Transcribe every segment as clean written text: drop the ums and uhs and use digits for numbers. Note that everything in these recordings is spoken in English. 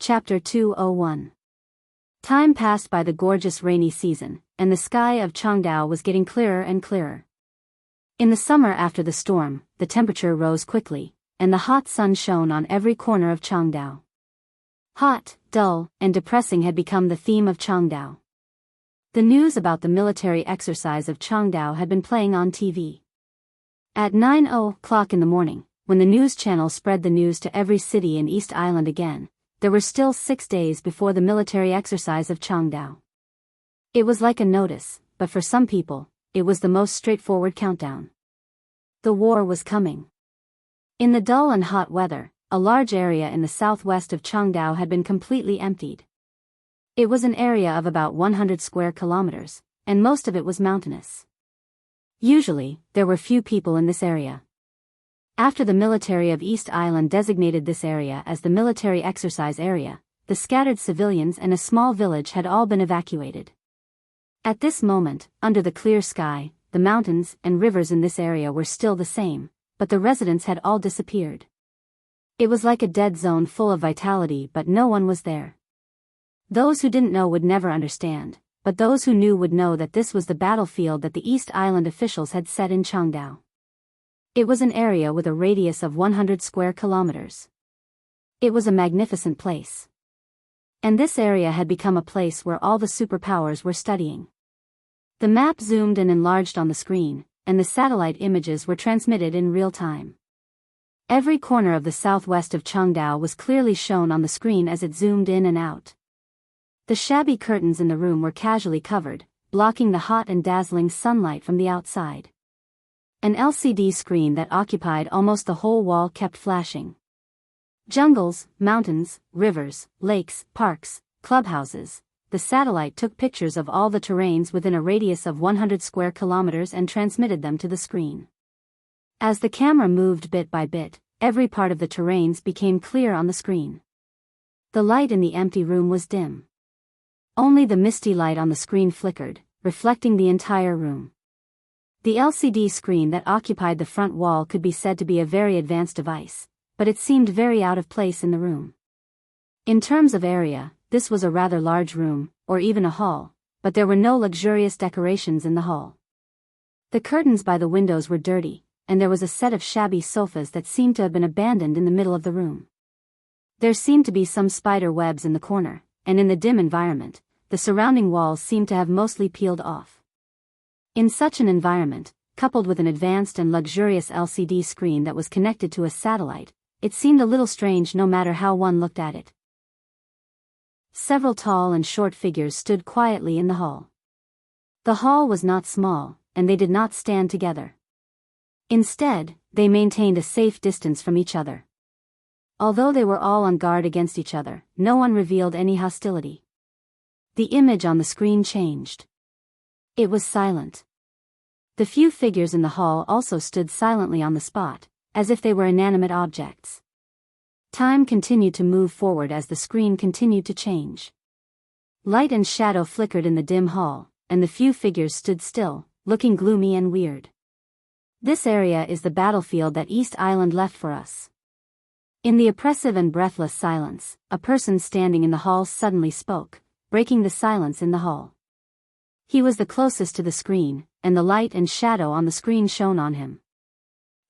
Chapter 201. Time passed by the gorgeous rainy season, and the sky of Changdao was getting clearer and clearer. In the summer after the storm, the temperature rose quickly, and the hot sun shone on every corner of Changdao. Hot, dull, and depressing had become the theme of Changdao. The news about the military exercise of Changdao had been playing on TV. At 9:00 in the morning, when the news channel spread the news to every city in East Island again, there were still 6 days before the military exercise of Changdao. It was like a notice, but for some people, it was the most straightforward countdown. The war was coming. In the dull and hot weather, a large area in the southwest of Changdao had been completely emptied. It was an area of about 100 square kilometers, and most of it was mountainous. Usually, there were few people in this area. After the military of East Island designated this area as the military exercise area, the scattered civilians and a small village had all been evacuated. At this moment, under the clear sky, the mountains and rivers in this area were still the same, but the residents had all disappeared. It was like a dead zone full of vitality, but no one was there. Those who didn't know would never understand, but those who knew would know that this was the battlefield that the East Island officials had set in Changdao. It was an area with a radius of 100 square kilometers. It was a magnificent place. And this area had become a place where all the superpowers were studying. The map zoomed and enlarged on the screen, and the satellite images were transmitted in real time. Every corner of the southwest of Changdao was clearly shown on the screen as it zoomed in and out. The shabby curtains in the room were casually covered, blocking the hot and dazzling sunlight from the outside. An LCD screen that occupied almost the whole wall kept flashing. Jungles, mountains, rivers, lakes, parks, clubhouses. The satellite took pictures of all the terrains within a radius of 100 square kilometers and transmitted them to the screen. As the camera moved bit by bit, every part of the terrains became clear on the screen. The light in the empty room was dim. Only the misty light on the screen flickered, reflecting the entire room. The LCD screen that occupied the front wall could be said to be a very advanced device, but it seemed very out of place in the room. In terms of area, this was a rather large room, or even a hall, but there were no luxurious decorations in the hall. The curtains by the windows were dirty, and there was a set of shabby sofas that seemed to have been abandoned in the middle of the room. There seemed to be some spider webs in the corner, and in the dim environment, the surrounding walls seemed to have mostly peeled off. In such an environment, coupled with an advanced and luxurious LCD screen that was connected to a satellite, it seemed a little strange no matter how one looked at it. Several tall and short figures stood quietly in the hall. The hall was not small, and they did not stand together. Instead, they maintained a safe distance from each other. Although they were all on guard against each other, no one revealed any hostility. The image on the screen changed. It was silent. The few figures in the hall also stood silently on the spot, as if they were inanimate objects. Time continued to move forward as the screen continued to change. Light and shadow flickered in the dim hall, and the few figures stood still, looking gloomy and weird. This area is the battlefield that East Island left for us. In the oppressive and breathless silence, a person standing in the hall suddenly spoke, breaking the silence in the hall. He was the closest to the screen, and the light and shadow on the screen shone on him.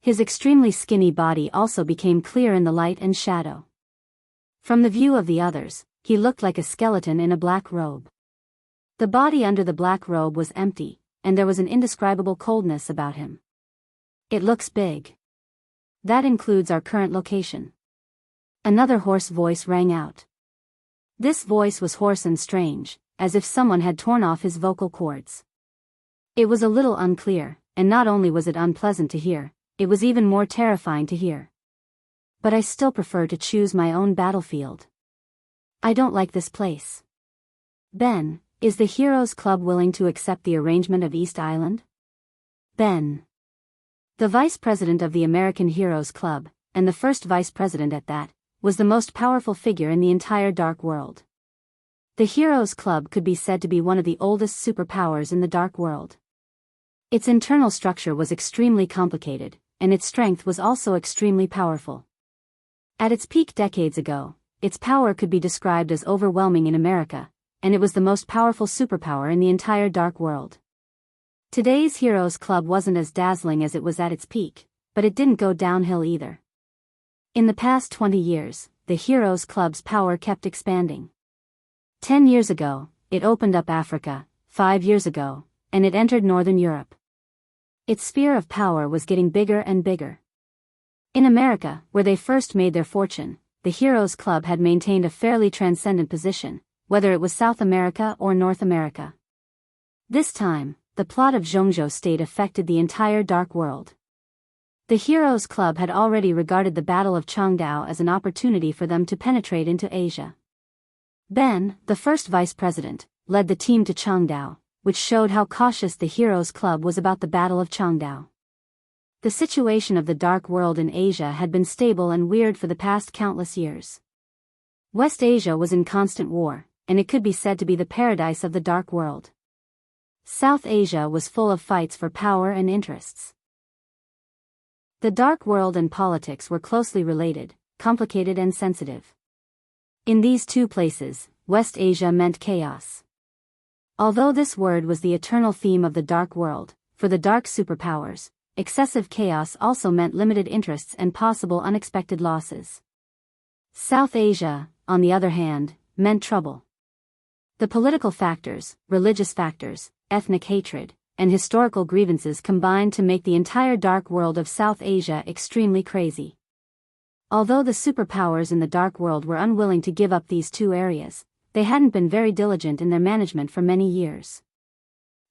His extremely skinny body also became clear in the light and shadow. From the view of the others, he looked like a skeleton in a black robe. The body under the black robe was empty, and there was an indescribable coldness about him. It looks big. That includes our current location. Another hoarse voice rang out. This voice was hoarse and strange, as if someone had torn off his vocal cords. It was a little unclear, and not only was it unpleasant to hear, it was even more terrifying to hear. But I still prefer to choose my own battlefield. I don't like this place. Ben, is the Heroes Club willing to accept the arrangement of East Island? Ben. The vice president of the American Heroes Club, and the first vice president at that, was the most powerful figure in the entire Dark World. The Heroes Club could be said to be one of the oldest superpowers in the Dark World. Its internal structure was extremely complicated, and its strength was also extremely powerful. At its peak decades ago, its power could be described as overwhelming in America, and it was the most powerful superpower in the entire dark world. Today's Heroes Club wasn't as dazzling as it was at its peak, but it didn't go downhill either. In the past 20 years, the Heroes Club's power kept expanding. 10 years ago, it opened up Africa, 5 years ago, and it entered Northern Europe. Its sphere of power was getting bigger and bigger. In America, where they first made their fortune, the Heroes Club had maintained a fairly transcendent position, whether it was South America or North America. This time, the plot of Jianghu State affected the entire dark world. The Heroes Club had already regarded the Battle of Changdao as an opportunity for them to penetrate into Asia. Ben, the first vice president, led the team to Changdao, which showed how cautious the Heroes Club was about the Battle of Changdao. The situation of the dark world in Asia had been stable and weird for the past countless years. West Asia was in constant war, and it could be said to be the paradise of the dark world. South Asia was full of fights for power and interests. The dark world and politics were closely related, complicated and sensitive. In these two places, West Asia meant chaos. Although this word was the eternal theme of the dark world, for the dark superpowers, excessive chaos also meant limited interests and possible unexpected losses. South Asia, on the other hand, meant trouble. The political factors, religious factors, ethnic hatred, and historical grievances combined to make the entire dark world of South Asia extremely crazy. Although the superpowers in the dark world were unwilling to give up these two areas, they hadn't been very diligent in their management for many years.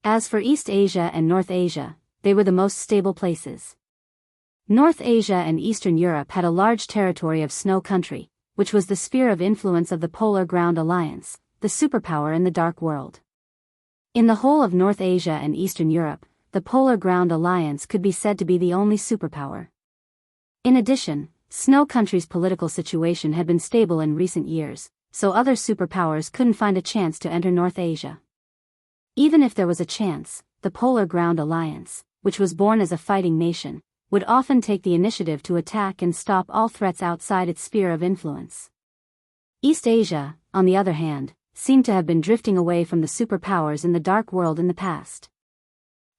As for East Asia and North Asia, they were the most stable places. North Asia and Eastern Europe had a large territory of snow country, which was the sphere of influence of the Polar Ground Alliance, the superpower in the dark world. In the whole of North Asia and Eastern Europe, the Polar Ground Alliance could be said to be the only superpower. In addition, Snow Country's political situation had been stable in recent years, so other superpowers couldn't find a chance to enter North Asia. Even if there was a chance, the Polar Ground Alliance, which was born as a fighting nation, would often take the initiative to attack and stop all threats outside its sphere of influence. East Asia, on the other hand, seemed to have been drifting away from the superpowers in the dark world in the past.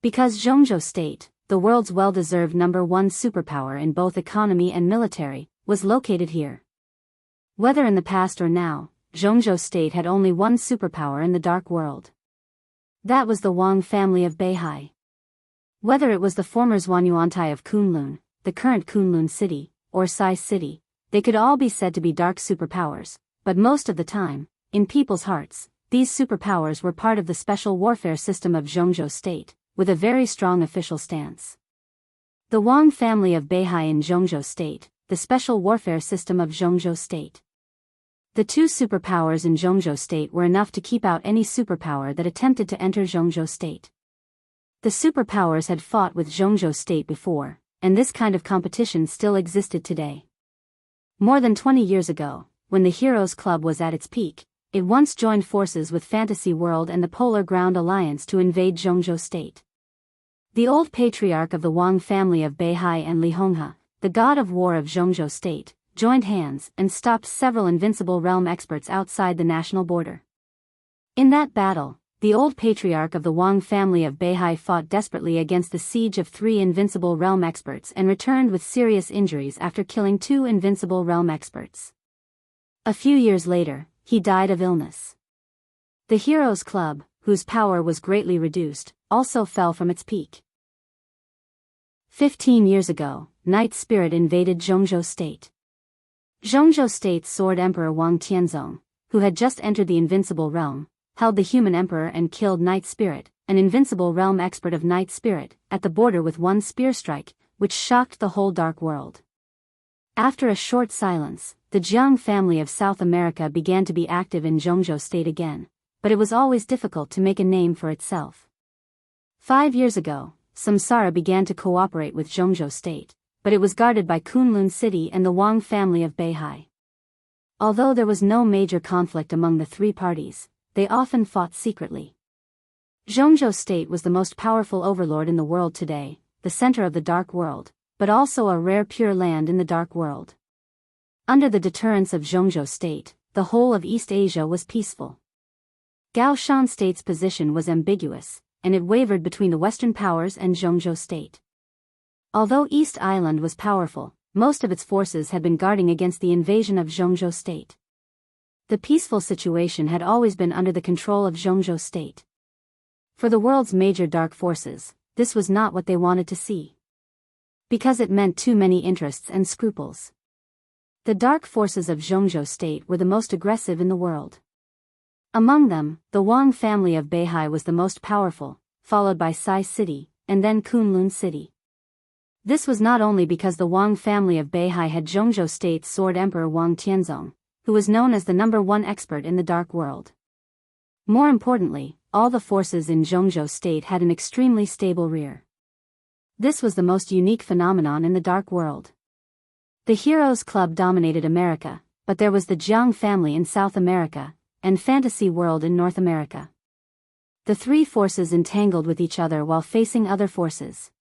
Because Jianghu State, the world's well-deserved number one superpower in both economy and military, was located here. Whether in the past or now, Jianghu State had only one superpower in the dark world. That was the Wang family of Beihai. Whether it was the former Zhuanyuantai of Kunlun, the current Kunlun city, or Sai City, they could all be said to be dark superpowers, but most of the time, in people's hearts, these superpowers were part of the special warfare system of Jianghu State, with a very strong official stance. The Wang family of Beihai in Jianghu State, the special warfare system of Jianghu State. The two superpowers in Jianghu State were enough to keep out any superpower that attempted to enter Jianghu State. The superpowers had fought with Jianghu State before, and this kind of competition still existed today. More than 20 years ago, when the Heroes Club was at its peak, it once joined forces with Fantasy World and the Polar Ground Alliance to invade Jianghu State. The old patriarch of the Wang family of Beihai and Li Honghe, the god of war of Jianghu State, joined hands and stopped several invincible realm experts outside the national border. In that battle, the old patriarch of the Wang family of Beihai fought desperately against the siege of 3 invincible realm experts and returned with serious injuries after killing 2 invincible realm experts. A few years later, he died of illness. The Heroes Club, whose power was greatly reduced, also fell from its peak. 15 years ago, Night Spirit invaded Jianghu State. Jianghu State's Sword Emperor Wang Tianzong, who had just entered the Invincible Realm, held the Human Emperor and killed Night Spirit, an Invincible Realm expert of Night Spirit, at the border with one spear strike, which shocked the whole dark world. After a short silence, the Jiang family of South America began to be active in Jianghu State again, but it was always difficult to make a name for itself. 5 years ago, Samsara began to cooperate with Jianghu State, but it was guarded by Kunlun City and the Wang family of Beihai. Although there was no major conflict among the 3 parties, they often fought secretly. Jianghu State was the most powerful overlord in the world today, the center of the dark world, but also a rare pure land in the dark world. Under the deterrence of Zhongzhou state, the whole of East Asia was peaceful. Gaoshan state's position was ambiguous, and it wavered between the Western powers and Zhongzhou state. Although East Island was powerful, most of its forces had been guarding against the invasion of Zhongzhou state. The peaceful situation had always been under the control of Zhongzhou state. For the world's major dark forces, this was not what they wanted to see. Because it meant too many interests and scruples. The dark forces of Zhongzhou state were the most aggressive in the world. Among them, the Wang family of Beihai was the most powerful, followed by Sai City, and then Kunlun City. This was not only because the Wang family of Beihai had Zhongzhou state's sword emperor Wang Tianzong, who was known as the #1 expert in the dark world. More importantly, all the forces in Zhongzhou state had an extremely stable rear. This was the most unique phenomenon in the dark world. The Heroes Club dominated America, but there was the Jiang family in South America, and Fantasy World in North America. The three forces entangled with each other while facing other forces.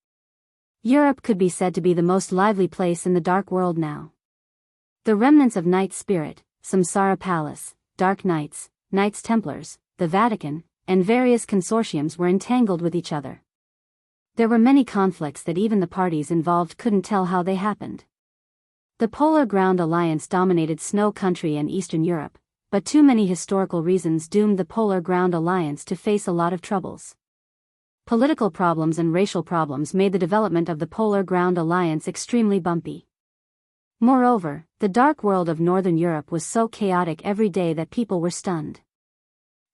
Europe could be said to be the most lively place in the dark world now. The remnants of Night Spirit, Samsara Palace, Dark Knights, Knights Templars, the Vatican, and various consortiums were entangled with each other. There were many conflicts that even the parties involved couldn't tell how they happened. The Polar Ground Alliance dominated Snow Country and Eastern Europe, but too many historical reasons doomed the Polar Ground Alliance to face a lot of troubles. Political problems and racial problems made the development of the Polar Ground Alliance extremely bumpy. Moreover, the dark world of Northern Europe was so chaotic every day that people were stunned.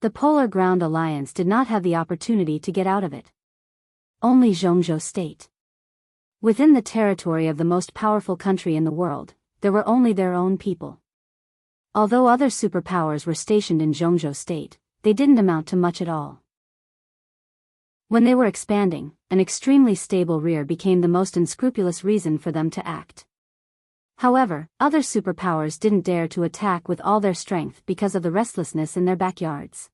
The Polar Ground Alliance did not have the opportunity to get out of it. Only Zhongzhou state. Within the territory of the most powerful country in the world, there were only their own people. Although other superpowers were stationed in Zhongzhou state, they didn't amount to much at all. When they were expanding, an extremely stable rear became the most unscrupulous reason for them to act. However, other superpowers didn't dare to attack with all their strength because of the restlessness in their backyards.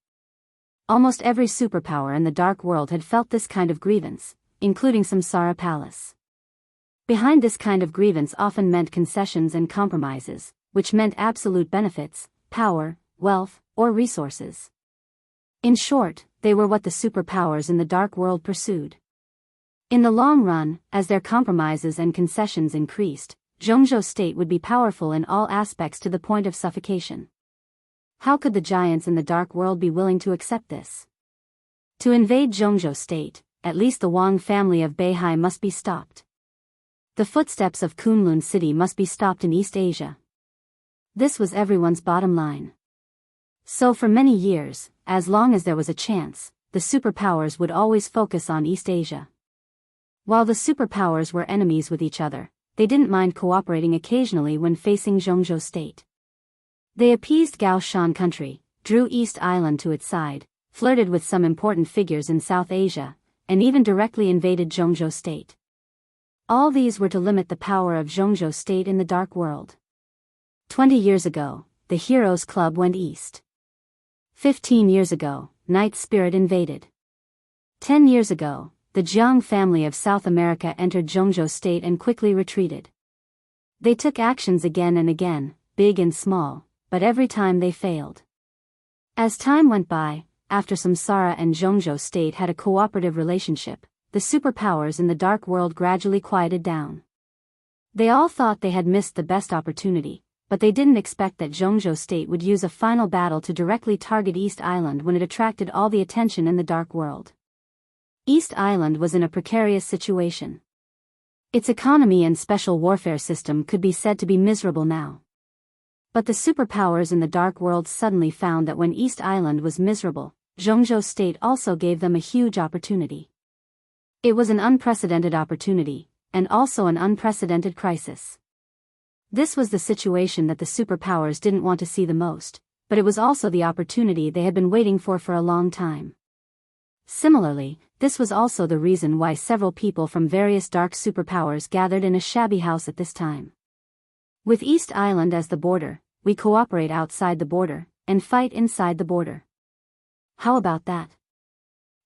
Almost every superpower in the dark world had felt this kind of grievance, including Samsara Palace. Behind this kind of grievance often meant concessions and compromises, which meant absolute benefits, power, wealth, or resources. In short, they were what the superpowers in the dark world pursued. In the long run, as their compromises and concessions increased, Zhongzhou state would be powerful in all aspects to the point of suffocation. How could the giants in the dark world be willing to accept this? To invade Zhongzhou state, at least the Wang family of Beihai must be stopped. The footsteps of Kunlun City must be stopped in East Asia. This was everyone's bottom line. So for many years, as long as there was a chance, the superpowers would always focus on East Asia. While the superpowers were enemies with each other, they didn't mind cooperating occasionally when facing Zhongzhou state. They appeased Gaoshan country, drew East Island to its side, flirted with some important figures in South Asia, and even directly invaded Zhongzhou state. All these were to limit the power of Zhongzhou state in the dark world. 20 years ago, the Heroes Club went east. 15 years ago, Night Spirit invaded. 10 years ago, the Jiang family of South America entered Zhongzhou state and quickly retreated. They took actions again and again, big and small, but every time they failed. As time went by, after Samsara and Zhongzhou state had a cooperative relationship, the superpowers in the dark world gradually quieted down. They all thought they had missed the best opportunity, but they didn't expect that Zhongzhou state would use a final battle to directly target East Island when it attracted all the attention in the dark world. East Island was in a precarious situation. Its economy and special warfare system could be said to be miserable now. But the superpowers in the dark world suddenly found that when East Island was miserable, Zhongzhou state also gave them a huge opportunity. It was an unprecedented opportunity, and also an unprecedented crisis. This was the situation that the superpowers didn't want to see the most, but it was also the opportunity they had been waiting for a long time. Similarly, this was also the reason why several people from various dark superpowers gathered in a shabby house at this time. With East Island as the border, we cooperate outside the border, and fight inside the border. How about that?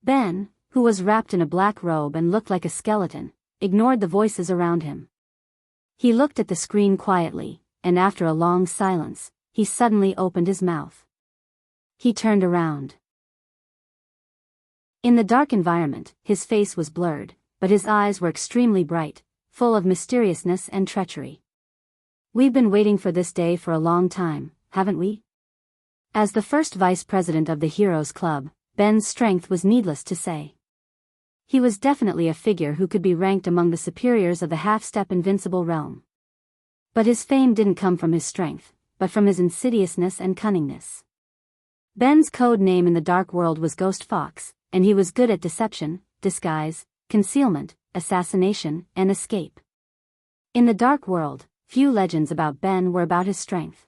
Ben, who was wrapped in a black robe and looked like a skeleton, ignored the voices around him. He looked at the screen quietly, and after a long silence, he suddenly opened his mouth. He turned around. In the dark environment, his face was blurred, but his eyes were extremely bright, full of mysteriousness and treachery. We've been waiting for this day for a long time, haven't we? As the first vice president of the Heroes Club, Ben's strength was needless to say. He was definitely a figure who could be ranked among the superiors of the half-step invincible realm. But his fame didn't come from his strength, but from his insidiousness and cunningness. Ben's code name in the dark world was Ghost Fox, and he was good at deception, disguise, concealment, assassination, and escape. In the dark world, few legends about Ben were about his strength.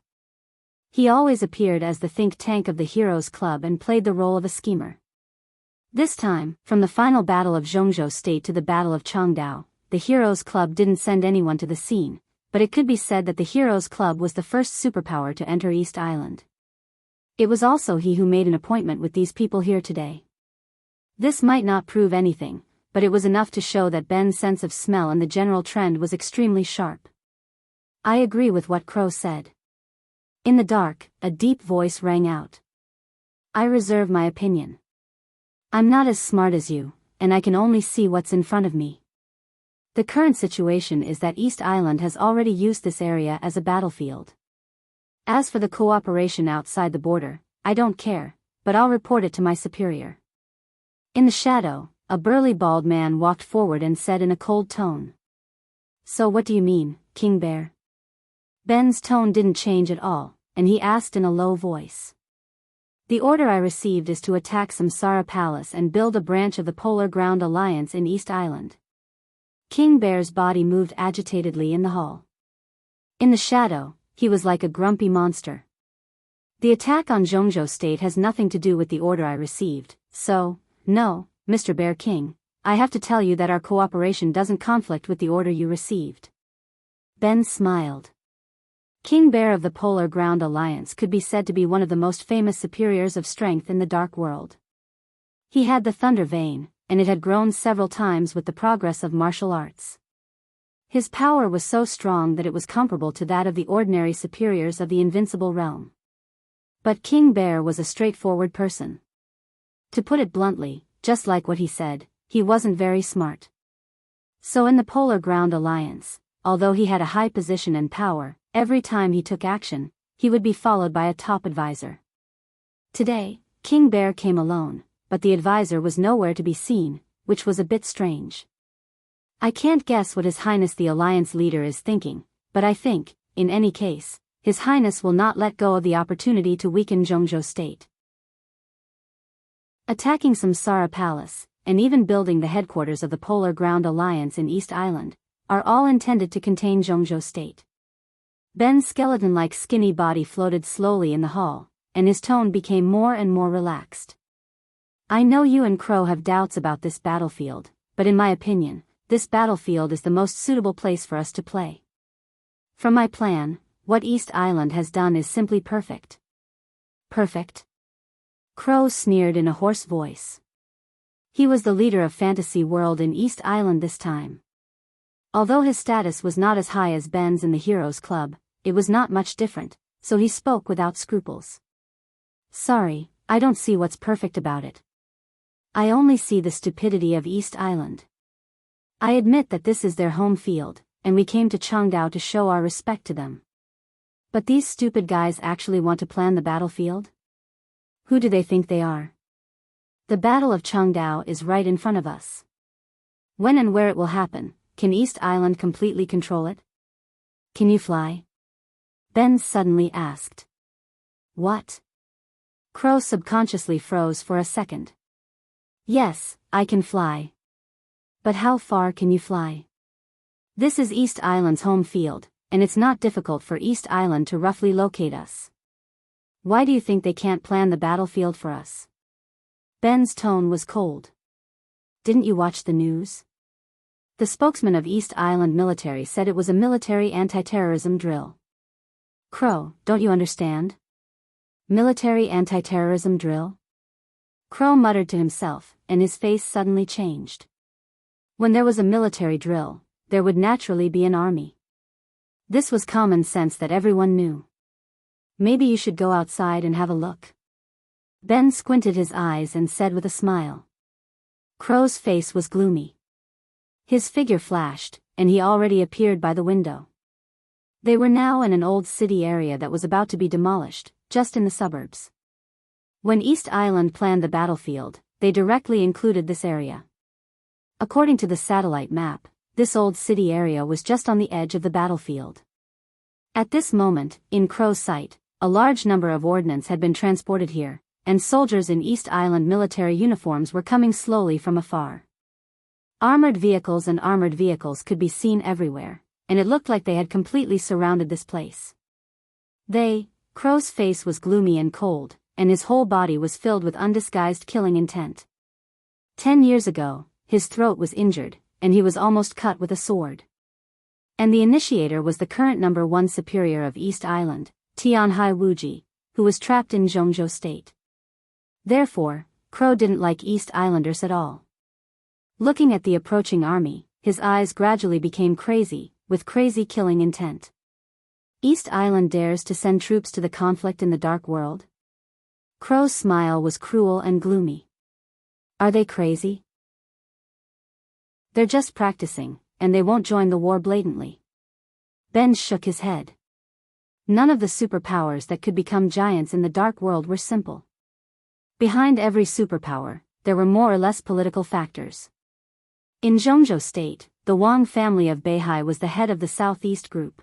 He always appeared as the think tank of the Heroes Club and played the role of a schemer. This time, from the final battle of Jianghu State to the Battle of Changdao, the Heroes Club didn't send anyone to the scene, but it could be said that the Heroes Club was the first superpower to enter East Island. It was also he who made an appointment with these people here today. This might not prove anything, but it was enough to show that Ben's sense of smell and the general trend was extremely sharp. I agree with what Crow said. In the dark, a deep voice rang out. I reserve my opinion. I'm not as smart as you, and I can only see what's in front of me. The current situation is that East Island has already used this area as a battlefield. As for the cooperation outside the border, I don't care, but I'll report it to my superior. In the shadow, a burly bald man walked forward and said in a cold tone. So what do you mean, King Bear? Ben's tone didn't change at all, and he asked in a low voice. The order I received is to attack Samsara Palace and build a branch of the Polar Ground Alliance in East Island. King Bear's body moved agitatedly in the hall. In the shadow, he was like a grumpy monster. The attack on Jianghu State has nothing to do with the order I received, so, no, Mr. Bear King, I have to tell you that our cooperation doesn't conflict with the order you received. Ben smiled. King Bear of the Polar Ground Alliance could be said to be one of the most famous superiors of strength in the dark world. He had the Thunder Vein, and it had grown several times with the progress of martial arts. His power was so strong that it was comparable to that of the ordinary superiors of the invincible realm. But King Bear was a straightforward person. To put it bluntly, just like what he said, he wasn't very smart. So in the Polar Ground Alliance, although he had a high position and power, every time he took action, he would be followed by a top advisor. Today, King Bear came alone, but the advisor was nowhere to be seen, which was a bit strange. I can't guess what His Highness the Alliance leader is thinking, but I think, in any case, His Highness will not let go of the opportunity to weaken Jianghu State. Attacking Samsara Palace, and even building the headquarters of the Polar Ground Alliance in East Island, are all intended to contain Jianghu State. Ben's skeleton-like skinny body floated slowly in the hall, and his tone became more and more relaxed. I know you and Crow have doubts about this battlefield, but in my opinion, this battlefield is the most suitable place for us to play. From my plan, what East Island has done is simply perfect. Perfect? Crow sneered in a hoarse voice. He was the leader of Fantasy World in East Island this time. Although his status was not as high as Ben's in the Heroes Club, it was not much different, so he spoke without scruples. Sorry, I don't see what's perfect about it. I only see the stupidity of East Island. I admit that this is their home field, and we came to Changdao to show our respect to them. But these stupid guys actually want to plan the battlefield? Who do they think they are? The Battle of Changdao is right in front of us. When and where it will happen, can East Island completely control it? Can you fly? Ben suddenly asked. What? Crow subconsciously froze for a second. Yes, I can fly. But how far can you fly? This is East Island's home field, and it's not difficult for East Island to roughly locate us. Why do you think they can't plan the battlefield for us? Ben's tone was cold. Didn't you watch the news? The spokesman of East Island military said it was a military anti-terrorism drill. Crow, don't you understand? Military anti-terrorism drill? Crow muttered to himself, and his face suddenly changed. When there was a military drill, there would naturally be an army. This was common sense that everyone knew. Maybe you should go outside and have a look. Ben squinted his eyes and said with a smile. Crow's face was gloomy. His figure flashed, and he already appeared by the window. They were now in an old city area that was about to be demolished, just in the suburbs. When East Island planned the battlefield, they directly included this area. According to the satellite map, this old city area was just on the edge of the battlefield. At this moment, in Crow's sight, a large number of ordnance had been transported here, and soldiers in East Island military uniforms were coming slowly from afar. Armored vehicles could be seen everywhere, and it looked like they had completely surrounded this place. Crow's face was gloomy and cold, and his whole body was filled with undisguised killing intent. 10 years ago, his throat was injured, and he was almost cut with a sword. And the initiator was the current number 1 superior of East Island, Tianhai Wuji, who was trapped in Jianghu state. Therefore, Crow didn't like East Islanders at all. Looking at the approaching army, his eyes gradually became crazy, with crazy killing intent. East Island dares to send troops to the conflict in the dark world? Crow's smile was cruel and gloomy. Are they crazy? They're just practicing, and they won't join the war blatantly. Ben shook his head. None of the superpowers that could become giants in the dark world were simple. Behind every superpower, there were more or less political factors. In Jianghu state, the Wang family of Beihai was the head of the Southeast Group.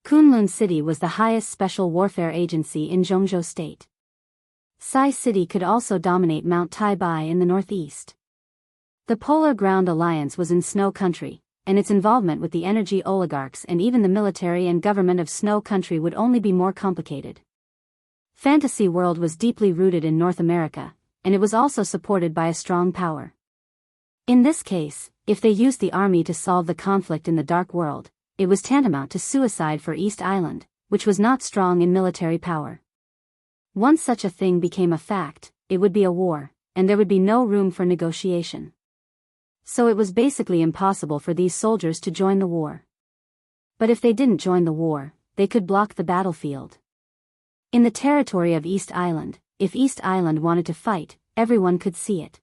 Kunlun City was the highest special warfare agency in Jianghu state. Sai City could also dominate Mount Taibai in the northeast. The Polar Ground Alliance was in Snow Country, and its involvement with the energy oligarchs and even the military and government of Snow Country would only be more complicated. Fantasy World was deeply rooted in North America, and it was also supported by a strong power. In this case, if they used the army to solve the conflict in the Dark World, it was tantamount to suicide for East Island, which was not strong in military power. Once such a thing became a fact, it would be a war, and there would be no room for negotiation. So it was basically impossible for these soldiers to join the war. But if they didn't join the war, they could block the battlefield. In the territory of East Island, if East Island wanted to fight, everyone could see it.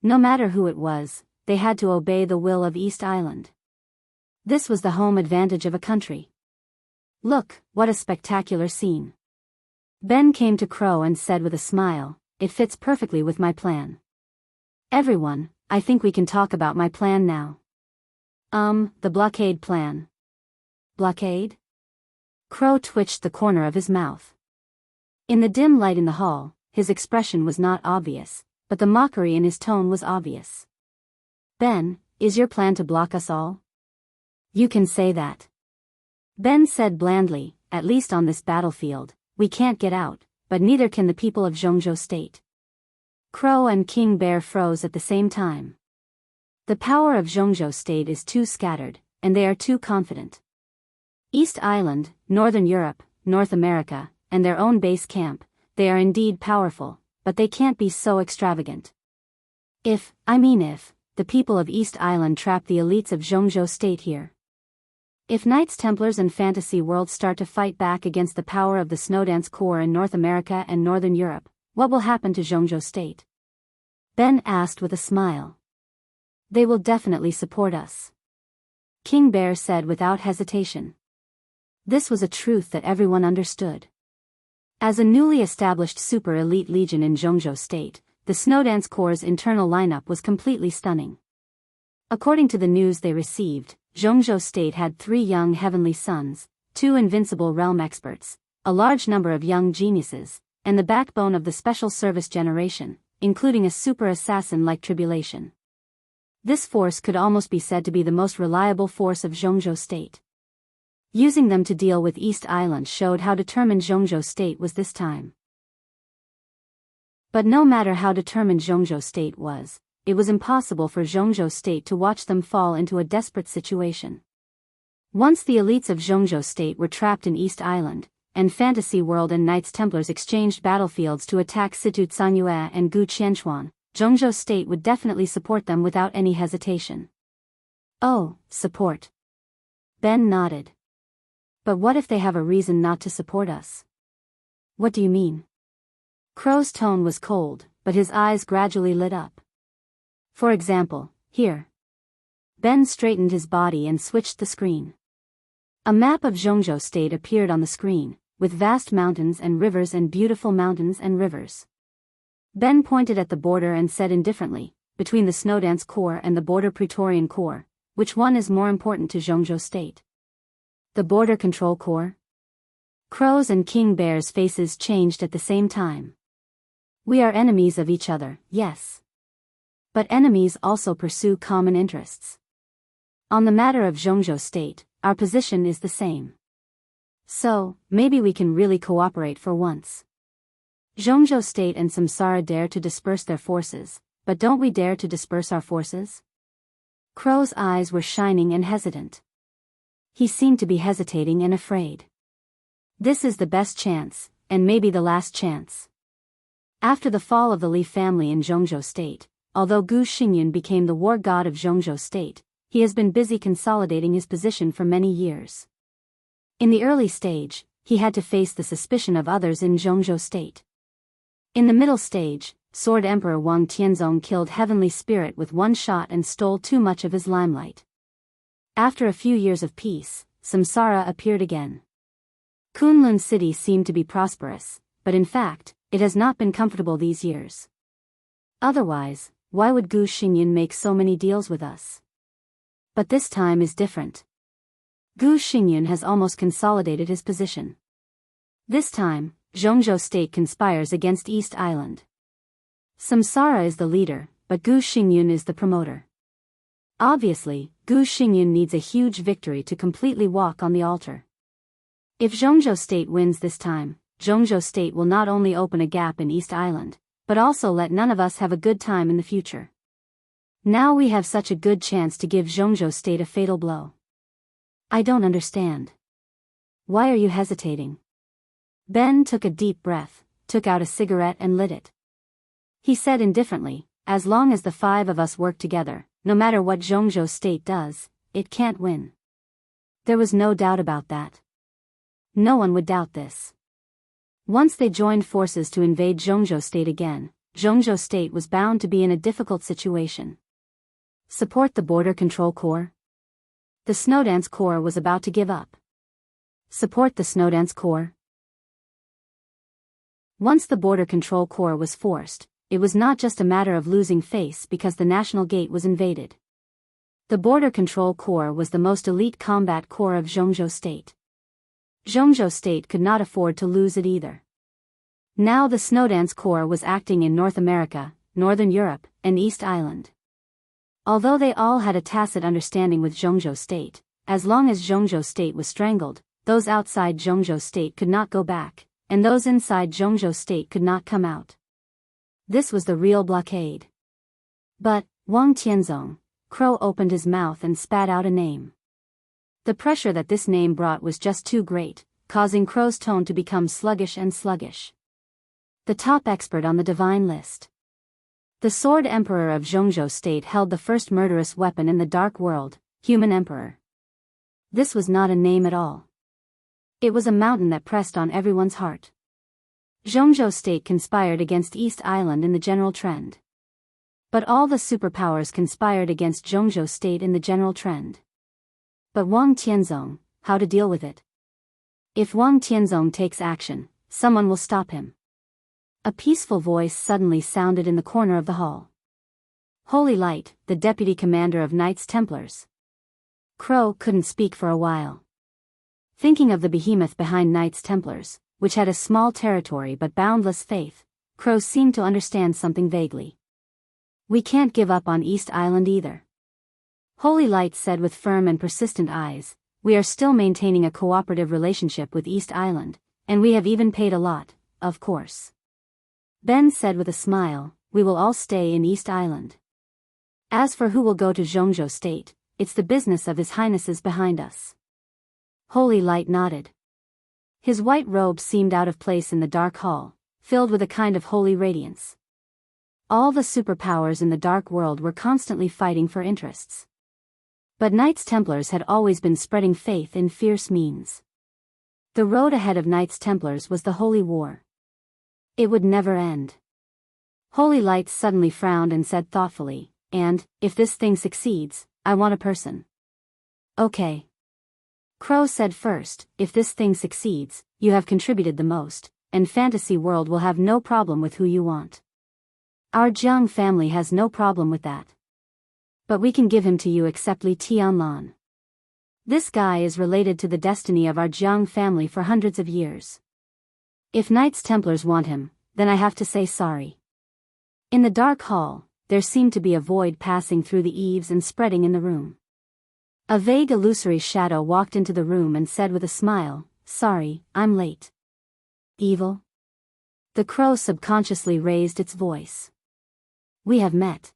No matter who it was, they had to obey the will of East Island. This was the home advantage of a country. Look, what a spectacular scene. Ben came to Crow and said with a smile, "It fits perfectly with my plan." "Everyone, I think we can talk about my plan now." The blockade plan." "Blockade?" Crow twitched the corner of his mouth. In the dim light in the hall, his expression was not obvious, but the mockery in his tone was obvious. "Ben, is your plan to block us all?" "You can say that." Ben said blandly, "At least on this battlefield, we can't get out, but neither can the people of Jianghu state." Crow and King Bear froze at the same time. The power of Jianghu state is too scattered, and they are too confident. East Island, Northern Europe, North America, and their own base camp, they are indeed powerful, but they can't be so extravagant. If the people of East Island trap the elites of Jianghu state here. If Knights Templars and Fantasy World start to fight back against the power of the Snowdance Corps in North America and Northern Europe, what will happen to Jianghu state? Ben asked with a smile. "They will definitely support us," King Bear said without hesitation. This was a truth that everyone understood. As a newly established super elite legion in Jianghu state, the Snowdance Corps' internal lineup was completely stunning. According to the news they received, Jianghu state had 3 young heavenly sons, 2 invincible realm experts, a large number of young geniuses, and the backbone of the special service generation, including a super assassin like Tribulation. This force could almost be said to be the most reliable force of Jianghu state. Using them to deal with East Island showed how determined Jianghu state was this time. But no matter how determined Jianghu state was, it was impossible for Jianghu state to watch them fall into a desperate situation. Once the elites of Jianghu state were trapped in East Island, and Fantasy World and Knights Templars exchanged battlefields to attack Situ Canyue and Gu Qianchuan, Jianghu state would definitely support them without any hesitation. "Oh, support." Ben nodded. But what if they have a reason not to support us? What do you mean? Crow's tone was cold, but his eyes gradually lit up. For example, here. Ben straightened his body and switched the screen. A map of Jianghu State appeared on the screen, with vast mountains and rivers and beautiful mountains and rivers. Ben pointed at the border and said indifferently, between the Snowdance Corps and the Border Praetorian Corps, which one is more important to Jianghu State? The Border Control Corps? Crow's and King Bear's faces changed at the same time. We are enemies of each other, yes. But enemies also pursue common interests. On the matter of Jianghu State, our position is the same. So, maybe we can really cooperate for once. Jianghu State and Samsara dare to disperse their forces, but don't we dare to disperse our forces? Crow's eyes were shining and hesitant. He seemed to be hesitating and afraid. This is the best chance, and maybe the last chance. After the fall of the Li family in Jianghu State, although Gu Xingyun became the war god of Jianghu State, he has been busy consolidating his position for many years. In the early stage, he had to face the suspicion of others in Jianghu State. In the middle stage, Sword Emperor Wang Tianzong killed Heavenly Spirit with one shot and stole too much of his limelight. After a few years of peace, Samsara appeared again. Kunlun City seemed to be prosperous, but in fact, it has not been comfortable these years. Otherwise, why would Gu Xingyun make so many deals with us? But this time is different. Gu Xingyun has almost consolidated his position. This time, Jianghu State conspires against East Island. Samsara is the leader, but Gu Xingyun is the promoter. Obviously, Gu Xingyun needs a huge victory to completely walk on the altar. If Jianghu State wins this time, Jianghu State will not only open a gap in East Island, but also let none of us have a good time in the future. Now we have such a good chance to give Jianghu State a fatal blow. I don't understand. Why are you hesitating? Ben took a deep breath, took out a cigarette and lit it. He said indifferently, as long as the five of us work together, no matter what Jianghu State does, it can't win. There was no doubt about that. No one would doubt this. Once they joined forces to invade Jianghu State again, Jianghu State was bound to be in a difficult situation. Support the Border Control Corps? The Snowdance Corps was about to give up. Support the Snowdance Corps? Once the Border Control Corps was forced, it was not just a matter of losing face because the National Gate was invaded. The Border Control Corps was the most elite combat corps of Jianghu State. Jianghu State could not afford to lose it either. Now the Snowdance Corps was acting in North America, Northern Europe, and East Island. Although they all had a tacit understanding with Jianghu State, as long as Jianghu State was strangled, those outside Jianghu State could not go back, and those inside Jianghu State could not come out. This was the real blockade. But, Wang Tianzong, Crow opened his mouth and spat out a name. The pressure that this name brought was just too great, causing Crow's tone to become sluggish and sluggish. The top expert on the divine list. The Sword Emperor of Jianghu State held the first murderous weapon in the dark world, Human Emperor. This was not a name at all. It was a mountain that pressed on everyone's heart. Jianghu State conspired against East Island in the general trend. But all the superpowers conspired against Jianghu State in the general trend. But Wang Tianzong, how to deal with it? If Wang Tianzong takes action, someone will stop him. A peaceful voice suddenly sounded in the corner of the hall. Holy Light, the deputy commander of Knights Templars. Crow couldn't speak for a while. Thinking of the behemoth behind Knights Templars, which had a small territory but boundless faith, Crow seemed to understand something vaguely. We can't give up on East Island either. Holy Light said with firm and persistent eyes, we are still maintaining a cooperative relationship with East Island, and we have even paid a lot, of course. Ben said with a smile, we will all stay in East Island. As for who will go to Jianghu State, it's the business of His Highnesses behind us. Holy Light nodded. His white robe seemed out of place in the dark hall, filled with a kind of holy radiance. All the superpowers in the dark world were constantly fighting for interests. But Knights Templars had always been spreading faith in fierce means. The road ahead of Knights Templars was the Holy War. It would never end. Holy Light suddenly frowned and said thoughtfully, "And, if this thing succeeds, I want a person." "Okay." Crow said, "First, if this thing succeeds, you have contributed the most, and Fantasy World will have no problem with who you want. Our Jiang family has no problem with that. But we can give him to you except Li Tianlan. This guy is related to the destiny of our Jiang family for hundreds of years. If Knights Templars want him, then I have to say sorry." In the dark hall, there seemed to be a void passing through the eaves and spreading in the room. A vague illusory shadow walked into the room and said with a smile, "Sorry, I'm late." "Evil?" The crow subconsciously raised its voice. "We have met."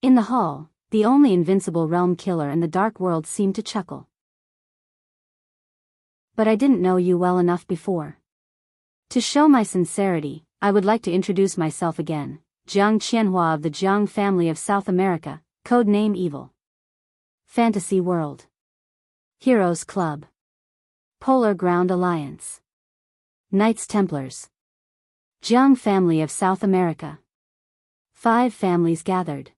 In the hall, the only invincible realm killer in the dark world seemed to chuckle. "But I didn't know you well enough before. To show my sincerity, I would like to introduce myself again. Jiang Qianhua of the Jiang family of South America, codename Evil. Fantasy World. Heroes Club. Polar Ground Alliance. Knights Templars. Jiang family of South America." 5 families gathered.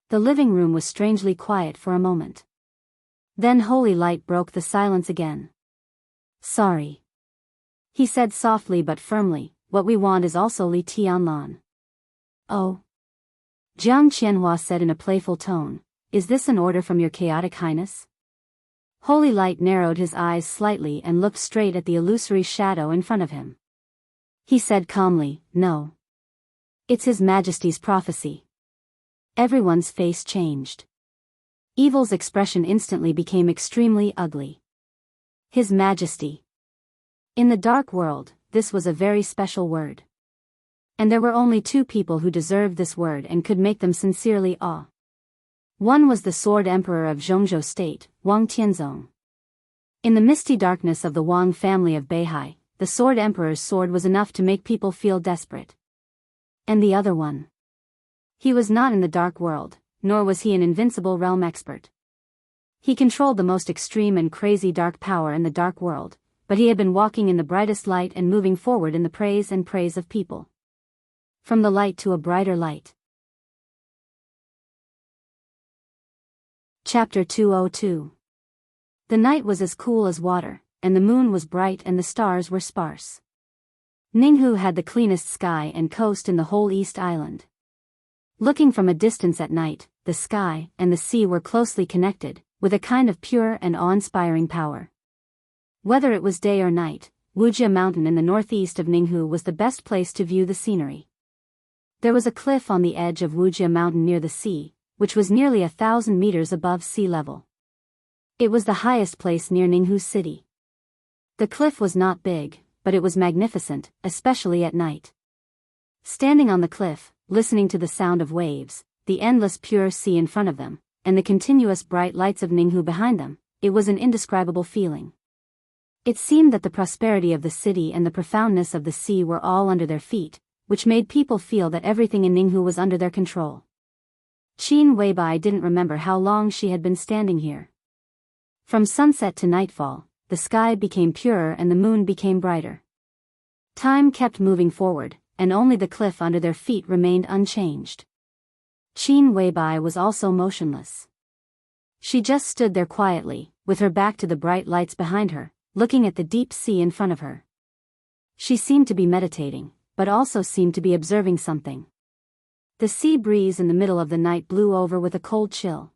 The living room was strangely quiet for a moment. Then Holy Light broke the silence again. "Sorry," he said softly but firmly, "what we want is also Li Tianlan." "Oh?" Jiang Qianhua said in a playful tone, "Is this an order from your chaotic highness?" Holy Light narrowed his eyes slightly and looked straight at the illusory shadow in front of him. He said calmly, "No. It's His Majesty's prophecy." Everyone's face changed. Evil's expression instantly became extremely ugly. His Majesty. In the dark world, this was a very special word. And there were only 2 people who deserved this word and could make them sincerely awe. One was the Sword Emperor of Zhongzhou State, Wang Tianzong. In the misty darkness of the Wang family of Beihai, the Sword Emperor's sword was enough to make people feel desperate. And the other one. He was not in the dark world, nor was he an invincible realm expert. He controlled the most extreme and crazy dark power in the dark world, but he had been walking in the brightest light and moving forward in the praise of people. From the light to a brighter light. Chapter 202. The night was as cool as water, and the moon was bright and the stars were sparse. Ninghu had the cleanest sky and coast in the whole East Island. Looking from a distance at night, the sky and the sea were closely connected, with a kind of pure and awe-inspiring power. Whether it was day or night, Wuxia Mountain in the northeast of Ninghu was the best place to view the scenery. There was a cliff on the edge of Wuxia Mountain near the sea, which was nearly 1,000 meters above sea level. It was the highest place near Ninghu city. The cliff was not big, but it was magnificent, especially at night. Standing on the cliff, listening to the sound of waves, the endless pure sea in front of them, and the continuous bright lights of Ninghu behind them, it was an indescribable feeling. It seemed that the prosperity of the city and the profoundness of the sea were all under their feet, which made people feel that everything in Ninghu was under their control. Qin Weibai didn't remember how long she had been standing here. From sunset to nightfall, the sky became purer and the moon became brighter. Time kept moving forward, and only the cliff under their feet remained unchanged. Qin Weibai was also motionless. She just stood there quietly, with her back to the bright lights behind her, looking at the deep sea in front of her. She seemed to be meditating, but also seemed to be observing something. The sea breeze in the middle of the night blew over with a cold chill.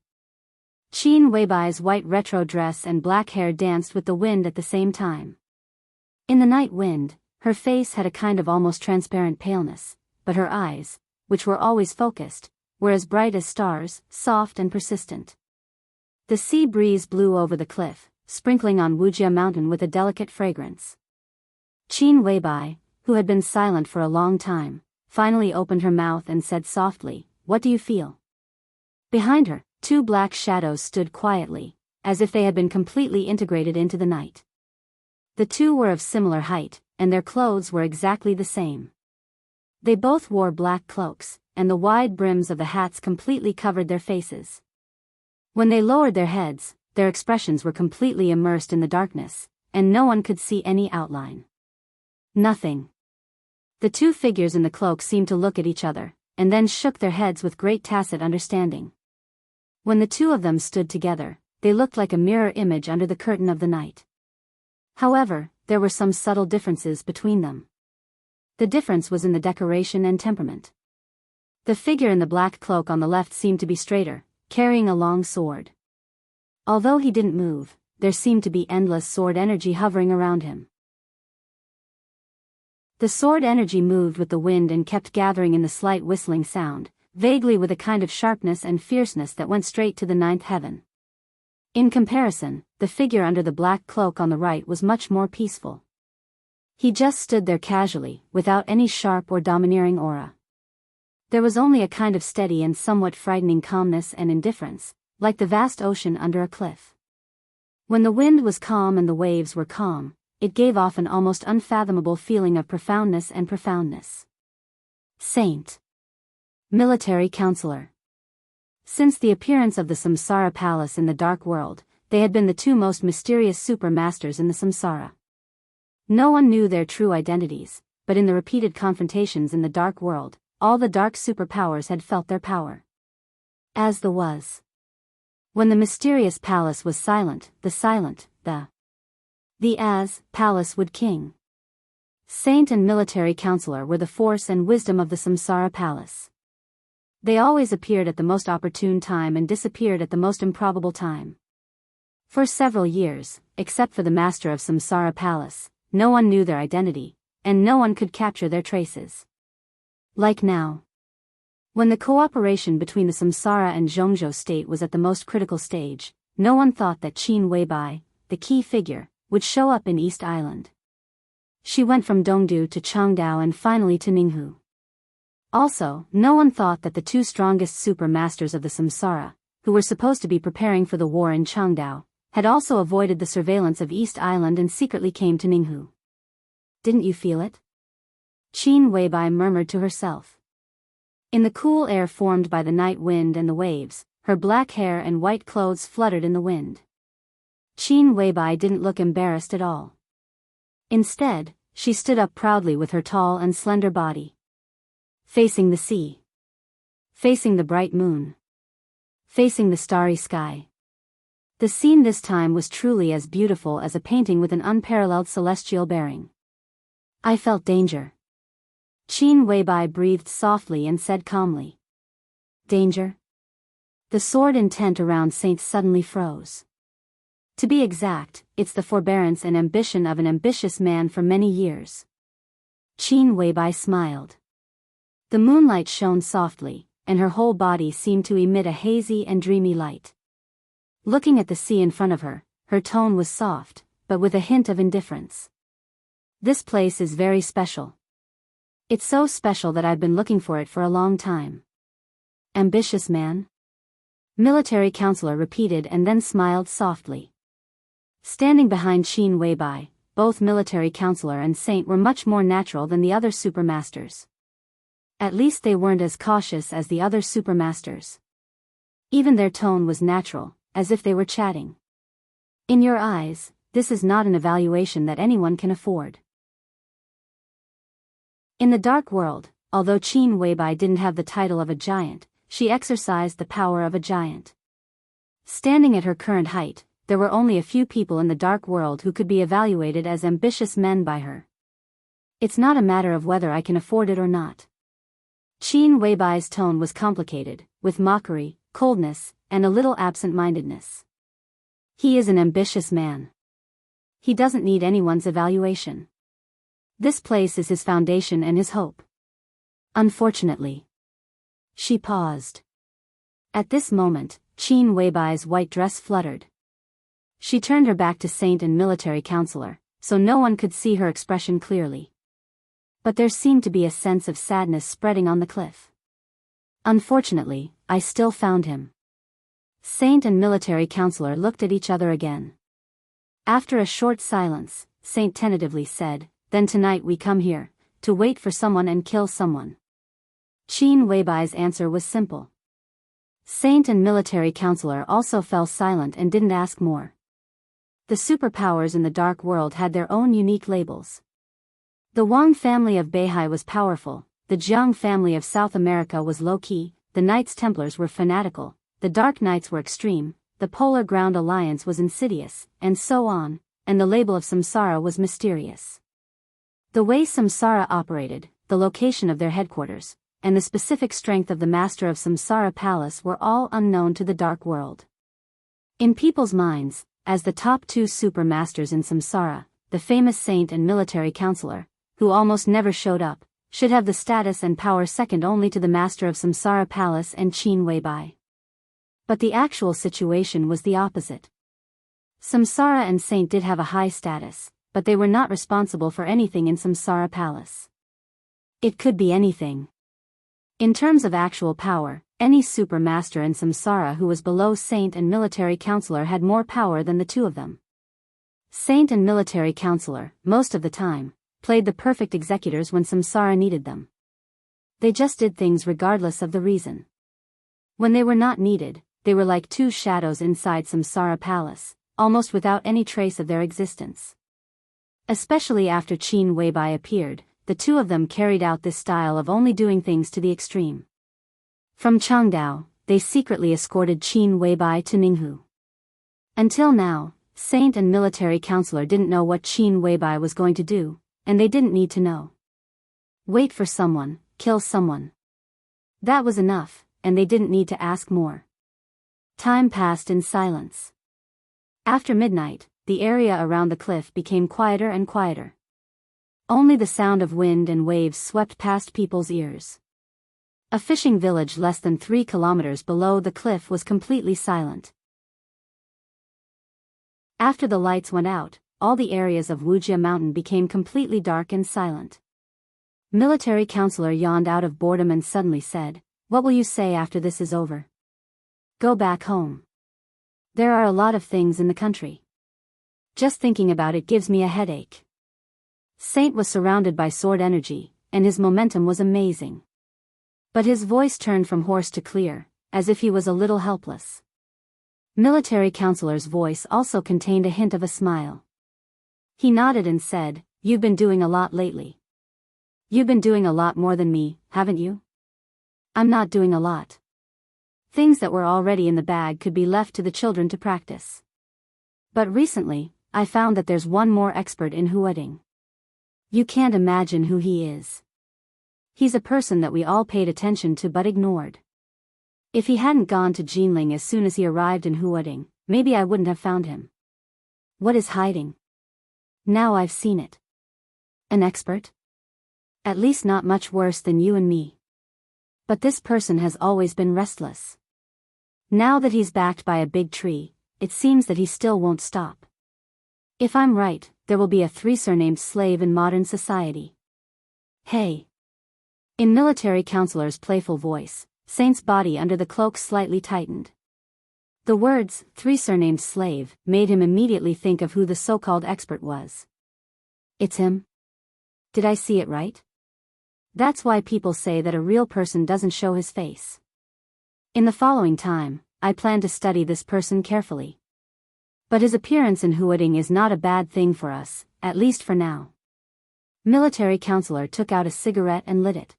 Qin Weibai's white retro dress and black hair danced with the wind at the same time. In the night wind, her face had a kind of almost transparent paleness, but her eyes, which were always focused, were as bright as stars, soft and persistent. The sea breeze blew over the cliff, sprinkling on Wuxia Mountain with a delicate fragrance. Qin Weibai, who had been silent for a long time, finally opened her mouth and said softly, "What do you feel?" Behind her, 2 black shadows stood quietly, as if they had been completely integrated into the night. The 2 were of similar height, and their clothes were exactly the same. They both wore black cloaks, and the wide brims of the hats completely covered their faces. When they lowered their heads, their expressions were completely immersed in the darkness, and no one could see any outline. Nothing. The two figures in the cloak seemed to look at each other, and then shook their heads with great tacit understanding. When the two of them stood together, they looked like a mirror image under the curtain of the night. However, there were some subtle differences between them. The difference was in the decoration and temperament. The figure in the black cloak on the left seemed to be straighter, carrying a long sword. Although he didn't move, there seemed to be endless sword energy hovering around him. The sword energy moved with the wind and kept gathering in the slight whistling sound, vaguely with a kind of sharpness and fierceness that went straight to the ninth heaven. In comparison, the figure under the black cloak on the right was much more peaceful. He just stood there casually, without any sharp or domineering aura. There was only a kind of steady and somewhat frightening calmness and indifference, like the vast ocean under a cliff. When the wind was calm and the waves were calm, it gave off an almost unfathomable feeling of profoundness and profoundness. Saint. Military counselor. Since the appearance of the Samsara Palace in the Dark World, they had been the two most mysterious super-masters in the Samsara. No one knew their true identities, but in the repeated confrontations in the Dark World, all the dark superpowers had felt their power. As the was. When the mysterious palace was silent, the palace would king. Saint and military counselor were the force and wisdom of the Samsara Palace. They always appeared at the most opportune time and disappeared at the most improbable time. For several years, except for the master of Samsara Palace, no one knew their identity, and no one could capture their traces. Like now. When the cooperation between the Samsara and Jianghu state was at the most critical stage, no one thought that Qin Weibai, the key figure, would show up in East Island. She went from Dongdu to Changdao and finally to Ninghu. Also, no one thought that the two strongest super masters of the Samsara, who were supposed to be preparing for the war in Changdao, had also avoided the surveillance of East Island and secretly came to Ninghu. Didn't you feel it? Qin Weibai murmured to herself. In the cool air formed by the night wind and the waves, her black hair and white clothes fluttered in the wind. Qin Weibai didn't look embarrassed at all. Instead, she stood up proudly with her tall and slender body. Facing the sea. Facing the bright moon. Facing the starry sky. The scene this time was truly as beautiful as a painting with an unparalleled celestial bearing. I felt danger. Qin Weibai breathed softly and said calmly. Danger? The sword intent around Saint suddenly froze. To be exact, it's the forbearance and ambition of an ambitious man for many years. Qin Weibai smiled. The moonlight shone softly, and her whole body seemed to emit a hazy and dreamy light. Looking at the sea in front of her, her tone was soft, but with a hint of indifference. This place is very special. It's so special that I've been looking for it for a long time. Ambitious man? Military counselor repeated and then smiled softly. Standing behind Qin Weibai, both military counselor and Saint were much more natural than the other supermasters. At least they weren't as cautious as the other supermasters. Even their tone was natural, as if they were chatting. In your eyes, this is not an evaluation that anyone can afford. In the Dark World, although Qin Weibai didn't have the title of a giant, she exercised the power of a giant. Standing at her current height, there were only a few people in the Dark World who could be evaluated as ambitious men by her. It's not a matter of whether I can afford it or not. Qin Weibai's tone was complicated, with mockery, coldness, and a little absent-mindedness. He is an ambitious man. He doesn't need anyone's evaluation. This place is his foundation and his hope. Unfortunately. She paused. At this moment, Qin Weibai's white dress fluttered. She turned her back to Saint and military counselor, so no one could see her expression clearly. But there seemed to be a sense of sadness spreading on the cliff. Unfortunately, I still found him. Saint and military counselor looked at each other again. After a short silence, Saint tentatively said, "Then tonight we come here, to wait for someone and kill someone." Qin Weibai's answer was simple. Saint and military counselor also fell silent and didn't ask more. The superpowers in the dark world had their own unique labels. The Wang family of Beihai was powerful, the Jianghu family of South America was low-key, the Knights Templars were fanatical, the Dark Knights were extreme, the Polar Ground Alliance was insidious, and so on, and the label of Samsara was mysterious. The way Samsara operated, the location of their headquarters, and the specific strength of the master of Samsara Palace were all unknown to the dark world. In people's minds, as the top two super masters in Samsara, the famous saint and military counselor, who almost never showed up, should have the status and power second only to the master of Samsara Palace and Qin Weibai. But the actual situation was the opposite. Samsara and Saint did have a high status, but they were not responsible for anything in Samsara Palace. It could be anything. In terms of actual power, any super master in Samsara who was below Saint and military counselor had more power than the two of them. Saint and military counselor, most of the time, played the perfect executors when Samsara needed them. They just did things regardless of the reason. When they were not needed, they were like two shadows inside Samsara Palace, almost without any trace of their existence. Especially after Qin Weibai appeared, the two of them carried out this style of only doing things to the extreme. From Changdao, they secretly escorted Qin Weibai to Ninghu. Until now, Saint and military counselor didn't know what Qin Weibai was going to do, and they didn't need to know. Wait for someone, kill someone. That was enough, and they didn't need to ask more. Time passed in silence. After midnight, the area around the cliff became quieter and quieter. Only the sound of wind and waves swept past people's ears. A fishing village less than 3 kilometers below the cliff was completely silent. After the lights went out, all the areas of Wuxia Mountain became completely dark and silent. Military counselor yawned out of boredom and suddenly said, "What will you say after this is over?" "Go back home. There are a lot of things in the country. Just thinking about it gives me a headache." Saint was surrounded by sword energy, and his momentum was amazing. But his voice turned from hoarse to clear, as if he was a little helpless. Military counselor's voice also contained a hint of a smile. He nodded and said, "You've been doing a lot lately. You've been doing a lot more than me, haven't you?" "I'm not doing a lot. Things that were already in the bag could be left to the children to practice. But recently, I found that there's one more expert in Huading. You can't imagine who he is. He's a person that we all paid attention to but ignored. If he hadn't gone to Jinling as soon as he arrived in Huading, maybe I wouldn't have found him. What is hiding? Now I've seen it. An expert? At least not much worse than you and me. But this person has always been restless. Now that he's backed by a big tree, it seems that he still won't stop. If I'm right, there will be a 3-surnamed slave in modern society. Hey." In military counselor's playful voice, Saint's body under the cloak slightly tightened. The words, 3-surnamed slave, made him immediately think of who the so-called expert was. It's him? Did I see it right? That's why people say that a real person doesn't show his face. In the following time, I plan to study this person carefully. But his appearance in Huading is not a bad thing for us, at least for now. Military counselor took out a cigarette and lit it.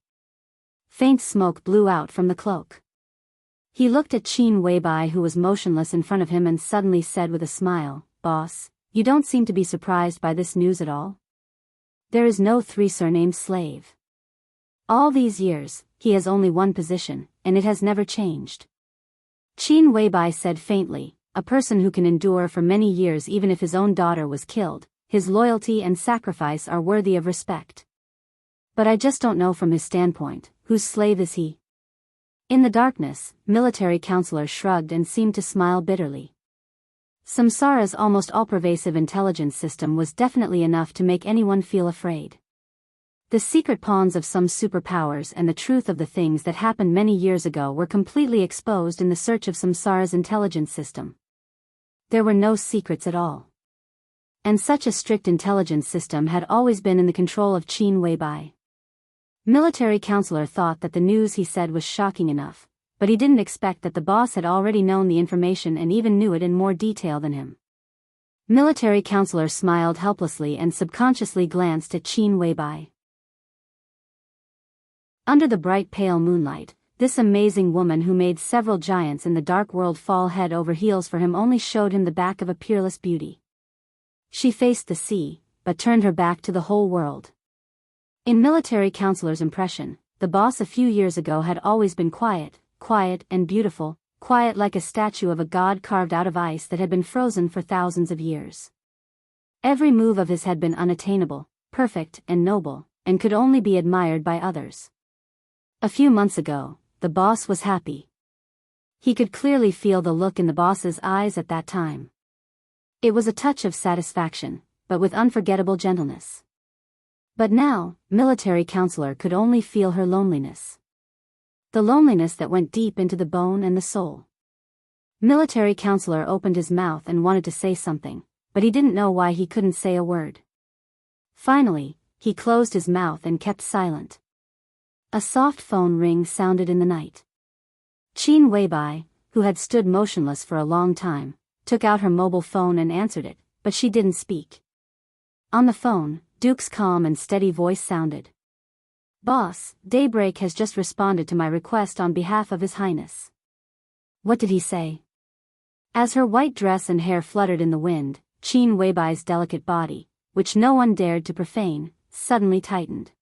Faint smoke blew out from the cloak. He looked at Qin Weibai, who was motionless in front of him, and suddenly said with a smile, "Boss, you don't seem to be surprised by this news at all? There is no 3-surnamed slave. All these years, he has only one position, and it has never changed." Qin Weibai said faintly, "A person who can endure for many years even if his own daughter was killed, his loyalty and sacrifice are worthy of respect. But I just don't know from his standpoint, whose slave is he?" In the darkness, military counselor shrugged and seemed to smile bitterly. Samsara's almost all-pervasive intelligence system was definitely enough to make anyone feel afraid. The secret pawns of some superpowers and the truth of the things that happened many years ago were completely exposed in the search of Samsara's intelligence system. There were no secrets at all. And such a strict intelligence system had always been in the control of Qin Weibai. Military counselor thought that the news he said was shocking enough, but he didn't expect that the boss had already known the information and even knew it in more detail than him. Military counselor smiled helplessly and subconsciously glanced at Qin Weibai. Under the bright pale moonlight, this amazing woman who made several giants in the dark world fall head over heels for him only showed him the back of a peerless beauty. She faced the sea, but turned her back to the whole world. In military counselor's impression, the boss a few years ago had always been quiet and beautiful, quiet like a statue of a god carved out of ice that had been frozen for thousands of years. Every move of his had been unattainable, perfect and noble, and could only be admired by others. A few months ago, the boss was happy. He could clearly feel the look in the boss's eyes at that time. It was a touch of satisfaction, but with unforgettable gentleness. But now, military counselor could only feel her loneliness. The loneliness that went deep into the bone and the soul. Military counselor opened his mouth and wanted to say something, but he didn't know why he couldn't say a word. Finally, he closed his mouth and kept silent. A soft phone ring sounded in the night. Qin Weibai, who had stood motionless for a long time, took out her mobile phone and answered it, but she didn't speak. On the phone, Duke's calm and steady voice sounded. "Boss, Daybreak has just responded to my request on behalf of His Highness." "What did he say?" As her white dress and hair fluttered in the wind, Qin Weibai's delicate body, which no one dared to profane, suddenly tightened.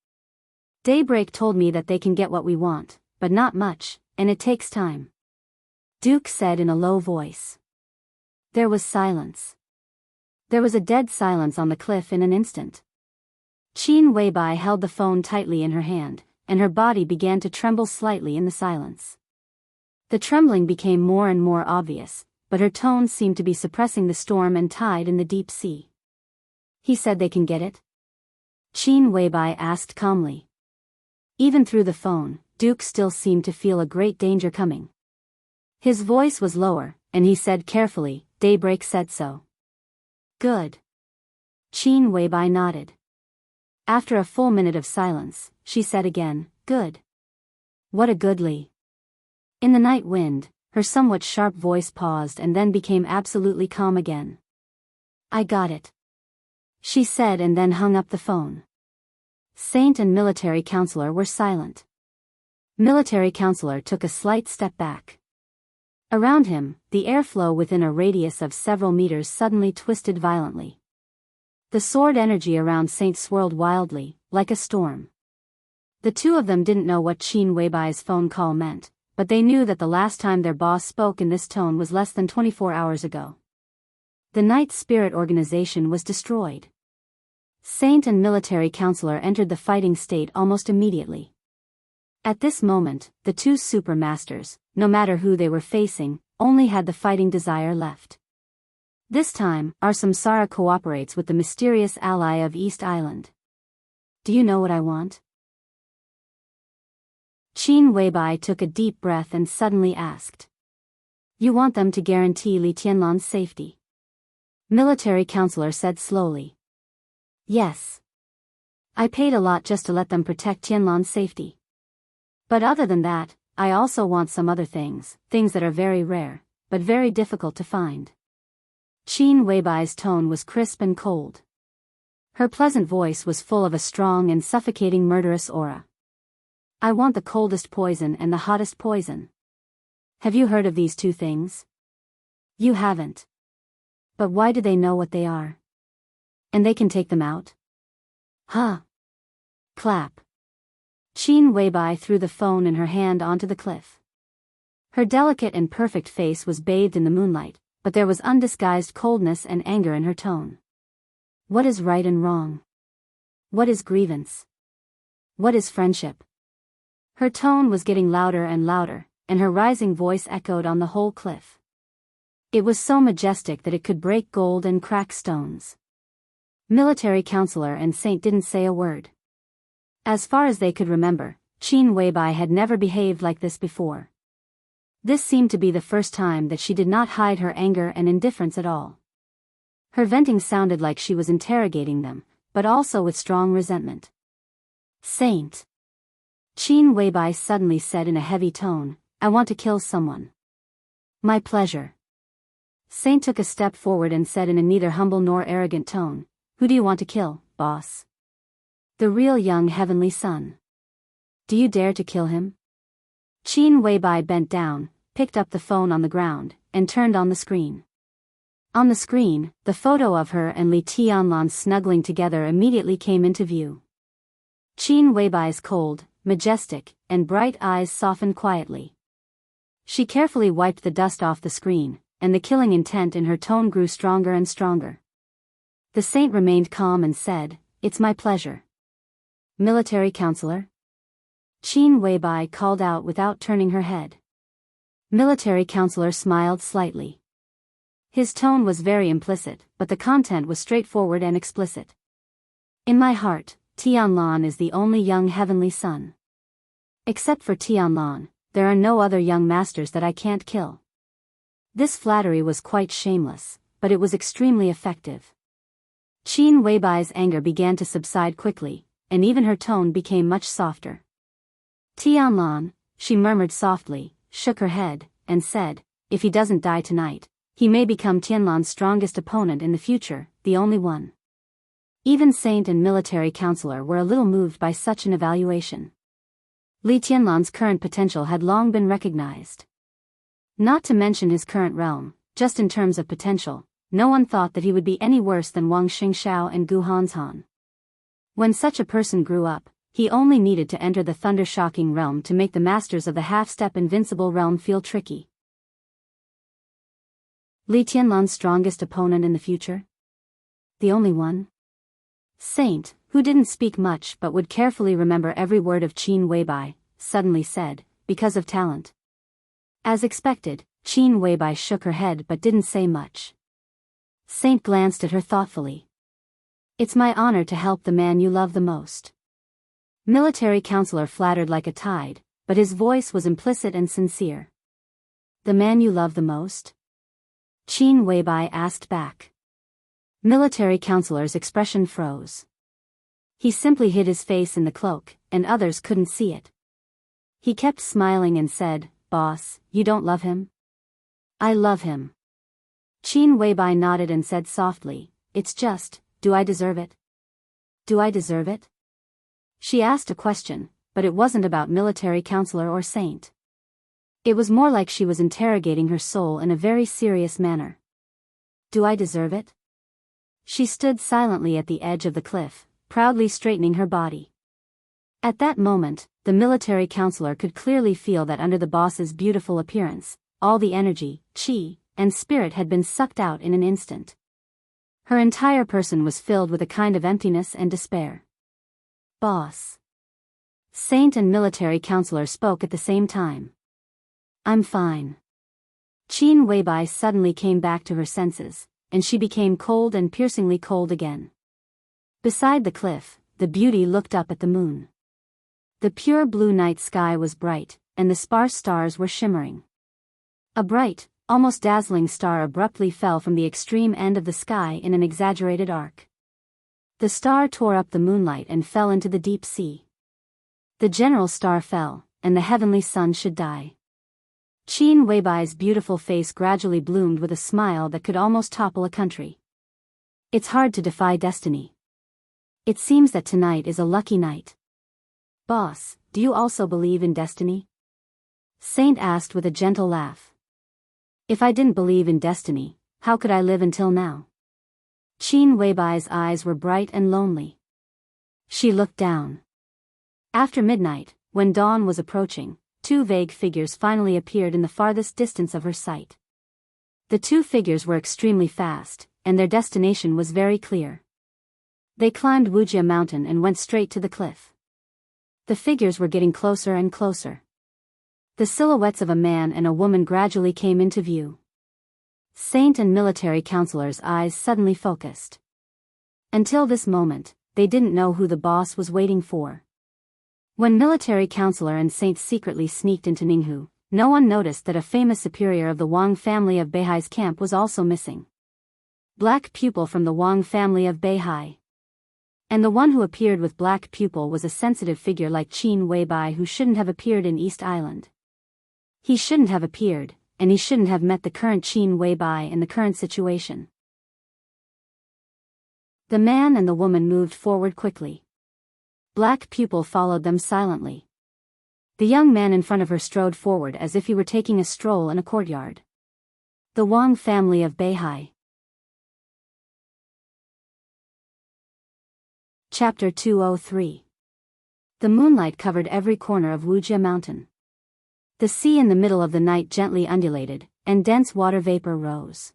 "Daybreak told me that they can get what we want, but not much, and it takes time," Duke said in a low voice. There was silence. There was a dead silence on the cliff in an instant. Qin Weibai held the phone tightly in her hand, and her body began to tremble slightly in the silence. The trembling became more and more obvious, but her tone seemed to be suppressing the storm and tide in the deep sea. "He said they can get it?" Qin Weibai asked calmly. Even through the phone, Duke still seemed to feel a great danger coming. His voice was lower, and he said carefully, "Daybreak said so." "Good." Qin Weibai nodded. After a full minute of silence, she said again, "Good." "What a goodly." In the night wind, her somewhat sharp voice paused and then became absolutely calm again. "I got it," she said and then hung up the phone. Saint and military counselor were silent. Military counselor took a slight step back. Around him, the airflow within a radius of several meters suddenly twisted violently. The sword energy around Saint swirled wildly, like a storm. The two of them didn't know what Qin Weibai's phone call meant, but they knew that the last time their boss spoke in this tone was less than 24 hours ago. The Night Spirit organization was destroyed. Saint and military counselor entered the fighting state almost immediately. At this moment, the two super masters, no matter who they were facing, only had the fighting desire left. This time, our Samsara cooperates with the mysterious ally of East Island. "Do you know what I want?" Qin Weibai took a deep breath and suddenly asked. "You want them to guarantee Li Tianlan's safety?" Military counselor said slowly. "Yes. I paid a lot just to let them protect Tianlan's safety. But other than that, I also want some other things that are very rare, but very difficult to find." Qin Weibai's tone was crisp and cold. Her pleasant voice was full of a strong and suffocating murderous aura. "I want the coldest poison and the hottest poison. Have you heard of these two things?" "You haven't. But why do they know what they are? And they can take them out?" "Huh." Clap. Qin Weibai threw the phone in her hand onto the cliff. Her delicate and perfect face was bathed in the moonlight, but there was undisguised coldness and anger in her tone. "What is right and wrong? What is grievance? What is friendship?" Her tone was getting louder and louder, and her rising voice echoed on the whole cliff. It was so majestic that it could break gold and crack stones. Military counselor and Saint didn't say a word. As far as they could remember, Qin Weibai had never behaved like this before. This seemed to be the first time that she did not hide her anger and indifference at all. Her venting sounded like she was interrogating them, but also with strong resentment. "Saint," Qin Weibai suddenly said in a heavy tone, "I want to kill someone." "My pleasure." Saint took a step forward and said in a neither humble nor arrogant tone, "Who do you want to kill, boss?" "The real young heavenly son. Do you dare to kill him?" Qin Weibai bent down, picked up the phone on the ground, and turned on the screen. On the screen, the photo of her and Li Tianlan snuggling together immediately came into view. Qin Weibai's cold, majestic, and bright eyes softened quietly. She carefully wiped the dust off the screen, and the killing intent in her tone grew stronger and stronger. The saint remained calm and said, "It's my pleasure." "Military counselor?" Qin Weibai called out without turning her head. Military counselor smiled slightly. His tone was very implicit, but the content was straightforward and explicit. "In my heart, Tianlan is the only young heavenly son. Except for Tianlan, there are no other young masters that I can't kill." This flattery was quite shameless, but it was extremely effective. Qin Weibai's anger began to subside quickly, and even her tone became much softer. "Tianlan," she murmured softly, shook her head, and said, "If he doesn't die tonight, he may become Tianlan's strongest opponent in the future, the only one." Even saint and military counselor were a little moved by such an evaluation. Li Tianlan's current potential had long been recognized. Not to mention his current realm, just in terms of potential, no one thought that he would be any worse than Wang Xingxiao and Gu Hanshan. When such a person grew up, he only needed to enter the thunder-shocking realm to make the masters of the half-step invincible realm feel tricky. Li Tianlan's strongest opponent in the future? The only one? Saint, who didn't speak much but would carefully remember every word of Qin Weibai, suddenly said, "Because of talent." As expected, Qin Weibai shook her head but didn't say much. Saint glanced at her thoughtfully. "It's my honor to help the man you love the most." Military counselor flattered like a tide, but his voice was implicit and sincere. "The man you love the most?" Qin Weibai asked back. Military counselor's expression froze. He simply hid his face in the cloak, and others couldn't see it. He kept smiling and said, "Boss, you don't love him?" "I love him." Qin Weibai nodded and said softly, "It's just, do I deserve it? Do I deserve it?" She asked a question, but it wasn't about military counselor or saint. It was more like she was interrogating her soul in a very serious manner. "Do I deserve it?" She stood silently at the edge of the cliff, proudly straightening her body. At that moment, the military counselor could clearly feel that under the boss's beautiful appearance, all the energy, qi, and spirit had been sucked out in an instant. Her entire person was filled with a kind of emptiness and despair. "Boss." Saint and military counselor spoke at the same time. "I'm fine." Qin Weibai suddenly came back to her senses, and she became cold and piercingly cold again. Beside the cliff, the beauty looked up at the moon. The pure blue night sky was bright, and the sparse stars were shimmering. A bright, almost dazzling star abruptly fell from the extreme end of the sky in an exaggerated arc. The star tore up the moonlight and fell into the deep sea. The general star fell, and the heavenly sun should die. Qin Weibai's beautiful face gradually bloomed with a smile that could almost topple a country. "It's hard to defy destiny. It seems that tonight is a lucky night." "Boss, do you also believe in destiny?" Saint asked with a gentle laugh. "If I didn't believe in destiny, how could I live until now?" Qin Weibai's eyes were bright and lonely. She looked down. After midnight, when dawn was approaching, two vague figures finally appeared in the farthest distance of her sight. The two figures were extremely fast, and their destination was very clear. They climbed Wuxia Mountain and went straight to the cliff. The figures were getting closer and closer. The silhouettes of a man and a woman gradually came into view. Saint and military counselor's eyes suddenly focused. Until this moment, they didn't know who the boss was waiting for. When military counselor and saint secretly sneaked into Ninghu, no one noticed that a famous superior of the Wang family of Beihai's camp was also missing. Black Pupil from the Wang family of Beihai. And the one who appeared with Black Pupil was a sensitive figure like Qin Weibai who shouldn't have appeared in East Island. He shouldn't have appeared, and he shouldn't have met the current Qin Weibai in the current situation. The man and the woman moved forward quickly. Black Pupil followed them silently. The young man in front of her strode forward as if he were taking a stroll in a courtyard. The Wang family of Beihai. Chapter 203. The moonlight covered every corner of Wuxia Mountain. The sea in the middle of the night gently undulated, and dense water vapor rose.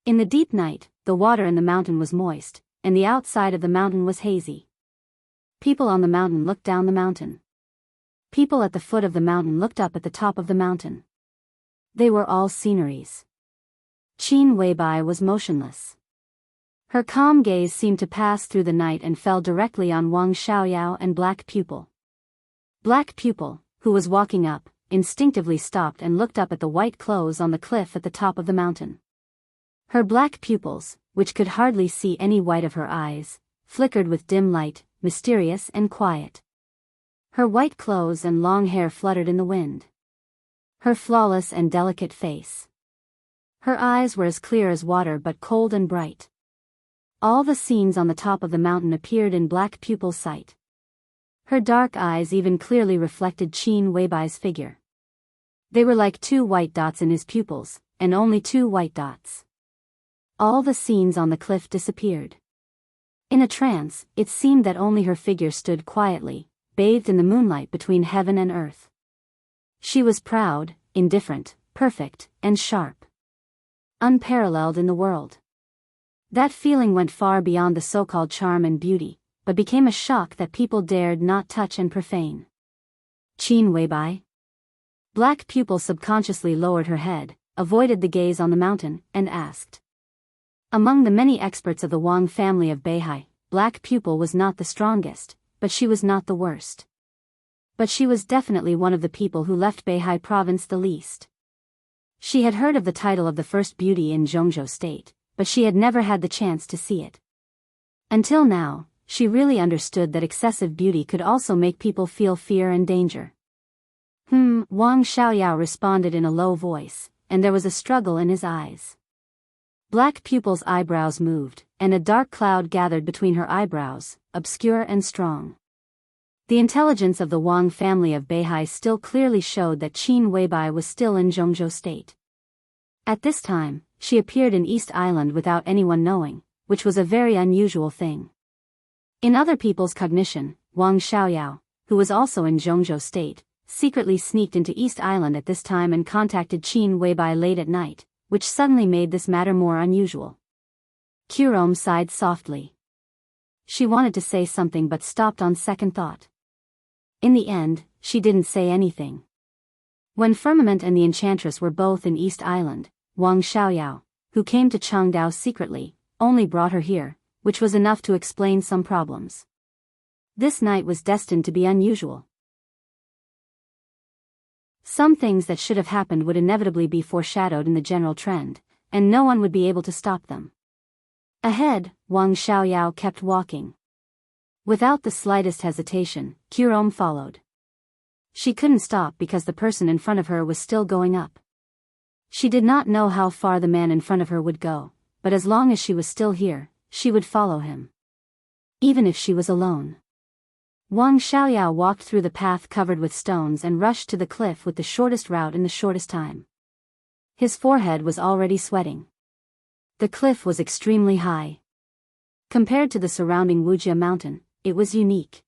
In the deep night, the water in the mountain was moist, and the outside of the mountain was hazy. People on the mountain looked down the mountain. People at the foot of the mountain looked up at the top of the mountain. They were all sceneries. Qin Weibai was motionless. Her calm gaze seemed to pass through the night and fell directly on Wang Xiaoyao and Black Pupil. Black Pupil, who was walking up, instinctively stopped and looked up at the white clothes on the cliff at the top of the mountain. Her black pupils, which could hardly see any white of her eyes, flickered with dim light, mysterious and quiet. Her white clothes and long hair fluttered in the wind. Her flawless and delicate face. Her eyes were as clear as water but cold and bright. All the scenes on the top of the mountain appeared in Black Pupil's sight. Her dark eyes even clearly reflected Qin Weibai's figure. They were like two white dots in his pupils, and only two white dots. All the scenes on the cliff disappeared. In a trance, it seemed that only her figure stood quietly, bathed in the moonlight between heaven and earth. She was proud, indifferent, perfect, and sharp. Unparalleled in the world. That feeling went far beyond the so-called charm and beauty, but became a shock that people dared not touch and profane. Qin Weibai? Black Pupil subconsciously lowered her head, avoided the gaze on the mountain, and asked. Among the many experts of the Wang family of Beihai, Black Pupil was not the strongest, but she was not the worst. But she was definitely one of the people who left Beihai province the least. She had heard of the title of the first beauty in Jianghu state, but she had never had the chance to see it. Until now, she really understood that excessive beauty could also make people feel fear and danger. Wang Xiaoyao responded in a low voice, and there was a struggle in his eyes. Black Pupil's eyebrows moved, and a dark cloud gathered between her eyebrows, obscure and strong. The intelligence of the Wang family of Beihai still clearly showed that Qin Weibai was still in Jianghu state. At this time, she appeared in East Island without anyone knowing, which was a very unusual thing. In other people's cognition, Wang Xiaoyao, who was also in Jianghu state, secretly sneaked into East Island at this time and contacted Qin Weibai late at night, which suddenly made this matter more unusual. Kurom sighed softly. She wanted to say something but stopped on second thought. In the end, she didn't say anything. When Firmament and the Enchantress were both in East Island, Wang Xiaoyao, who came to Changdao secretly, only brought her here, which was enough to explain some problems. This night was destined to be unusual. Some things that should have happened would inevitably be foreshadowed in the general trend, and no one would be able to stop them. Ahead, Wang Xiaoyao kept walking. Without the slightest hesitation, Kurom followed. She couldn't stop because the person in front of her was still going up. She did not know how far the man in front of her would go, but as long as she was still here, she would follow him. Even if she was alone. Wang Xiaoyao walked through the path covered with stones and rushed to the cliff with the shortest route in the shortest time. His forehead was already sweating. The cliff was extremely high. Compared to the surrounding Wuxia mountain, it was unique.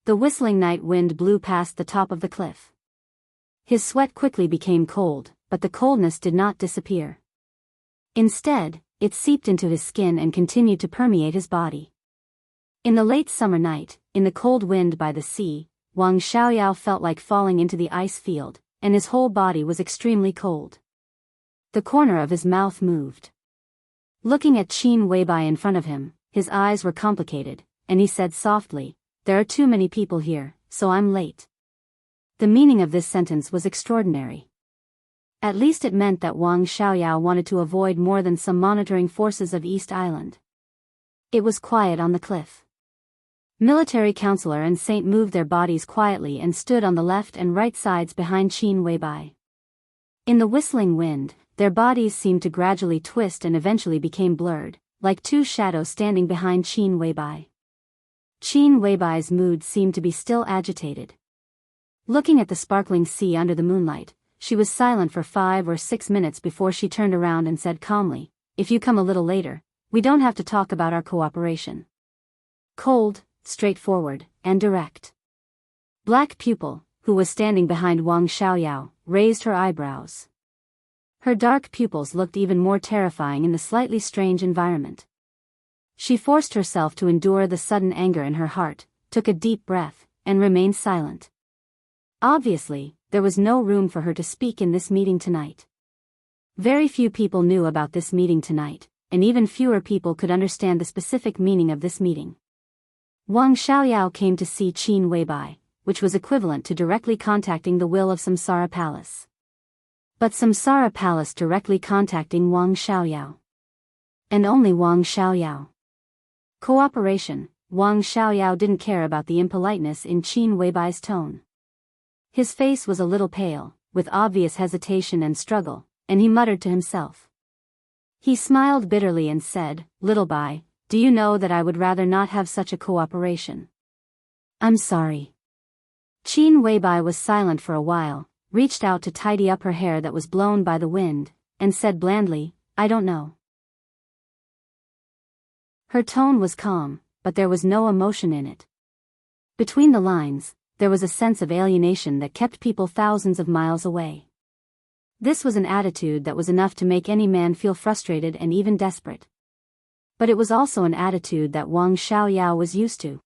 The whistling night wind blew past the top of the cliff. His sweat quickly became cold, but the coldness did not disappear. Instead, it seeped into his skin and continued to permeate his body. In the late summer night, in the cold wind by the sea, Wang Xiaoyao felt like falling into the ice field, and his whole body was extremely cold. The corner of his mouth moved. Looking at Qin Weibai in front of him, his eyes were complicated, and he said softly, "There are too many people here, so I'm late." The meaning of this sentence was extraordinary. At least it meant that Wang Xiaoyao wanted to avoid more than some monitoring forces of East Island. It was quiet on the cliff. Military counselor and saint moved their bodies quietly and stood on the left and right sides behind Qin Weibai. In the whistling wind, their bodies seemed to gradually twist and eventually became blurred, like two shadows standing behind Qin Weibai. Qin Weibai's mood seemed to be still agitated. Looking at the sparkling sea under the moonlight, she was silent for 5 or 6 minutes before she turned around and said calmly, "If you come a little later, we don't have to talk about our cooperation." Cold, straightforward, and direct. Black Pupil, who was standing behind Wang Xiaoyao, raised her eyebrows. Her dark pupils looked even more terrifying in the slightly strange environment. She forced herself to endure the sudden anger in her heart, took a deep breath, and remained silent. Obviously, there was no room for her to speak in this meeting tonight. Very few people knew about this meeting tonight, and even fewer people could understand the specific meaning of this meeting. Wang Xiaoyao came to see Qin Weibai, which was equivalent to directly contacting the will of Samsara Palace. But Samsara Palace directly contacting Wang Xiaoyao. And only Wang Xiaoyao. Cooperation. Wang Xiaoyao didn't care about the impoliteness in Qin Weibai's tone. His face was a little pale, with obvious hesitation and struggle, and he muttered to himself. He smiled bitterly and said, "Little Bai, do you know that I would rather not have such a cooperation?" "I'm sorry." Qin Weibai was silent for a while, reached out to tidy up her hair that was blown by the wind, and said blandly, "I don't know." Her tone was calm, but there was no emotion in it. Between the lines, there was a sense of alienation that kept people thousands of miles away. This was an attitude that was enough to make any man feel frustrated and even desperate. But it was also an attitude that Wang Xiaoyao was used to.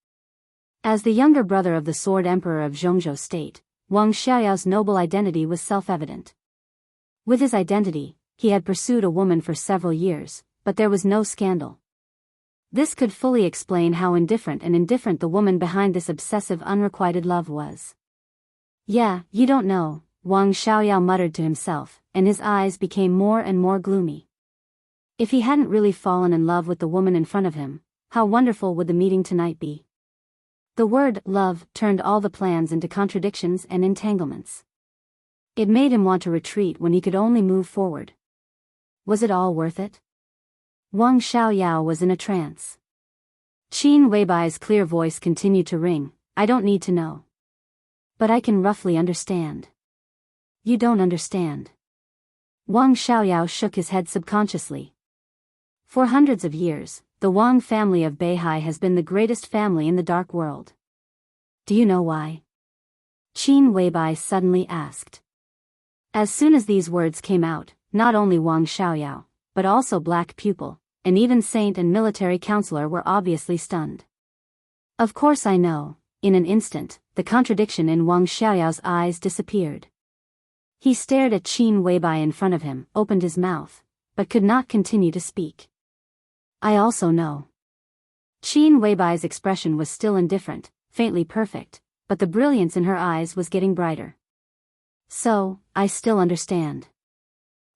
As the younger brother of the Sword Emperor of Jianghu State, Wang Xiaoyao's noble identity was self-evident. With his identity, he had pursued a woman for several years, but there was no scandal. This could fully explain how indifferent the woman behind this obsessive unrequited love was. "Yeah, you don't know," Wang Xiaoyao muttered to himself, and his eyes became more and more gloomy. If he hadn't really fallen in love with the woman in front of him, how wonderful would the meeting tonight be? The word love turned all the plans into contradictions and entanglements. It made him want to retreat when he could only move forward. Was it all worth it? Wang Xiaoyao was in a trance. Qin Weibai's clear voice continued to ring, "I don't need to know. But I can roughly understand." "You don't understand." Wang Xiaoyao shook his head subconsciously. For hundreds of years, the Wang family of Beihai has been the greatest family in the dark world. "Do you know why?" Qin Weibai suddenly asked. As soon as these words came out, not only Wang Xiaoyao, but also Black Pupil, and even Saint and military counselor were obviously stunned. "Of course I know." In an instant, the contradiction in Wang Xiaoyao's eyes disappeared. He stared at Qin Weibai in front of him, opened his mouth, but could not continue to speak. "I also know." Qin Weibai's expression was still indifferent, faintly perfect, but the brilliance in her eyes was getting brighter. "So, I still understand.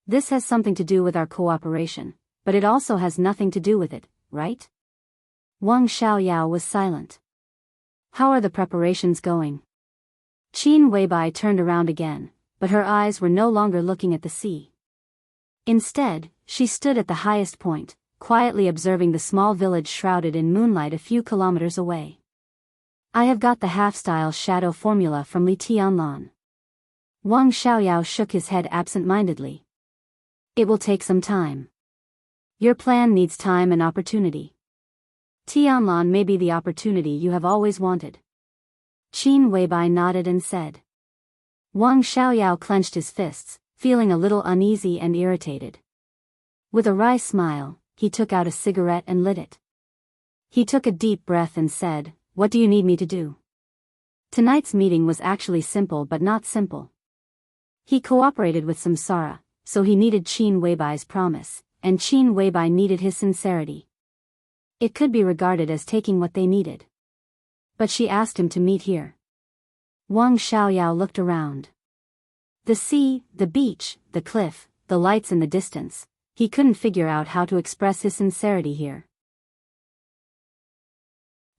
This has something to do with our cooperation, but it also has nothing to do with it, right?" Wang Xiaoyao was silent. "How are the preparations going?" Qin Weibai turned around again, but her eyes were no longer looking at the sea. Instead, she stood at the highest point, quietly observing the small village shrouded in moonlight a few kilometers away. "I have got the half-style shadow formula from Li Tianlan." Wang Xiaoyao shook his head absent-mindedly. "It will take some time. Your plan needs time and opportunity. Tianlan may be the opportunity you have always wanted." Qin Weibai nodded and said. Wang Xiaoyao clenched his fists, feeling a little uneasy and irritated. With a wry smile, he took out a cigarette and lit it. He took a deep breath and said, "What do you need me to do?" Tonight's meeting was actually simple but not simple. He cooperated with Samsara, so he needed Qin Weibai's promise, and Qin Weibai needed his sincerity. It could be regarded as taking what they needed. But she asked him to meet here. Wang Xiaoyao looked around. The sea, the beach, the cliff, the lights in the distance, he couldn't figure out how to express his sincerity here.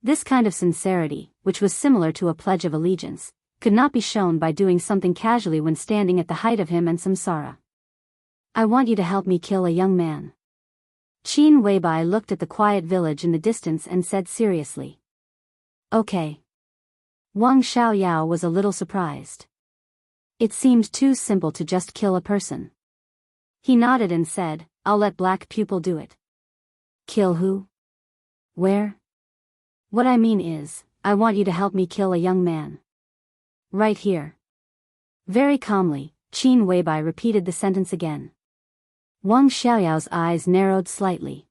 This kind of sincerity, which was similar to a pledge of allegiance, could not be shown by doing something casually when standing at the height of him and samsara. I want you to help me kill a young man. Qin Weibai looked at the quiet village in the distance and said seriously. Okay. Wang Xiaoyao was a little surprised. It seemed too simple to just kill a person. He nodded and said, I'll let Black Pupil do it. Kill who? Where? What I mean is, I want you to help me kill a young man. Right here. Very calmly, Qin Weibai repeated the sentence again. Wang Xiaoyao's eyes narrowed slightly.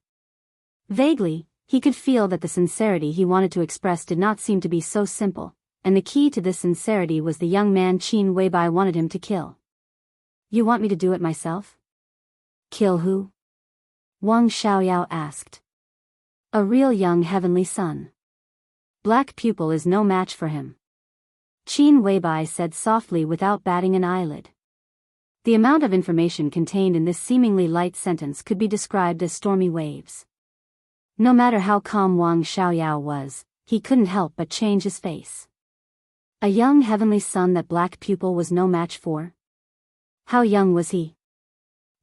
Vaguely, he could feel that the sincerity he wanted to express did not seem to be so simple, and the key to this sincerity was the young man Qin Weibai wanted him to kill. You want me to do it myself? Kill who? Wang Xiaoyao asked. A real young heavenly son. Black Pupil is no match for him. Qin Weibai said softly without batting an eyelid. The amount of information contained in this seemingly light sentence could be described as stormy waves. No matter how calm Wang Xiaoyao was, he couldn't help but change his face. A young heavenly son that Black Pupil was no match for? How young was he?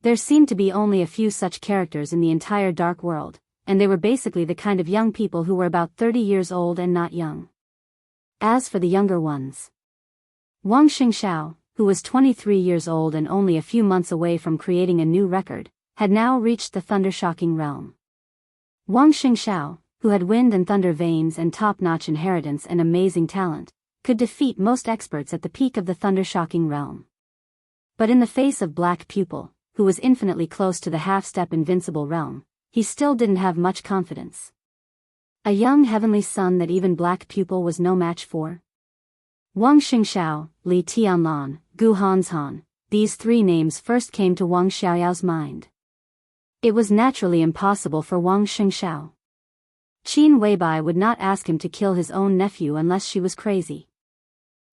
There seemed to be only a few such characters in the entire dark world, and they were basically the kind of young people who were about 30 years old and not young. As for the younger ones, Wang Xingxiao, who was 23 years old and only a few months away from creating a new record, had now reached the thunder-shocking realm. Wang Xingxiao, who had wind and thunder veins and top-notch inheritance and amazing talent, could defeat most experts at the peak of the thunder-shocking realm. But in the face of Black Pupil, who was infinitely close to the half-step invincible realm, he still didn't have much confidence. A young heavenly son that even Black Pupil was no match for? Wang Xingxiao, Li Tianlan, Gu Hanshan, these three names first came to Wang Xiaoyao's mind. It was naturally impossible for Wang Xingxiao. Qin Weibai would not ask him to kill his own nephew unless she was crazy.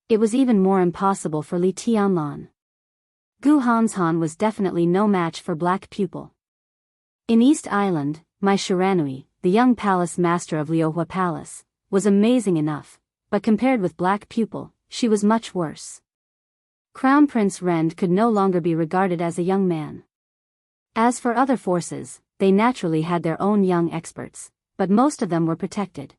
It was even more impossible for Li Tianlan. Gu Hanshan was definitely no match for Black Pupil. In East Island, Mai Shiranui, the young palace master of Liuhua Palace, was amazing enough, but compared with Black Pupil, she was much worse. Crown Prince Rend could no longer be regarded as a young man. As for other forces, they naturally had their own young experts, but most of them were protected.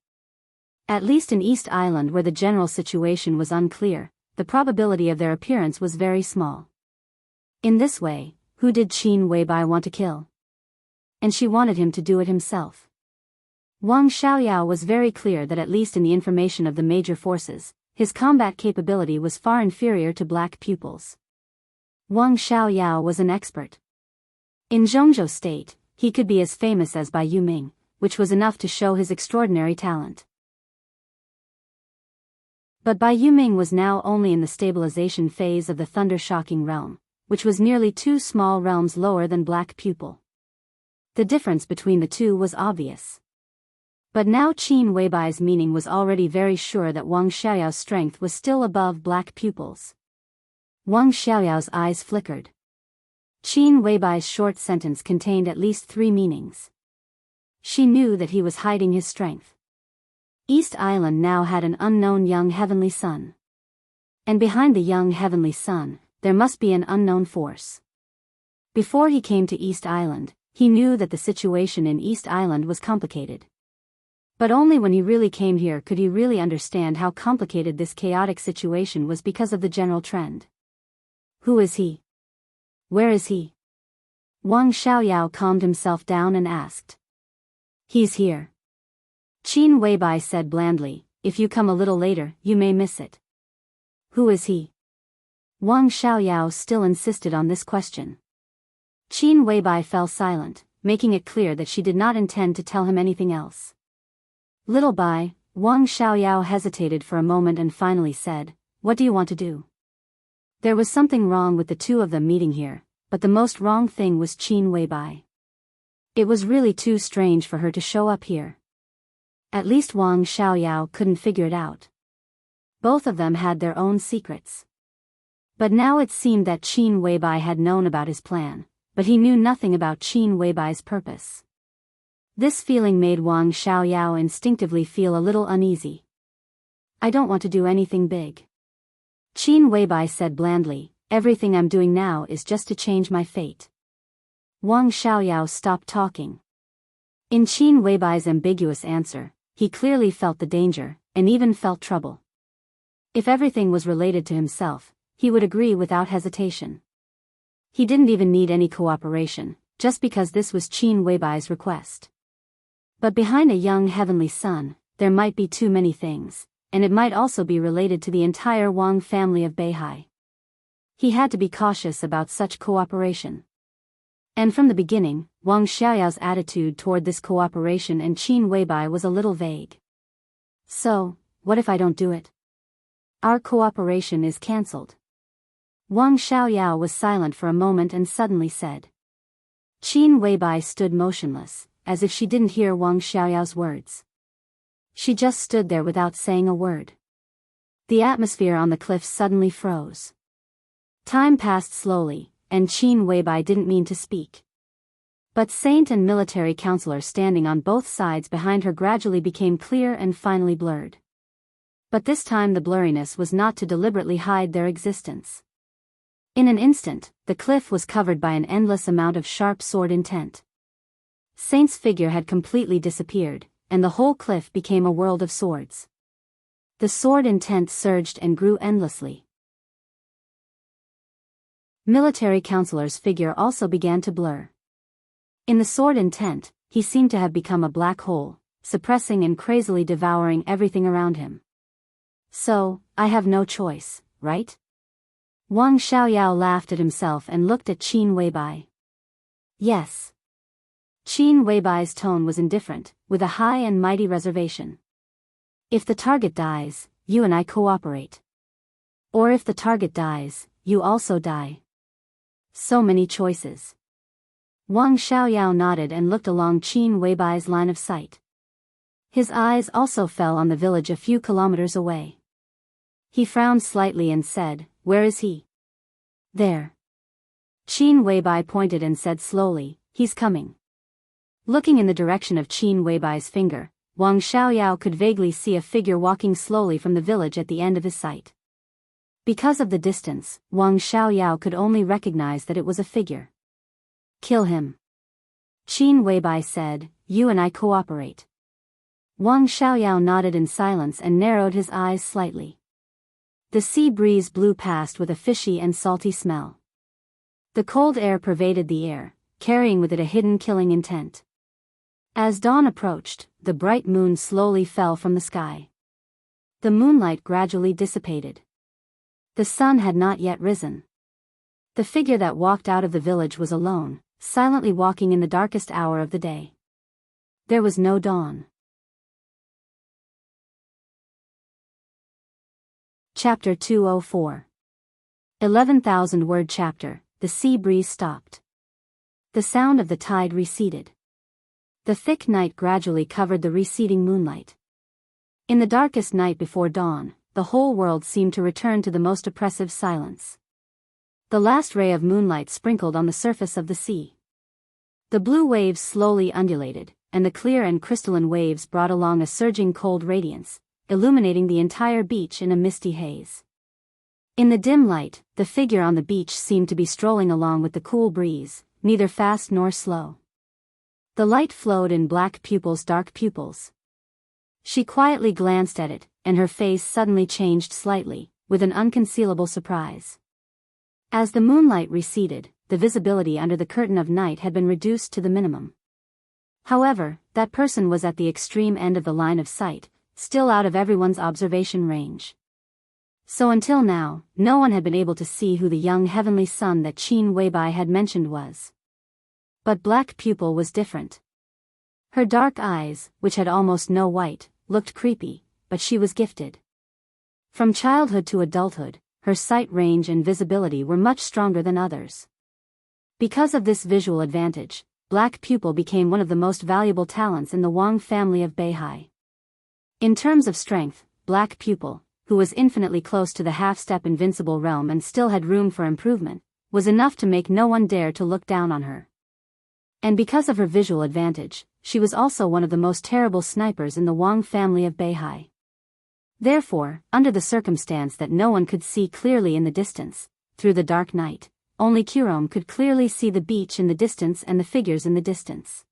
At least in East Island, where the general situation was unclear, the probability of their appearance was very small. In this way, who did Qin Weibai want to kill? And she wanted him to do it himself. Wang Xiaoyao was very clear that at least in the information of the major forces, his combat capability was far inferior to Black Pupil's. Wang Xiaoyao was an expert. In Zhongzhou State, he could be as famous as Bai Yuming, which was enough to show his extraordinary talent. But Bai Yuming was now only in the stabilization phase of the thunder-shocking realm, which was nearly 2 small realms lower than Black Pupil. The difference between the two was obvious. But now Qin Weibai's meaning was already very sure that Wang Xiaoyao's strength was still above Black Pupil's. Wang Xiaoyao's eyes flickered. Qin Weibai's short sentence contained at least 3 meanings. She knew that he was hiding his strength. East Island now had an unknown young heavenly son. And behind the young heavenly son, there must be an unknown force. Before he came to East Island, he knew that the situation in East Island was complicated. But only when he really came here could he really understand how complicated this chaotic situation was because of the general trend. Who is he? Where is he? Wang Xiaoyao calmed himself down and asked. He's here. Qin Weibai said blandly, if you come a little later, you may miss it. Who is he? Wang Xiaoyao still insisted on this question. Qin Weibai fell silent, making it clear that she did not intend to tell him anything else. Little Bai, Wang Xiaoyao hesitated for a moment and finally said, what do you want to do? There was something wrong with the two of them meeting here, but the most wrong thing was Qin Weibai. It was really too strange for her to show up here. At least Wang Xiaoyao couldn't figure it out. Both of them had their own secrets. But now it seemed that Qin Weibai had known about his plan, but he knew nothing about Qin Weibai's purpose. This feeling made Wang Xiaoyao instinctively feel a little uneasy. I don't want to do anything big. Qin Weibai said blandly, everything I'm doing now is just to change my fate. Wang Xiaoyao stopped talking. In Qin Weibai's ambiguous answer, he clearly felt the danger, and even felt trouble. If everything was related to himself, he would agree without hesitation. He didn't even need any cooperation, just because this was Qin Weibai's request. But behind a young heavenly son, there might be too many things, and it might also be related to the entire Wang family of Beihai. He had to be cautious about such cooperation. And from the beginning, Wang Xiaoyao's attitude toward this cooperation and Qin Weibai was a little vague. So, what if I don't do it? Our cooperation is cancelled. Wang Xiaoyao was silent for a moment and suddenly said. Qin Weibai stood motionless, as if she didn't hear Wang Xiaoyao's words. She just stood there without saying a word. The atmosphere on the cliffs suddenly froze. Time passed slowly, and Qin Weibai didn't mean to speak. But saint and military counselor standing on both sides behind her gradually became clear and finally blurred. But this time the blurriness was not to deliberately hide their existence. In an instant, the cliff was covered by an endless amount of sharp sword intent. Saint's figure had completely disappeared, and the whole cliff became a world of swords. The sword intent surged and grew endlessly. Military counselor's figure also began to blur. In the sword intent, he seemed to have become a black hole, suppressing and crazily devouring everything around him. So, I have no choice, right? Wang Xiaoyao laughed at himself and looked at Qin Weibai. Yes. Qin Weibai's tone was indifferent, with a high and mighty reservation. If the target dies, you and I cooperate. Or if the target dies, you also die. So many choices. Wang Xiaoyao nodded and looked along Qin Weibai's line of sight. His eyes also fell on the village a few kilometers away. He frowned slightly and said, "Where is he?" "There." Qin Weibai pointed and said slowly, "He's coming." Looking in the direction of Qin Weibai's finger, Wang Xiaoyao could vaguely see a figure walking slowly from the village at the end of his sight. Because of the distance, Wang Xiaoyao could only recognize that it was a figure. "Kill him." Qin Weibai said, "You and I cooperate." Wang Xiaoyao nodded in silence and narrowed his eyes slightly. The sea breeze blew past with a fishy and salty smell. The cold air pervaded the air, carrying with it a hidden killing intent. As dawn approached, the bright moon slowly fell from the sky. The moonlight gradually dissipated. The sun had not yet risen. The figure that walked out of the village was alone, silently walking in the darkest hour of the day. There was no dawn. Chapter 204. 11,000 word chapter. The sea breeze stopped. The sound of the tide receded. The thick night gradually covered the receding moonlight. In the darkest night before dawn, the whole world seemed to return to the most oppressive silence. The last ray of moonlight sprinkled on the surface of the sea. The blue waves slowly undulated, and the clear and crystalline waves brought along a surging cold radiance, illuminating the entire beach in a misty haze. In the dim light, the figure on the beach seemed to be strolling along with the cool breeze, neither fast nor slow. The light flowed in black pupils, dark pupils. She quietly glanced at it, and her face suddenly changed slightly, with an unconcealable surprise. As the moonlight receded, the visibility under the curtain of night had been reduced to the minimum. However, that person was at the extreme end of the line of sight, still out of everyone's observation range. So until now, no one had been able to see who the young heavenly son that Qin Weibai had mentioned was. But Black Pupil was different. Her dark eyes, which had almost no white, looked creepy, but she was gifted. From childhood to adulthood, her sight range and visibility were much stronger than others. Because of this visual advantage, Black Pupil became one of the most valuable talents in the Wang family of Beihai. In terms of strength, Black Pupil, who was infinitely close to the half-step invincible realm and still had room for improvement, was enough to make no one dare to look down on her. And because of her visual advantage, she was also one of the most terrible snipers in the Wang family of Beihai. Therefore, under the circumstance that no one could see clearly in the distance, through the dark night, only Kurome could clearly see the beach in the distance and the figures in the distance.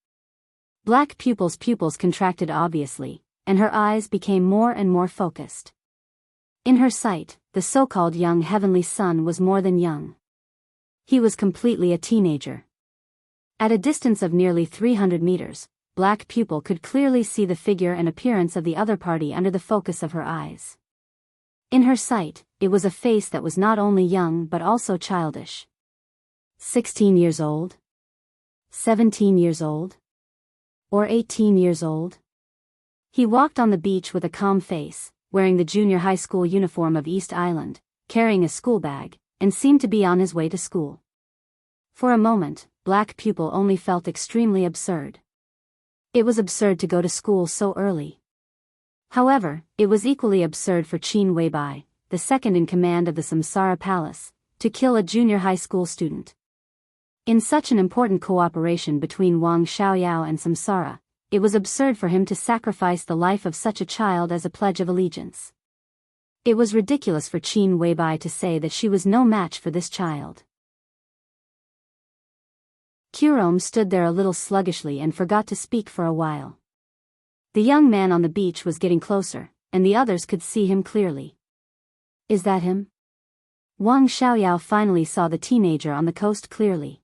Black pupils contracted obviously, and her eyes became more and more focused. In her sight, the so-called young heavenly son was more than young. He was completely a teenager. At a distance of nearly 300 meters, Black Pupil could clearly see the figure and appearance of the other party under the focus of her eyes. In her sight, it was a face that was not only young but also childish. 16 years old? 17 years old? Or 18 years old? He walked on the beach with a calm face, wearing the junior high school uniform of East Island, carrying a school bag, and seemed to be on his way to school. For a moment, Black Pupil only felt extremely absurd. It was absurd to go to school so early. However, it was equally absurd for Qin Weibai, the second in command of the Samsara Palace, to kill a junior high school student. In such an important cooperation between Wang Xiaoyao and Samsara, it was absurd for him to sacrifice the life of such a child as a pledge of allegiance. It was ridiculous for Qin Weibai to say that she was no match for this child. Kurome stood there a little sluggishly and forgot to speak for a while. The young man on the beach was getting closer, and the others could see him clearly. Is that him? Wang Xiaoyao finally saw the teenager on the coast clearly.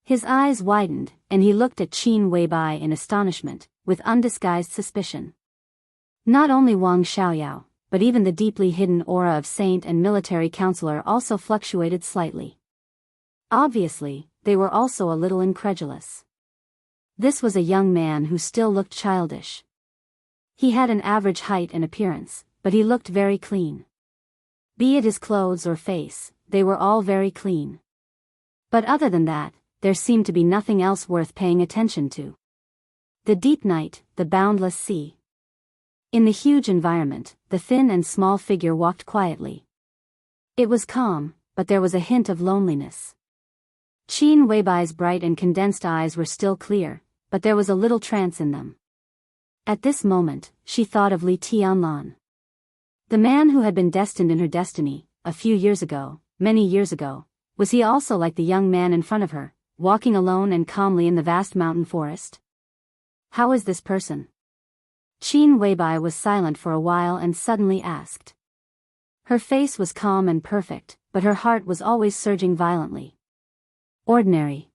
His eyes widened, and he looked at Qin Weibai in astonishment, with undisguised suspicion. Not only Wang Xiaoyao, but even the deeply hidden aura of saint and military counselor also fluctuated slightly. Obviously, they were also a little incredulous. This was a young man who still looked childish. He had an average height and appearance, but he looked very clean. Be it his clothes or face, they were all very clean. But other than that, there seemed to be nothing else worth paying attention to. The deep night, the boundless sea. In the huge environment, the thin and small figure walked quietly. It was calm, but there was a hint of loneliness. Qin Weibai's bright and condensed eyes were still clear, but there was a little trance in them. At this moment, she thought of Li Tianlan. The man who had been destined in her destiny, a few years ago, many years ago, was he also like the young man in front of her, walking alone and calmly in the vast mountain forest? How is this person? Qin Weibai was silent for a while and suddenly asked. Her face was calm and perfect, but her heart was always surging violently. Ordinary.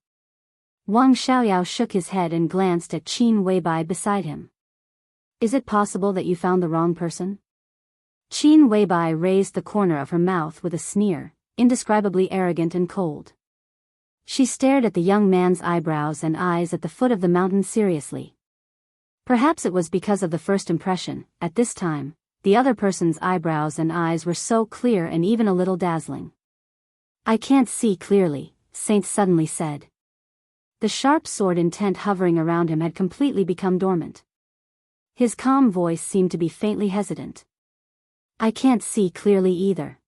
Wang Xiaoyao shook his head and glanced at Qin Weibai beside him. Is it possible that you found the wrong person? Qin Weibai raised the corner of her mouth with a sneer, indescribably arrogant and cold. She stared at the young man's eyebrows and eyes at the foot of the mountain seriously. Perhaps it was because of the first impression, at this time, the other person's eyebrows and eyes were so clear and even a little dazzling. I can't see clearly, Saint suddenly said. The sharp sword intent hovering around him had completely become dormant. His calm voice seemed to be faintly hesitant. I can't see clearly either.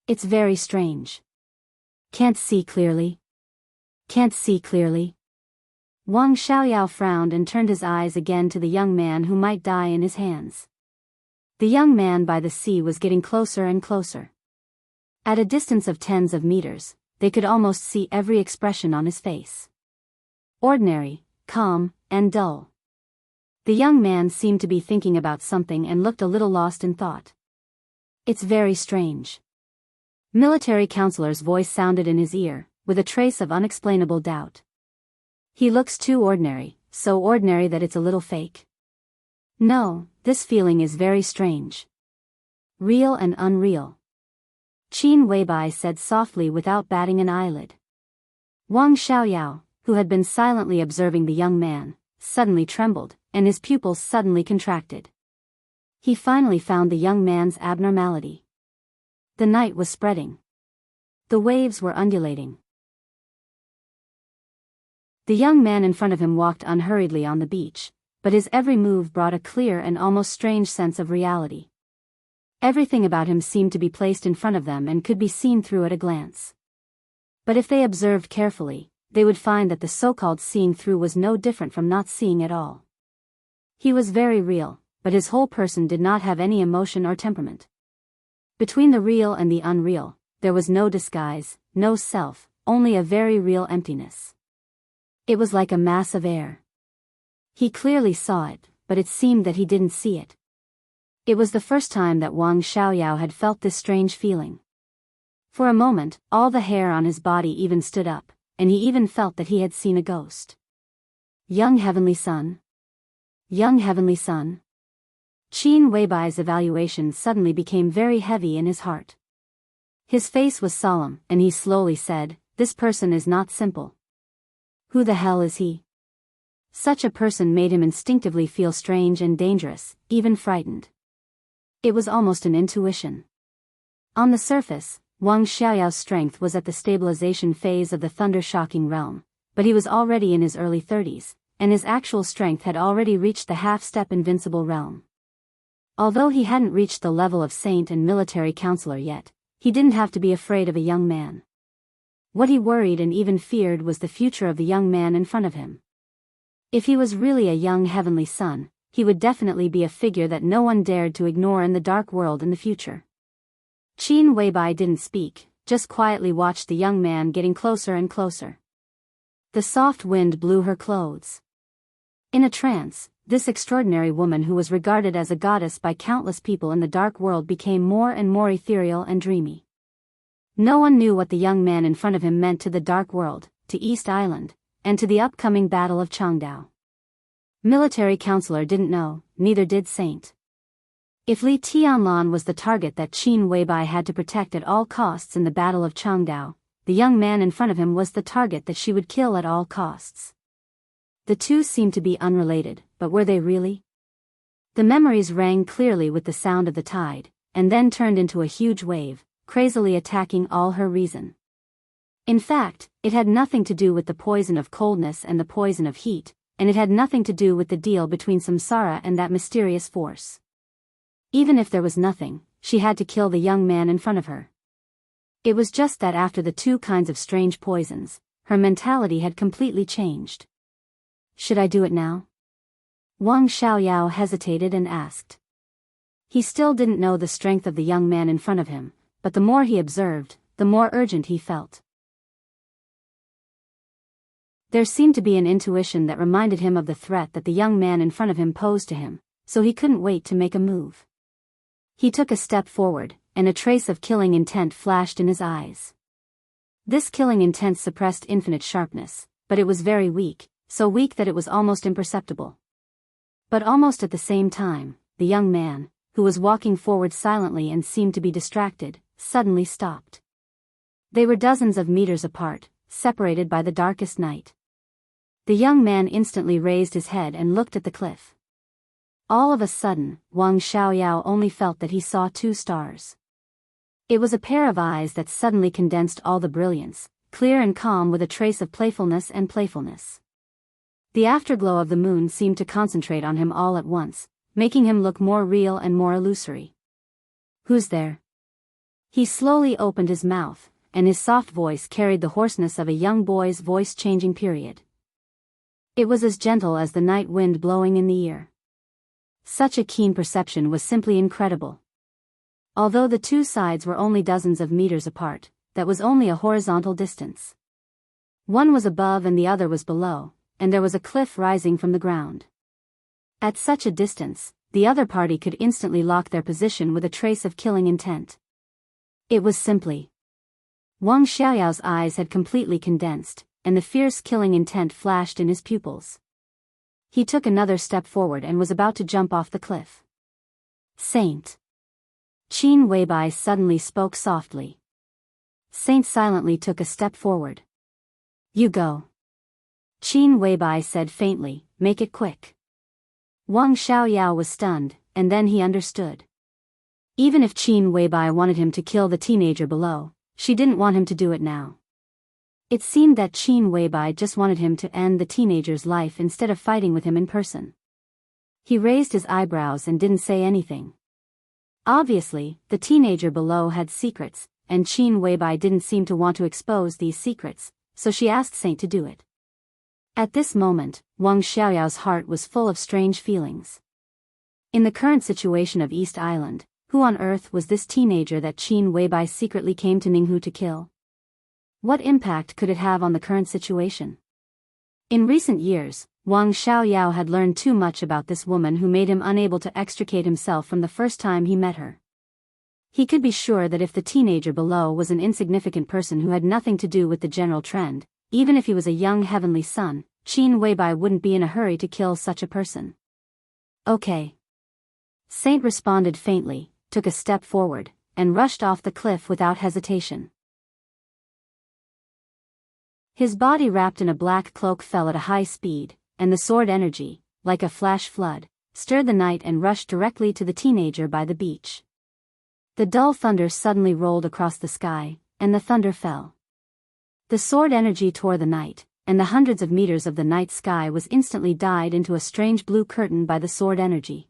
It's very strange. Can't see clearly. Can't see clearly. Wang Xiaoyao frowned and turned his eyes again to the young man who might die in his hands. The young man by the sea was getting closer and closer. At a distance of tens of meters, they could almost see every expression on his face. Ordinary, calm, and dull. The young man seemed to be thinking about something and looked a little lost in thought. It's very strange. Military counselor's voice sounded in his ear, with a trace of unexplainable doubt. He looks too ordinary, so ordinary that it's a little fake. No, this feeling is very strange. Real and unreal. Qin Weibai said softly without batting an eyelid. Wang Xiaoyao, who had been silently observing the young man, suddenly trembled, and his pupils suddenly contracted. He finally found the young man's abnormality. The night was spreading. The waves were undulating. The young man in front of him walked unhurriedly on the beach, but his every move brought a clear and almost strange sense of reality. Everything about him seemed to be placed in front of them and could be seen through at a glance. But if they observed carefully, they would find that the so-called seeing through was no different from not seeing at all. He was very real, but his whole person did not have any emotion or temperament. Between the real and the unreal, there was no disguise, no self, only a very real emptiness. It was like a mass of air. He clearly saw it, but it seemed that he didn't see it. It was the first time that Wang Xiaoyao had felt this strange feeling. For a moment, all the hair on his body even stood up, and he even felt that he had seen a ghost. Young Heavenly Son. Young Heavenly Son. Qin Weibai's evaluation suddenly became very heavy in his heart. His face was solemn, and he slowly said, "This person is not simple. Who the hell is he?" Such a person made him instinctively feel strange and dangerous, even frightened. It was almost an intuition. On the surface, Wang Xiaoyao's strength was at the stabilization phase of the thunder-shocking realm, but he was already in his early 30s, and his actual strength had already reached the half-step invincible realm. Although he hadn't reached the level of saint and military counselor yet, he didn't have to be afraid of a young man. What he worried and even feared was the future of the young man in front of him. If he was really a young heavenly son, he would definitely be a figure that no one dared to ignore in the dark world in the future. Qin Weibai didn't speak, just quietly watched the young man getting closer and closer. The soft wind blew her clothes. In a trance, this extraordinary woman who was regarded as a goddess by countless people in the dark world became more and more ethereal and dreamy. No one knew what the young man in front of him meant to the dark world, to East Island, and to the upcoming Battle of Changdao. Military counselor didn't know, neither did Saint. If Li Tianlan was the target that Qin Weibai had to protect at all costs in the Battle of Changdao, the young man in front of him was the target that she would kill at all costs. The two seemed to be unrelated, but were they really? The memories rang clearly with the sound of the tide, and then turned into a huge wave, crazily attacking all her reason. In fact, it had nothing to do with the poison of coldness and the poison of heat, and it had nothing to do with the deal between Samsara and that mysterious force. Even if there was nothing, she had to kill the young man in front of her. It was just that after the two kinds of strange poisons, her mentality had completely changed. Should I do it now? Wang Xiaoyao hesitated and asked. He still didn't know the strength of the young man in front of him, but the more he observed, the more urgent he felt. There seemed to be an intuition that reminded him of the threat that the young man in front of him posed to him, so he couldn't wait to make a move. He took a step forward, and a trace of killing intent flashed in his eyes. This killing intent suppressed infinite sharpness, but it was very weak, so weak that it was almost imperceptible. But almost at the same time, the young man, who was walking forward silently and seemed to be distracted, suddenly stopped. They were dozens of meters apart, separated by the darkest night. The young man instantly raised his head and looked at the cliff. All of a sudden, Wang Xiaoyao only felt that he saw two stars. It was a pair of eyes that suddenly condensed all the brilliance, clear and calm with a trace of playfulness and playfulness. The afterglow of the moon seemed to concentrate on him all at once, making him look more real and more illusory. "Who's there?" He slowly opened his mouth, and his soft voice carried the hoarseness of a young boy's voice-changing period. It was as gentle as the night wind blowing in the ear. Such a keen perception was simply incredible. Although the two sides were only dozens of meters apart, that was only a horizontal distance. One was above and the other was below, and there was a cliff rising from the ground. At such a distance, the other party could instantly lock their position with a trace of killing intent. It was simply. Wang Xiaoyao's eyes had completely condensed, and the fierce killing intent flashed in his pupils. He took another step forward and was about to jump off the cliff. "Saint." Qin Weibai suddenly spoke softly. Saint silently took a step forward. "You go." Qin Weibai said faintly, "Make it quick." Wang Xiaoyao was stunned, and then he understood. Even if Qin Weibai wanted him to kill the teenager below, she didn't want him to do it now. It seemed that Qin Weibai just wanted him to end the teenager's life instead of fighting with him in person. He raised his eyebrows and didn't say anything. Obviously, the teenager below had secrets, and Qin Weibai didn't seem to want to expose these secrets, so she asked Saint to do it. At this moment, Wang Xiaoyao's heart was full of strange feelings. In the current situation of East Island, who on earth was this teenager that Qin Weibai secretly came to Ninghu to kill? What impact could it have on the current situation? In recent years, Wang Xiaoyao had learned too much about this woman who made him unable to extricate himself from the first time he met her. He could be sure that if the teenager below was an insignificant person who had nothing to do with the general trend, even if he was a young heavenly son, Qin Weibai wouldn't be in a hurry to kill such a person. Okay. Saint responded faintly, took a step forward, and rushed off the cliff without hesitation. His body wrapped in a black cloak fell at a high speed, and the sword energy, like a flash flood, stirred the night and rushed directly to the teenager by the beach. The dull thunder suddenly rolled across the sky, and the thunder fell. The sword energy tore the night, and the hundreds of meters of the night sky was instantly dyed into a strange blue curtain by the sword energy.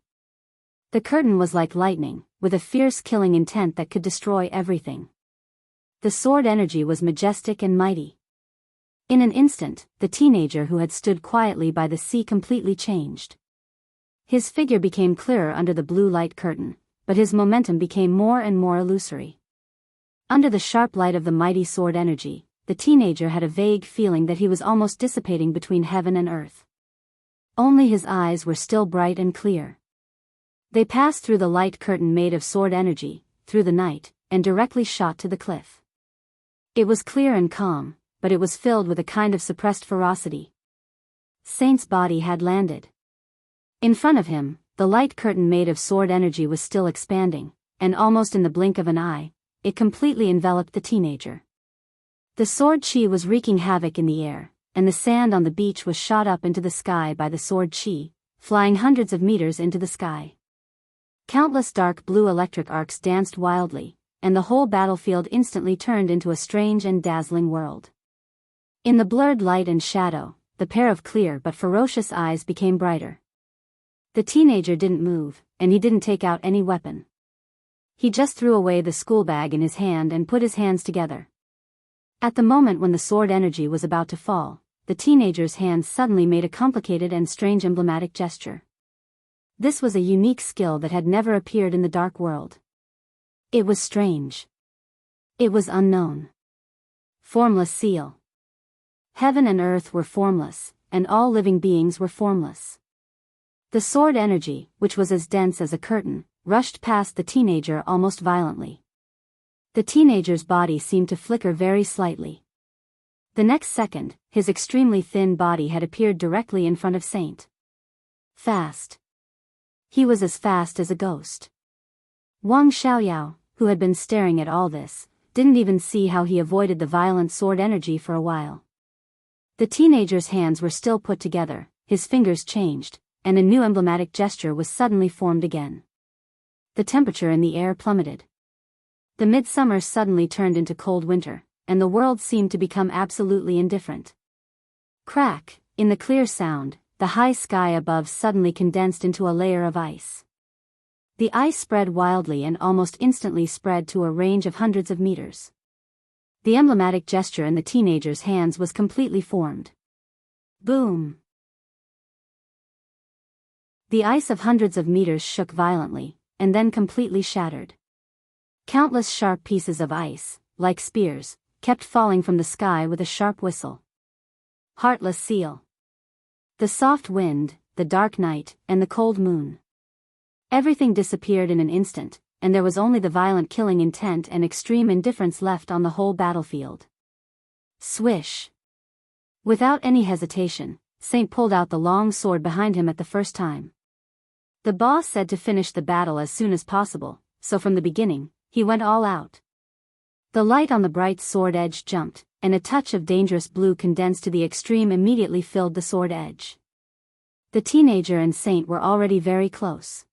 The curtain was like lightning, with a fierce killing intent that could destroy everything. The sword energy was majestic and mighty. In an instant, the teenager who had stood quietly by the sea completely changed. His figure became clearer under the blue light curtain, but his momentum became more and more illusory. Under the sharp light of the mighty sword energy, the teenager had a vague feeling that he was almost dissipating between heaven and earth. Only his eyes were still bright and clear. They passed through the light curtain made of sword energy, through the night, and directly shot to the cliff. It was clear and calm, but it was filled with a kind of suppressed ferocity. Saint's body had landed. In front of him, the light curtain made of sword energy was still expanding, and almost in the blink of an eye, it completely enveloped the teenager. The sword chi was wreaking havoc in the air, and the sand on the beach was shot up into the sky by the sword chi, flying hundreds of meters into the sky. Countless dark blue electric arcs danced wildly, and the whole battlefield instantly turned into a strange and dazzling world. In the blurred light and shadow, the pair of clear but ferocious eyes became brighter. The teenager didn't move, and he didn't take out any weapon. He just threw away the school bag in his hand and put his hands together. At the moment when the sword energy was about to fall, the teenager's hands suddenly made a complicated and strange emblematic gesture. This was a unique skill that had never appeared in the dark world. It was strange. It was unknown. Formless seal. Heaven and earth were formless, and all living beings were formless. The sword energy, which was as dense as a curtain, rushed past the teenager almost violently. The teenager's body seemed to flicker very slightly. The next second, his extremely thin body had appeared directly in front of Saint. Fast. He was as fast as a ghost. Wang Xiaoyao, who had been staring at all this, didn't even see how he avoided the violent sword energy for a while. The teenager's hands were still put together, his fingers changed, and a new emblematic gesture was suddenly formed again. The temperature in the air plummeted. The midsummer suddenly turned into cold winter, and the world seemed to become absolutely indifferent. Crack, in the clear sound, the high sky above suddenly condensed into a layer of ice. The ice spread wildly and almost instantly spread to a range of hundreds of meters. The emblematic gesture in the teenager's hands was completely formed. Boom! The ice of hundreds of meters shook violently, and then completely shattered. Countless sharp pieces of ice, like spears, kept falling from the sky with a sharp whistle. Heartless seal. The soft wind, the dark night, and the cold moon. Everything disappeared in an instant, and there was only the violent killing intent and extreme indifference left on the whole battlefield. Swish! Without any hesitation, Saint pulled out the long sword behind him at the first time. The boss said to finish the battle as soon as possible, so from the beginning, he went all out. The light on the bright sword edge jumped, and a touch of dangerous blue condensed to the extreme immediately filled the sword edge. The teenager and Saint were already very close.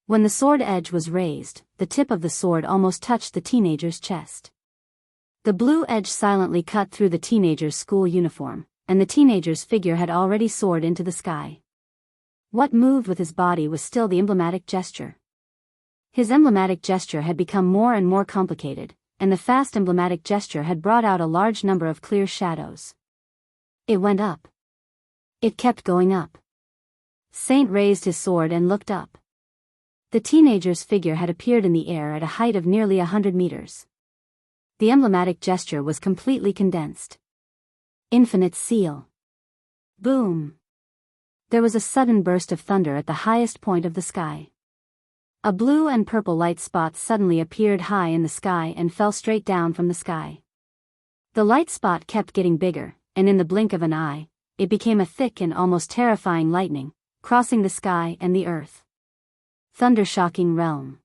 When the sword edge was raised, the tip of the sword almost touched the teenager's chest. The blue edge silently cut through the teenager's school uniform, and the teenager's figure had already soared into the sky. What moved with his body was still the emblematic gesture. His emblematic gesture had become more and more complicated, and the fast emblematic gesture had brought out a large number of clear shadows. It went up. It kept going up. Saint raised his sword and looked up. The teenager's figure had appeared in the air at a height of nearly 100 meters. The emblematic gesture was completely condensed. Infinite seal. Boom. There was a sudden burst of thunder at the highest point of the sky. A blue and purple light spot suddenly appeared high in the sky and fell straight down from the sky. The light spot kept getting bigger, and in the blink of an eye, it became a thick and almost terrifying lightning, crossing the sky and the earth. Thunder-shocking realm.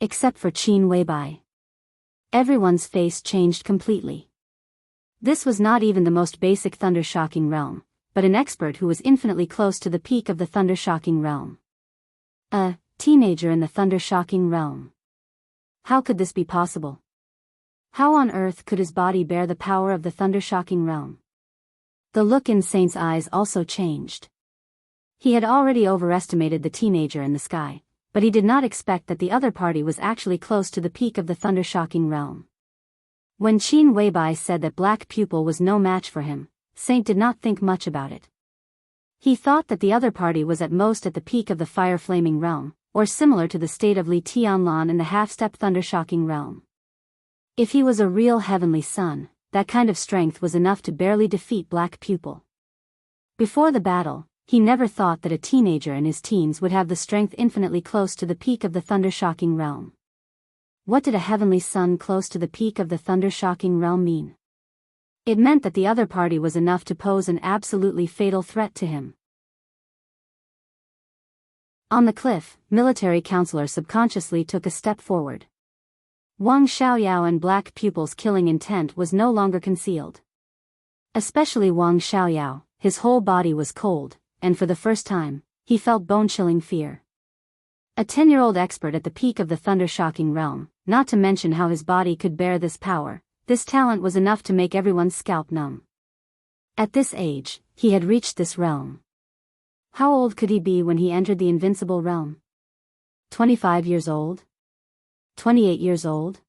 Except for Qin Weibai. Everyone's face changed completely. This was not even the most basic thunder-shocking realm, but an expert who was infinitely close to the peak of the thunder-shocking realm. A teenager in the thunder-shocking realm. How could this be possible? How on earth could his body bear the power of the thunder-shocking realm? The look in Saint's eyes also changed. He had already overestimated the teenager in the sky, but he did not expect that the other party was actually close to the peak of the thunder-shocking realm. When Qin Weibai said that Black Pupil was no match for him, Saint did not think much about it. He thought that the other party was at most at the peak of the fire-flaming realm, or similar to the state of Li Tianlan in the half-step thunder-shocking realm. If he was a real heavenly son, that kind of strength was enough to barely defeat Black Pupil. Before the battle, he never thought that a teenager in his teens would have the strength infinitely close to the peak of the thunder-shocking realm. What did a heavenly son close to the peak of the thunder-shocking realm mean? It meant that the other party was enough to pose an absolutely fatal threat to him. On the cliff, military counselor subconsciously took a step forward. Wang Xiaoyao and Black Pupil's killing intent was no longer concealed. Especially Wang Xiaoyao, his whole body was cold, and for the first time, he felt bone-chilling fear. A 10-year-old expert at the peak of the thunder-shocking realm, not to mention how his body could bear this power, this talent was enough to make everyone's scalp numb. At this age, he had reached this realm. How old could he be when he entered the invincible realm? 25 years old? 28 years old?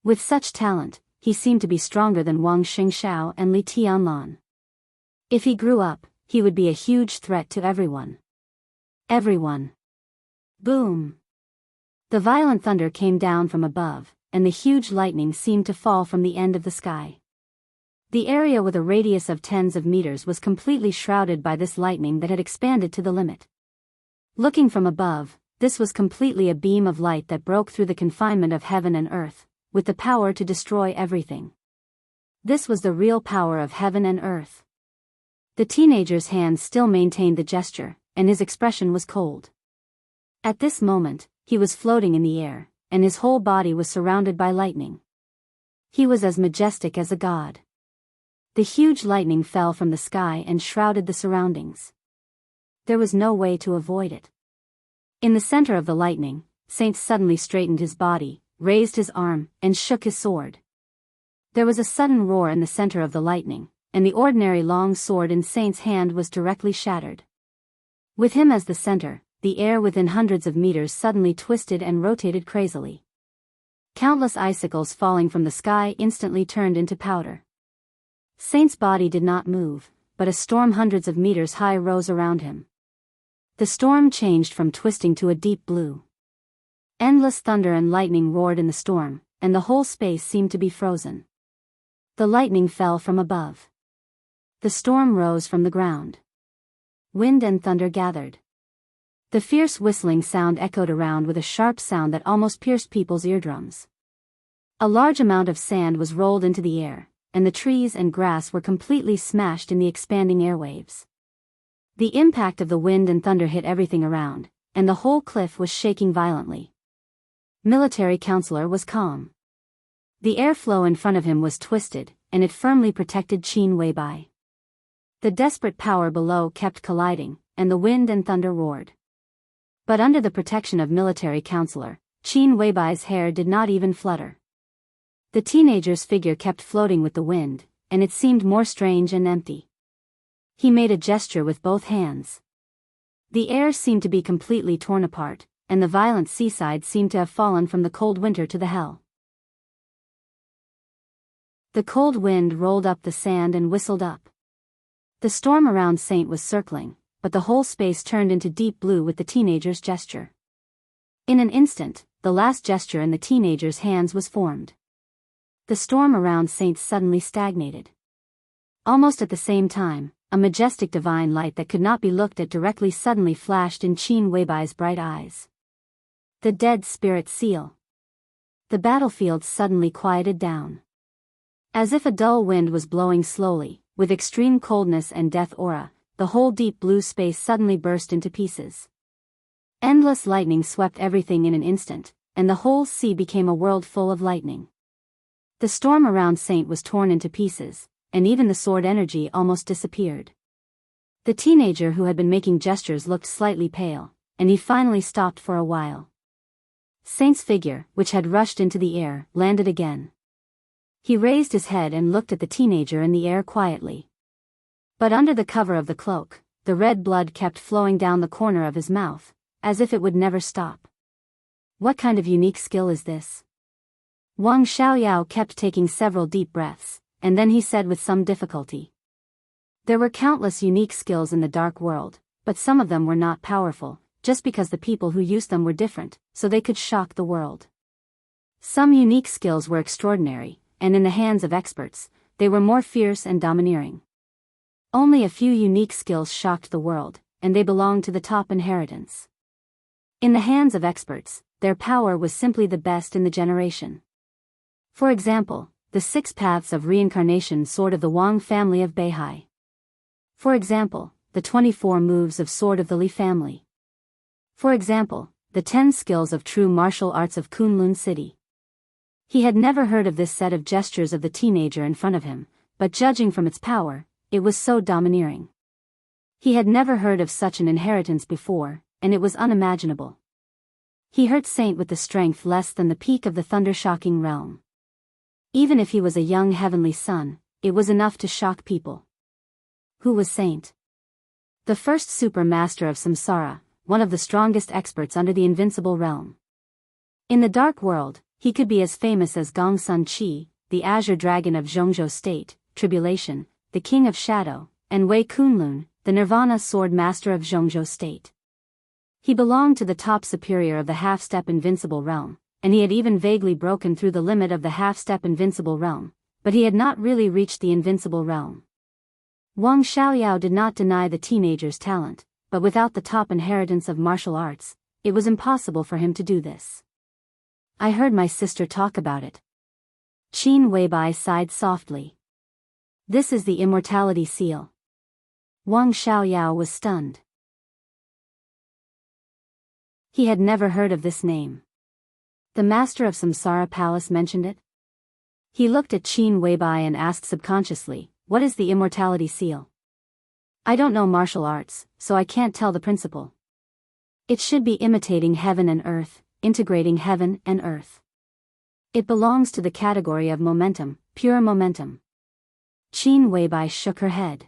With such talent, he seemed to be stronger than Wang Xingxiao and Li Tianlan. If he grew up, he would be a huge threat to everyone. Everyone. Boom! The violent thunder came down from above, and the huge lightning seemed to fall from the end of the sky. The area with a radius of tens of meters was completely shrouded by this lightning that had expanded to the limit. Looking from above, this was completely a beam of light that broke through the confinement of heaven and earth, with the power to destroy everything. This was the real power of heaven and earth. The teenager's hands still maintained the gesture, and his expression was cold. At this moment, he was floating in the air, and his whole body was surrounded by lightning. He was as majestic as a god. The huge lightning fell from the sky and shrouded the surroundings. There was no way to avoid it. In the center of the lightning, Saint suddenly straightened his body, raised his arm, and shook his sword. There was a sudden roar in the center of the lightning, and the ordinary long sword in Saint's hand was directly shattered. With him as the center, the air within hundreds of meters suddenly twisted and rotated crazily. Countless icicles falling from the sky instantly turned into powder. Saint's body did not move, but a storm hundreds of meters high rose around him. The storm changed from twisting to a deep blue. Endless thunder and lightning roared in the storm, and the whole space seemed to be frozen. The lightning fell from above. The storm rose from the ground. Wind and thunder gathered. The fierce whistling sound echoed around with a sharp sound that almost pierced people's eardrums. A large amount of sand was rolled into the air, and the trees and grass were completely smashed in the expanding airwaves. The impact of the wind and thunder hit everything around, and the whole cliff was shaking violently. Military counselor was calm. The airflow in front of him was twisted, and it firmly protected Qin Weibai. The desperate power below kept colliding, and the wind and thunder roared. But under the protection of military counselor, Qin Weibai's hair did not even flutter. The teenager's figure kept floating with the wind, and it seemed more strange and empty. He made a gesture with both hands. The air seemed to be completely torn apart, and the violent seaside seemed to have fallen from the cold winter to the hell. The cold wind rolled up the sand and whistled up. The storm around Saint was circling, but the whole space turned into deep blue with the teenager's gesture. In an instant, the last gesture in the teenager's hands was formed. The storm around Saint suddenly stagnated. Almost at the same time, a majestic divine light that could not be looked at directly suddenly flashed in Qin Weibai's bright eyes. The dead spirit seal. The battlefield suddenly quieted down. As if a dull wind was blowing slowly, with extreme coldness and death aura, the whole deep blue space suddenly burst into pieces. Endless lightning swept everything in an instant, and the whole sea became a world full of lightning. The storm around Saint was torn into pieces, and even the sword energy almost disappeared. The teenager who had been making gestures looked slightly pale, and he finally stopped for a while. Saint's figure, which had rushed into the air, landed again. He raised his head and looked at the teenager in the air quietly. But under the cover of the cloak, the red blood kept flowing down the corner of his mouth, as if it would never stop. What kind of unique skill is this? Wang Xiaoyao kept taking several deep breaths, and then he said with some difficulty. There were countless unique skills in the dark world, but some of them were not powerful, just because the people who used them were different, so they could shock the world. Some unique skills were extraordinary, and in the hands of experts, they were more fierce and domineering. Only a few unique skills shocked the world, and they belonged to the top inheritance. In the hands of experts, their power was simply the best in the generation. For example, the 6 paths of reincarnation sword of the Wang family of Beihai. For example, the 24 moves of sword of the Li family. For example, the 10 skills of true martial arts of Kunlun City. He had never heard of this set of gestures of the teenager in front of him, but judging from its power, it was so domineering. He had never heard of such an inheritance before, and it was unimaginable. He hurt Saint with the strength less than the peak of the thunder-shocking realm. Even if he was a young heavenly son, it was enough to shock people. Who was Saint? The first super master of Samsara, one of the strongest experts under the invincible realm. In the dark world, he could be as famous as Gong Sun Qi, the azure dragon of Zhongzhou State, Tribulation, the king of Shadow, and Wei Kunlun, the Nirvana sword master of Zhongzhou State. He belonged to the top superior of the half-step invincible realm, and he had even vaguely broken through the limit of the half-step invincible realm, but he had not really reached the invincible realm. Wang Xiaoyao did not deny the teenager's talent, but without the top inheritance of martial arts, it was impossible for him to do this. I heard my sister talk about it. Qin Weibai sighed softly. This is the immortality seal. Wang Xiaoyao was stunned. He had never heard of this name. The master of Samsara Palace mentioned it? He looked at Qin Weibai and asked subconsciously, what is the immortality seal? I don't know martial arts, so I can't tell the principle. It should be imitating heaven and earth, integrating heaven and earth. It belongs to the category of momentum, pure momentum. Qin Weibai shook her head.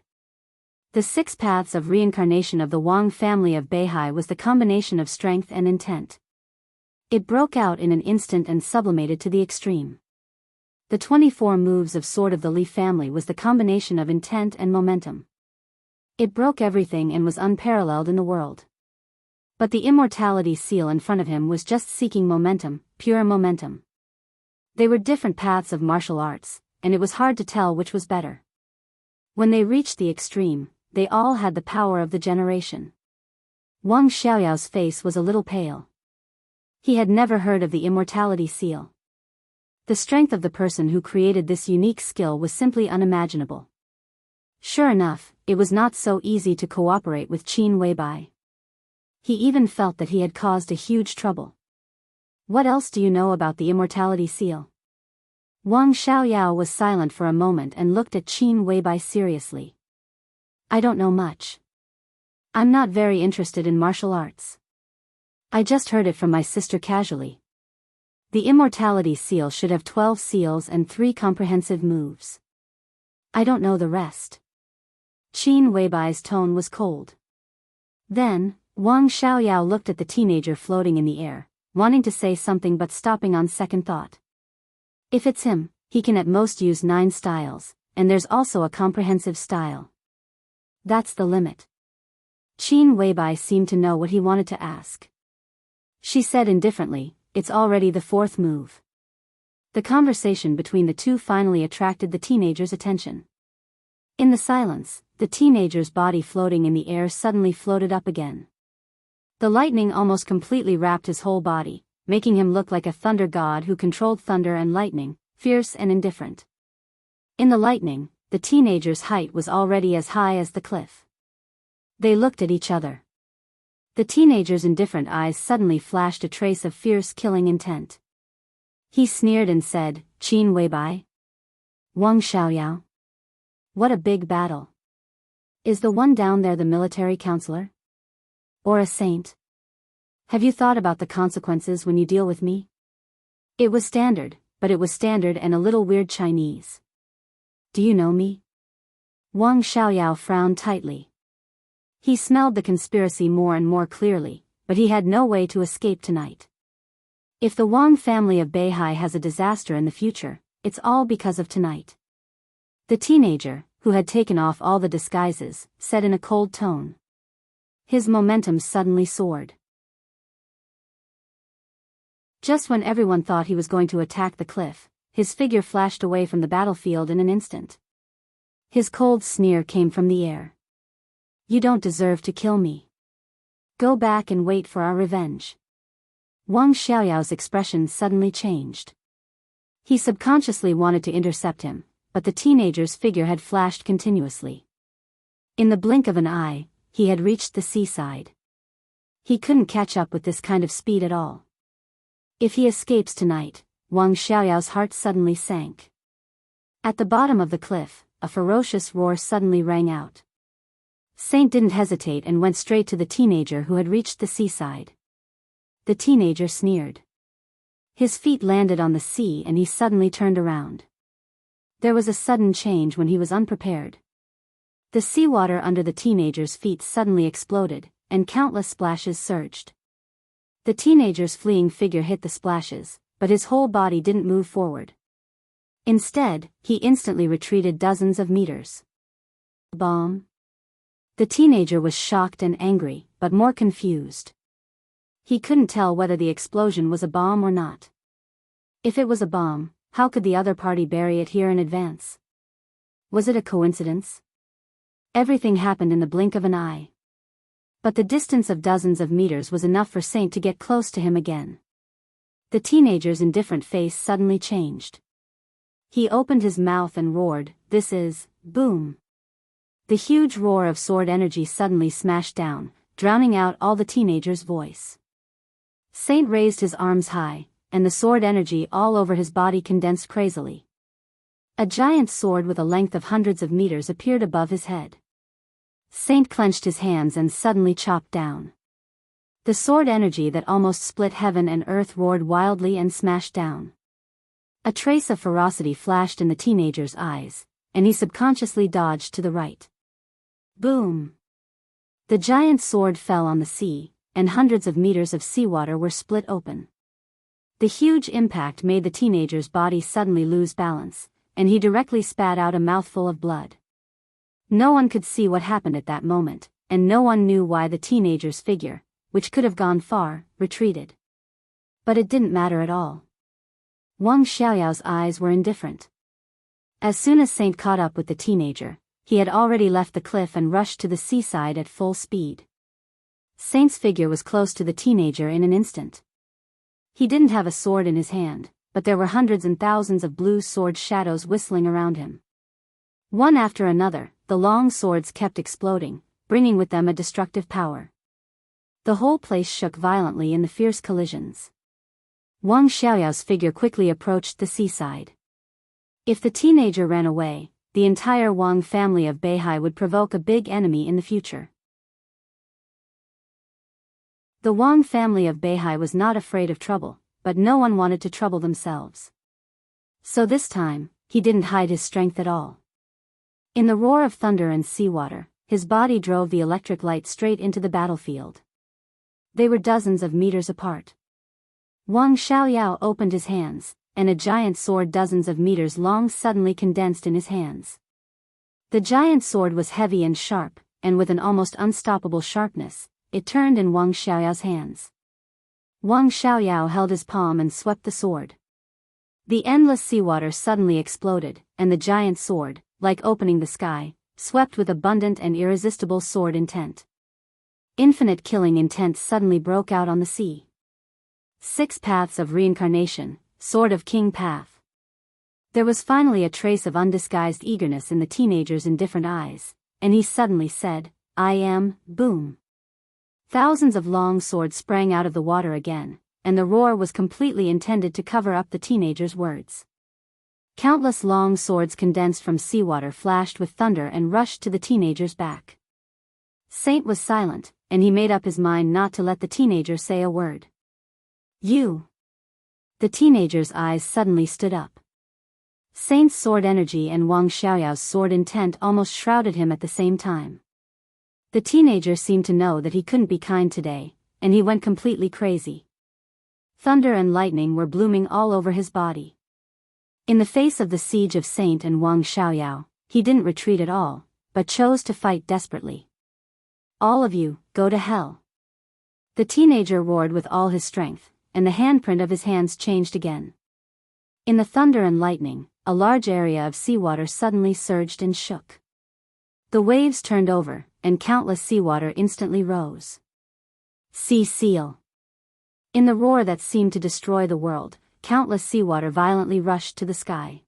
The 6 paths of reincarnation of the Wang family of Beihai was the combination of strength and intent. It broke out in an instant and sublimated to the extreme. The 24 moves of sword of the Li family was the combination of intent and momentum. It broke everything and was unparalleled in the world. But the immortality seal in front of him was just seeking momentum, pure momentum. They were different paths of martial arts, and it was hard to tell which was better. When they reached the extreme, they all had the power of the generation. Wang Xiaoyao's face was a little pale. He had never heard of the immortality seal. The strength of the person who created this unique skill was simply unimaginable. Sure enough, it was not so easy to cooperate with Qin Weibai. He even felt that he had caused a huge trouble. What else do you know about the immortality seal? Wang Xiaoyao was silent for a moment and looked at Qin Weibai seriously. I don't know much. I'm not very interested in martial arts. I just heard it from my sister casually. The immortality seal should have 12 seals and 3 comprehensive moves. I don't know the rest. Qin Weibai's tone was cold. Then, Wang Xiaoyao looked at the teenager floating in the air, wanting to say something but stopping on second thought. If it's him, he can at most use 9 styles, and there's also a comprehensive style. That's the limit. Qin Weibai seemed to know what he wanted to ask. She said indifferently, "It's already the fourth move." The conversation between the two finally attracted the teenager's attention. In the silence, the teenager's body floating in the air suddenly floated up again. The lightning almost completely wrapped his whole body, making him look like a thunder god who controlled thunder and lightning, fierce and indifferent. In the lightning, the teenager's height was already as high as the cliff. They looked at each other. The teenager's indifferent eyes suddenly flashed a trace of fierce killing intent. He sneered and said, "Qin Weibai? Wang Xiaoyao? What a big battle. Is the one down there the military counselor? Or a saint? Have you thought about the consequences when you deal with me?" It was standard, but it was standard and a little weird Chinese. "Do you know me?" Wang Xiaoyao frowned tightly. He smelled the conspiracy more and more clearly, but he had no way to escape tonight. If the Wang family of Beihai has a disaster in the future, it's all because of tonight. The teenager, who had taken off all the disguises, said in a cold tone. His momentum suddenly soared. Just when everyone thought he was going to attack the cliff, his figure flashed away from the battlefield in an instant. His cold sneer came from the air. "You don't deserve to kill me. Go back and wait for our revenge." Wang Xiaoyao's expression suddenly changed. He subconsciously wanted to intercept him, but the teenager's figure had flashed continuously. In the blink of an eye, he had reached the seaside. He couldn't catch up with this kind of speed at all. If he escapes tonight, Wang Xiaoyao's heart suddenly sank. At the bottom of the cliff, a ferocious roar suddenly rang out. Saint didn't hesitate and went straight to the teenager who had reached the seaside. The teenager sneered. His feet landed on the sea and he suddenly turned around. There was a sudden change when he was unprepared. The seawater under the teenager's feet suddenly exploded, and countless splashes surged. The teenager's fleeing figure hit the splashes, but his whole body didn't move forward. Instead, he instantly retreated dozens of meters. Bomb? The teenager was shocked and angry, but more confused. He couldn't tell whether the explosion was a bomb or not. If it was a bomb, how could the other party bury it here in advance? Was it a coincidence? Everything happened in the blink of an eye. But the distance of dozens of meters was enough for Saint to get close to him again. The teenager's indifferent face suddenly changed. He opened his mouth and roared, "This is..." Boom! The huge roar of sword energy suddenly smashed down, drowning out all the teenager's voice. Saint raised his arms high, and the sword energy all over his body condensed crazily. A giant sword with a length of hundreds of meters appeared above his head. Saint clenched his hands and suddenly chopped down. The sword energy that almost split heaven and earth roared wildly and smashed down. A trace of ferocity flashed in the teenager's eyes, and he subconsciously dodged to the right. Boom! The giant sword fell on the sea, and hundreds of meters of seawater were split open. The huge impact made the teenager's body suddenly lose balance, and he directly spat out a mouthful of blood. No one could see what happened at that moment, and no one knew why the teenager's figure, which could have gone far, retreated. But it didn't matter at all. Wang Xiaoyao's eyes were indifferent. As soon as Saint caught up with the teenager, he had already left the cliff and rushed to the seaside at full speed. Saint's figure was close to the teenager in an instant. He didn't have a sword in his hand, but there were hundreds and thousands of blue sword shadows whistling around him. One after another, the long swords kept exploding, bringing with them a destructive power. The whole place shook violently in the fierce collisions. Wang Xiaoyao's figure quickly approached the seaside. If the teenager ran away, the entire Wang family of Beihai would provoke a big enemy in the future. The Wang family of Beihai was not afraid of trouble, but no one wanted to trouble themselves. So this time, he didn't hide his strength at all. In the roar of thunder and seawater, his body drove the electric light straight into the battlefield. They were dozens of meters apart. Wang Xiaoyao opened his hands, and a giant sword dozens of meters long suddenly condensed in his hands. The giant sword was heavy and sharp, and with an almost unstoppable sharpness, it turned in Wang Xiaoyao's hands. Wang Xiaoyao held his palm and swept the sword. The endless seawater suddenly exploded, and the giant sword, like opening the sky, swept with abundant and irresistible sword intent. Infinite killing intent suddenly broke out on the sea. 6 paths of reincarnation, Sword of King path. There was finally a trace of undisguised eagerness in the teenager's indifferent eyes, and he suddenly said, I am, boom. Thousands of long swords sprang out of the water again, and the roar was completely intended to cover up the teenager's words. Countless long swords condensed from seawater flashed with thunder and rushed to the teenager's back. Saint was silent, and he made up his mind not to let the teenager say a word. You. The teenager's eyes suddenly stood up. Saint's sword energy and Wang Xiaoyao's sword intent almost shrouded him at the same time. The teenager seemed to know that he couldn't be kind today, and he went completely crazy. Thunder and lightning were blooming all over his body. In the face of the siege of Saint and Wang Xiaoyao, he didn't retreat at all, but chose to fight desperately. All of you, go to hell. The teenager roared with all his strength, and the handprint of his hands changed again. In the thunder and lightning, a large area of seawater suddenly surged and shook. The waves turned over, and countless seawater instantly rose. Sea seal. In the roar that seemed to destroy the world, countless seawater violently rushed to the sky.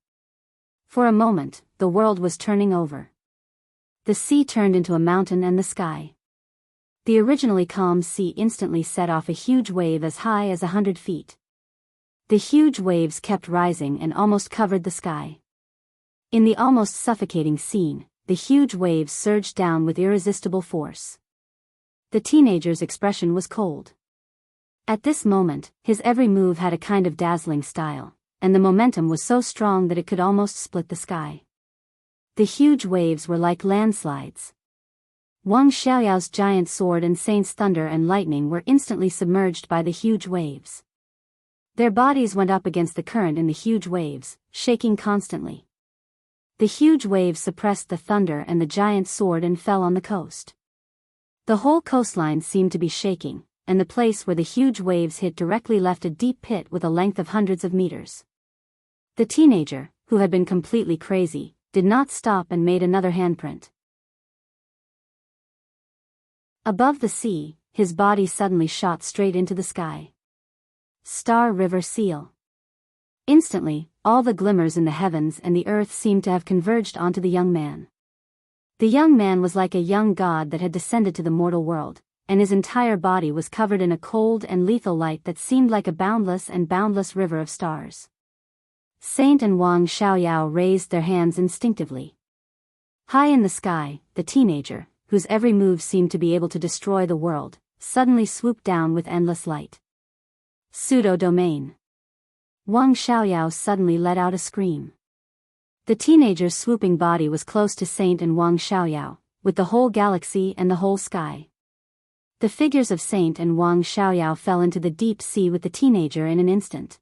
For a moment, the world was turning over. The sea turned into a mountain and the sky. The originally calm sea instantly set off a huge wave as high as 100 feet. The huge waves kept rising and almost covered the sky. In the almost suffocating scene, the huge waves surged down with irresistible force. The teenager's expression was cold. At this moment, his every move had a kind of dazzling style, and the momentum was so strong that it could almost split the sky. The huge waves were like landslides. Wang Xiaoyao's giant sword and Saint's thunder and lightning were instantly submerged by the huge waves. Their bodies went up against the current in the huge waves, shaking constantly. The huge waves suppressed the thunder and the giant sword and fell on the coast. The whole coastline seemed to be shaking, and the place where the huge waves hit directly left a deep pit with a length of hundreds of meters. The teenager, who had been completely crazy, did not stop and made another handprint. Above the sea, his body suddenly shot straight into the sky. Star River Seal. Instantly, all the glimmers in the heavens and the earth seemed to have converged onto the young man. The young man was like a young god that had descended to the mortal world, and his entire body was covered in a cold and lethal light that seemed like a boundless river of stars. Saint and Wang Xiaoyao raised their hands instinctively. High in the sky, the teenager, whose every move seemed to be able to destroy the world, suddenly swooped down with endless light. Pseudo-domain. Wang Xiaoyao suddenly let out a scream. The teenager's swooping body was close to Saint and Wang Xiaoyao, with the whole galaxy and the whole sky. The figures of Saint and Wang Xiaoyao fell into the deep sea with the teenager in an instant.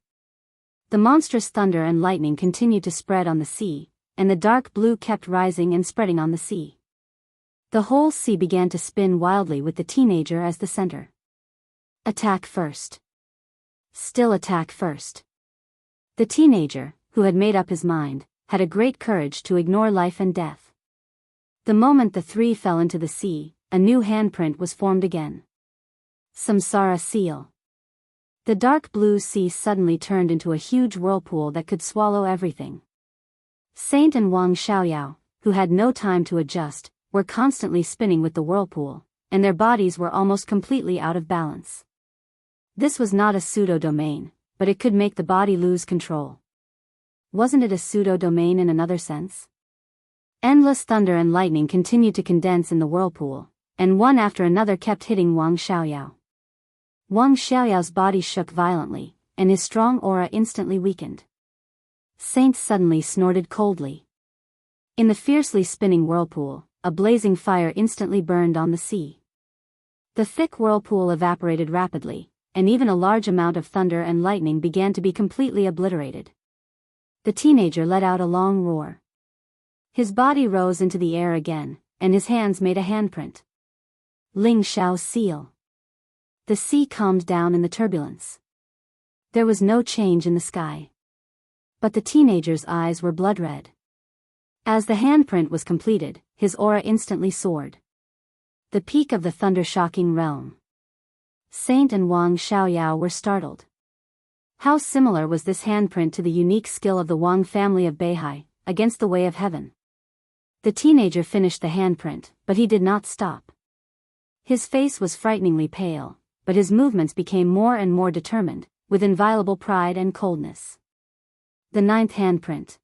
The monstrous thunder and lightning continued to spread on the sea, and the dark blue kept rising and spreading on the sea. The whole sea began to spin wildly with the teenager as the center. Attack first. Still attack first. The teenager, who had made up his mind, had a great courage to ignore life and death. The moment the three fell into the sea, a new handprint was formed again. Samsara Seal. The dark blue sea suddenly turned into a huge whirlpool that could swallow everything. Saint and Wang Xiaoyao, who had no time to adjust, were constantly spinning with the whirlpool, and their bodies were almost completely out of balance. This was not a pseudo-domain, but it could make the body lose control. Wasn't it a pseudo-domain in another sense? Endless thunder and lightning continued to condense in the whirlpool, and one after another kept hitting Wang Xiaoyao. Wang Xiaoyao's body shook violently, and his strong aura instantly weakened. Saint suddenly snorted coldly. In the fiercely spinning whirlpool, a blazing fire instantly burned on the sea. The thick whirlpool evaporated rapidly, and even a large amount of thunder and lightning began to be completely obliterated. The teenager let out a long roar. His body rose into the air again, and his hands made a handprint. Ling Shao Seal. The sea calmed down in the turbulence. There was no change in the sky. But the teenager's eyes were blood red. As the handprint was completed, his aura instantly soared. The peak of the thunder-shocking realm. Saint and Wang Xiaoyao were startled. How similar was this handprint to the unique skill of the Wang family of Beihai, against the way of heaven? The teenager finished the handprint, but he did not stop. His face was frighteningly pale, but his movements became more and more determined, with inviolable pride and coldness. The 9th handprint.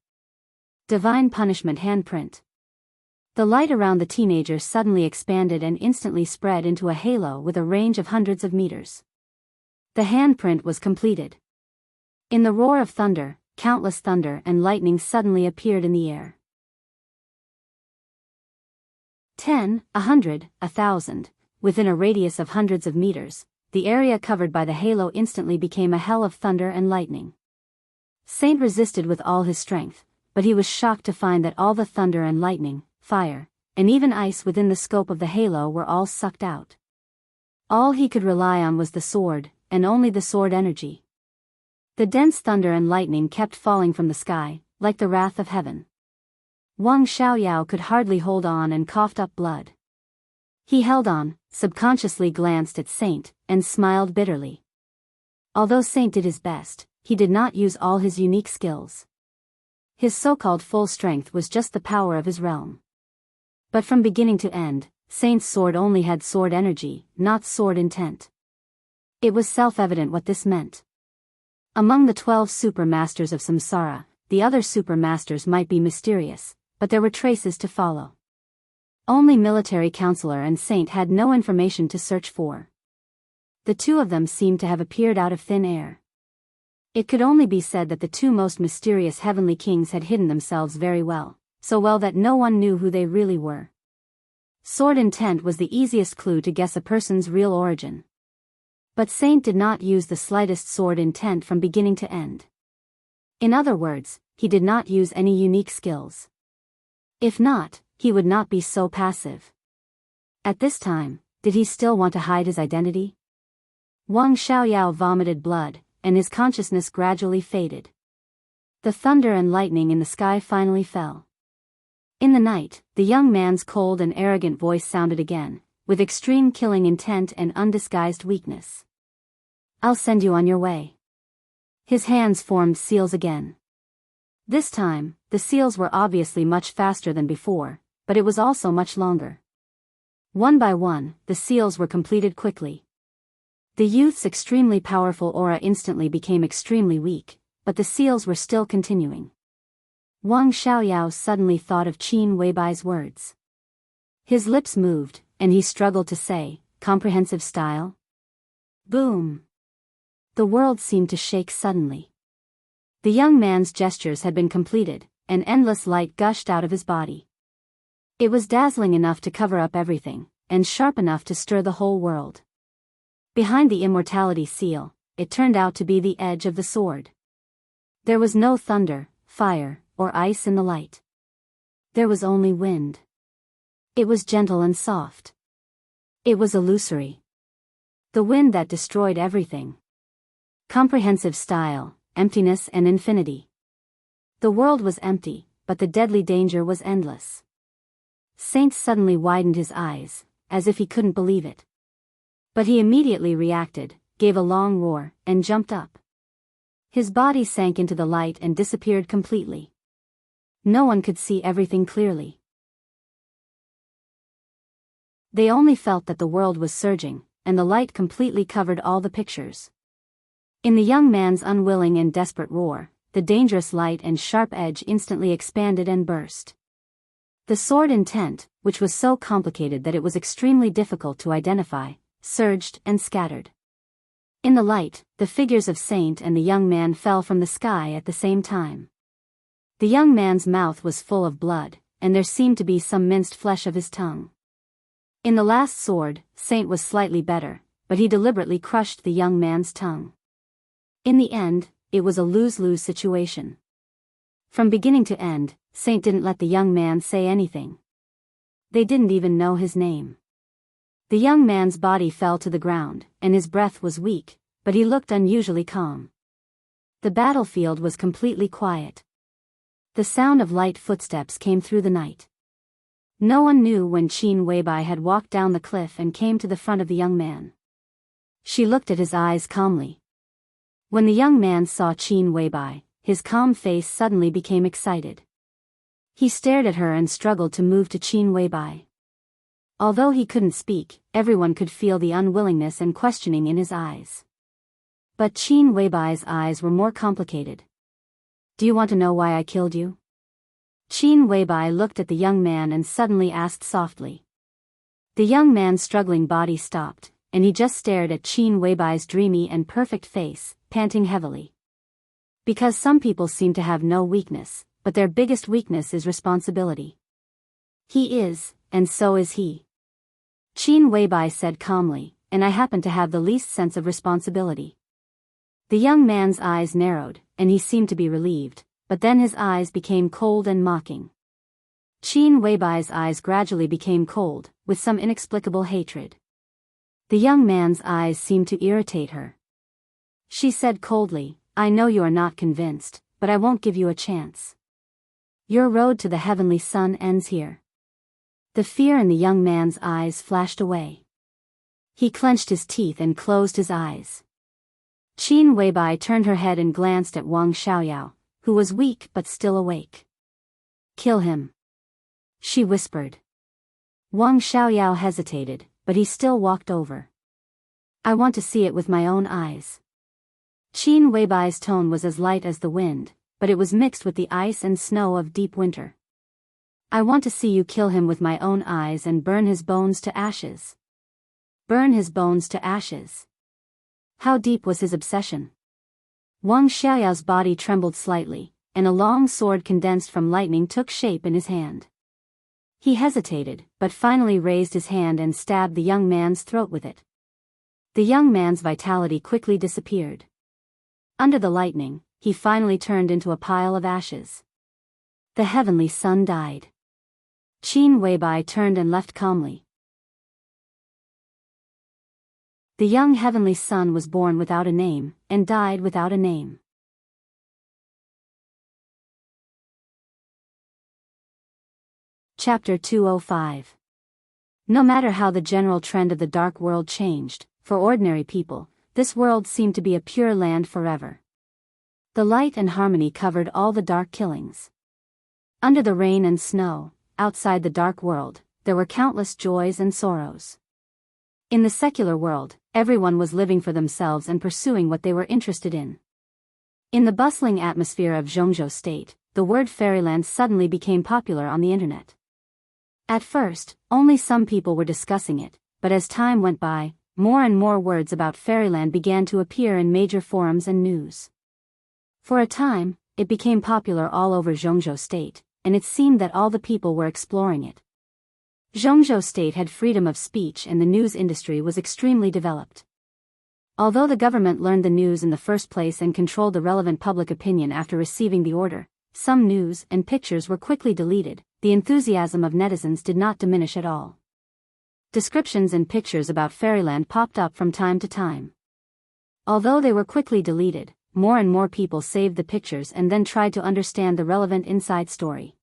Divine Punishment handprint. The light around the teenager suddenly expanded and instantly spread into a halo with a range of hundreds of meters. The handprint was completed. In the roar of thunder, countless thunder and lightning suddenly appeared in the air. 10, 100, 1,000, within a radius of hundreds of meters, the area covered by the halo instantly became a hell of thunder and lightning. Saint resisted with all his strength, but he was shocked to find that all the thunder and lightning, fire, and even ice within the scope of the halo were all sucked out. All he could rely on was the sword, and only the sword energy. The dense thunder and lightning kept falling from the sky, like the wrath of heaven. Wang Xiaoyao could hardly hold on and coughed up blood. He held on, subconsciously glanced at Saint, and smiled bitterly. Although Saint did his best, he did not use all his unique skills. His so-called full strength was just the power of his realm. But from beginning to end, Saint's sword only had sword energy, not sword intent. It was self-evident what this meant. Among the 12 super masters of samsara, the other super masters might be mysterious, but there were traces to follow. Only military counselor and Saint had no information to search for. The two of them seemed to have appeared out of thin air. It could only be said that the two most mysterious heavenly kings had hidden themselves very well, so well that no one knew who they really were. Sword intent was the easiest clue to guess a person's real origin. But Saint did not use the slightest sword intent from beginning to end. In other words, he did not use any unique skills. If not, he would not be so passive. At this time, did he still want to hide his identity? Wang Xiaoyao vomited blood, and his consciousness gradually faded. The thunder and lightning in the sky finally fell. In the night, the young man's cold and arrogant voice sounded again, with extreme killing intent and undisguised weakness. "I'll send you on your way." His hands formed seals again. This time, the seals were obviously much faster than before, but it was also much longer. One by one, the seals were completed quickly. The youth's extremely powerful aura instantly became extremely weak, but the seals were still continuing. Wang Xiaoyao suddenly thought of Qin Weibai's words. His lips moved, and he struggled to say, "Comprehensive style?" Boom! The world seemed to shake suddenly. The young man's gestures had been completed, and endless light gushed out of his body. It was dazzling enough to cover up everything, and sharp enough to stir the whole world. Behind the immortality seal, it turned out to be the edge of the sword. There was no thunder, fire, or ice in the light. There was only wind. It was gentle and soft. It was illusory. The wind that destroyed everything. Comprehensive style, emptiness and infinity. The world was empty, but the deadly danger was endless. Saint suddenly widened his eyes, as if he couldn't believe it. But he immediately reacted, gave a long roar, and jumped up. His body sank into the light and disappeared completely. No one could see everything clearly. They only felt that the world was surging, and the light completely covered all the pictures. In the young man's unwilling and desperate roar, the dangerous light and sharp edge instantly expanded and burst. The sword intent, which was so complicated that it was extremely difficult to identify, surged and scattered. In the light, the figures of Saint and the young man fell from the sky at the same time. The young man's mouth was full of blood, and there seemed to be some minced flesh of his tongue. In the last sword, Saint was slightly better, but he deliberately crushed the young man's tongue. In the end, it was a lose-lose situation. From beginning to end, Saint didn't let the young man say anything. They didn't even know his name. The young man's body fell to the ground, and his breath was weak, but he looked unusually calm. The battlefield was completely quiet. The sound of light footsteps came through the night. No one knew when Qin Weibai had walked down the cliff and came to the front of the young man. She looked at his eyes calmly. When the young man saw Qin Weibai, his calm face suddenly became excited. He stared at her and struggled to move to Qin Weibai. Although he couldn't speak, everyone could feel the unwillingness and questioning in his eyes. But Qin Weibai's eyes were more complicated. "Do you want to know why I killed you?" Qin Weibai looked at the young man and suddenly asked softly. The young man's struggling body stopped, and he just stared at Qin Weibai's dreamy and perfect face, panting heavily. Because some people seem to have no weakness, but their biggest weakness is responsibility. He is, and so is he. Qin Weibai said calmly, "And I happen to have the least sense of responsibility." The young man's eyes narrowed, and he seemed to be relieved, but then his eyes became cold and mocking. Qin Weibai's eyes gradually became cold, with some inexplicable hatred. The young man's eyes seemed to irritate her. She said coldly, "I know you are not convinced, but I won't give you a chance. Your road to the heavenly sun ends here." The fear in the young man's eyes flashed away. He clenched his teeth and closed his eyes. Qin Weibai turned her head and glanced at Wang Xiaoyao, who was weak but still awake. "Kill him," she whispered. Wang Xiaoyao hesitated, but he still walked over. "I want to see it with my own eyes." Qin Weibai's tone was as light as the wind, but it was mixed with the ice and snow of deep winter. "I want to see you kill him with my own eyes and burn his bones to ashes." Burn his bones to ashes. How deep was his obsession? Wang Xiaoyao's body trembled slightly, and a long sword condensed from lightning took shape in his hand. He hesitated, but finally raised his hand and stabbed the young man's throat with it. The young man's vitality quickly disappeared. Under the lightning, he finally turned into a pile of ashes. The heavenly sun died. Qin Weibai turned and left calmly. The young heavenly sun was born without a name, and died without a name. Chapter 205. No matter how the general trend of the dark world changed, for ordinary people, this world seemed to be a pure land forever. The light and harmony covered all the dark killings. Under the rain and snow, outside the dark world, there were countless joys and sorrows. In the secular world, everyone was living for themselves and pursuing what they were interested in. In the bustling atmosphere of Jianghu State, the word fairyland suddenly became popular on the internet. At first, only some people were discussing it, but as time went by, more and more words about fairyland began to appear in major forums and news. For a time, it became popular all over Jianghu State, and it seemed that all the people were exploring it. Jianghu State had freedom of speech and the news industry was extremely developed. Although the government learned the news in the first place and controlled the relevant public opinion after receiving the order, some news and pictures were quickly deleted. The enthusiasm of netizens did not diminish at all. Descriptions and pictures about fairyland popped up from time to time. Although they were quickly deleted, more and more people saved the pictures and then tried to understand the relevant inside story.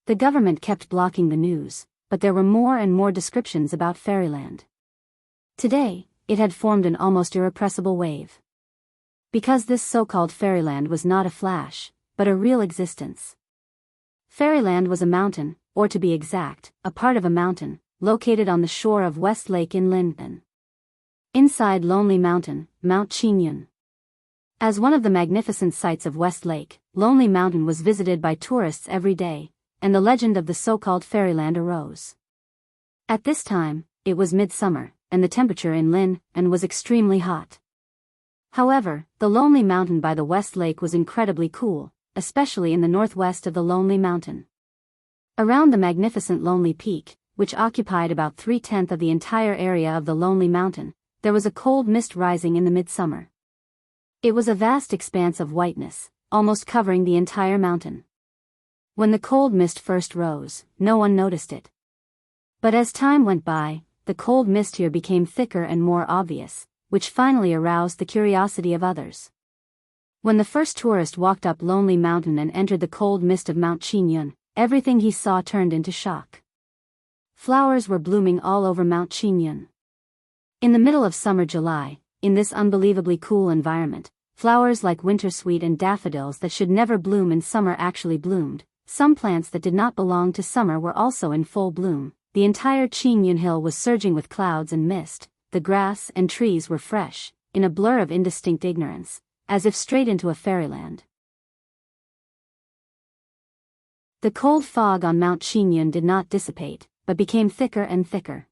The government kept blocking the news, but there were more and more descriptions about fairyland. Today, it had formed an almost irrepressible wave. Because this so-called fairyland was not a flash, but a real existence. Fairyland was a mountain, or to be exact, a part of a mountain, located on the shore of West Lake in Lindan. Inside Lonely Mountain, Mount Qingyun. As one of the magnificent sights of West Lake, Lonely Mountain was visited by tourists every day, and the legend of the so-called fairyland arose. At this time, it was midsummer, and the temperature in Lindan was extremely hot. However, the Lonely Mountain by the West Lake was incredibly cool, especially in the northwest of the Lonely Mountain. Around the magnificent Lonely Peak, which occupied about 3/10 of the entire area of the Lonely Mountain, there was a cold mist rising in the midsummer. It was a vast expanse of whiteness, almost covering the entire mountain. When the cold mist first rose, no one noticed it. But as time went by, the cold mist here became thicker and more obvious, which finally aroused the curiosity of others. When the first tourist walked up Lonely Mountain and entered the cold mist of Mount Qinyun, everything he saw turned into shock. Flowers were blooming all over Mount Qinyun. In the middle of summer July, in this unbelievably cool environment, flowers like wintersweet and daffodils that should never bloom in summer actually bloomed. Some plants that did not belong to summer were also in full bloom. The entire Qinyun hill was surging with clouds and mist. The grass and trees were fresh, in a blur of indistinct ignorance, as if straight into a fairyland. The cold fog on Mount Qinyun did not dissipate, but became thicker and thicker.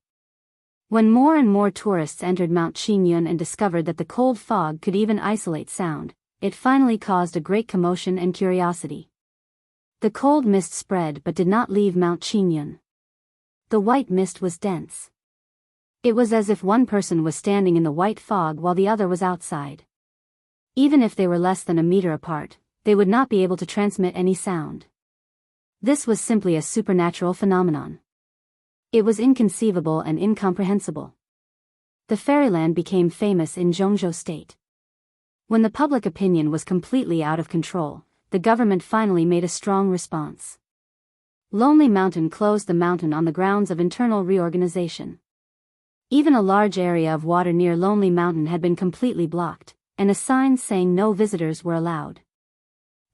When more and more tourists entered Mount Qinyun and discovered that the cold fog could even isolate sound, it finally caused a great commotion and curiosity. The cold mist spread but did not leave Mount Qinyun. The white mist was dense. It was as if one person was standing in the white fog while the other was outside. Even if they were less than a meter apart, they would not be able to transmit any sound. This was simply a supernatural phenomenon. It was inconceivable and incomprehensible. The fairyland became famous in Jianghu state. When the public opinion was completely out of control, the government finally made a strong response. Lonely Mountain closed the mountain on the grounds of internal reorganization. Even a large area of water near Lonely Mountain had been completely blocked, and a sign saying no visitors were allowed.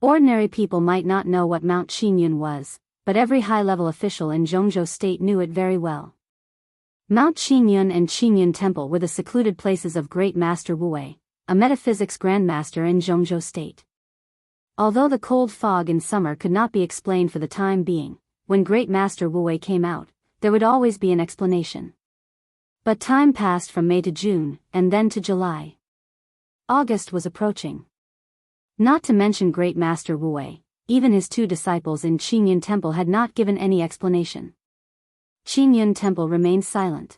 Ordinary people might not know what Mount Qinyun was, but every high-level official in Jianghu state knew it very well. Mount Qinyun and Qinyun Temple were the secluded places of Great Master Wuwei, a metaphysics grandmaster in Jianghu state. Although the cold fog in summer could not be explained for the time being, when Great Master Wuwei came out, there would always be an explanation. But time passed from May to June, and then to July. August was approaching. Not to mention Great Master Wuwei, even his two disciples in Qinyun Temple had not given any explanation. Qinyun Temple remained silent.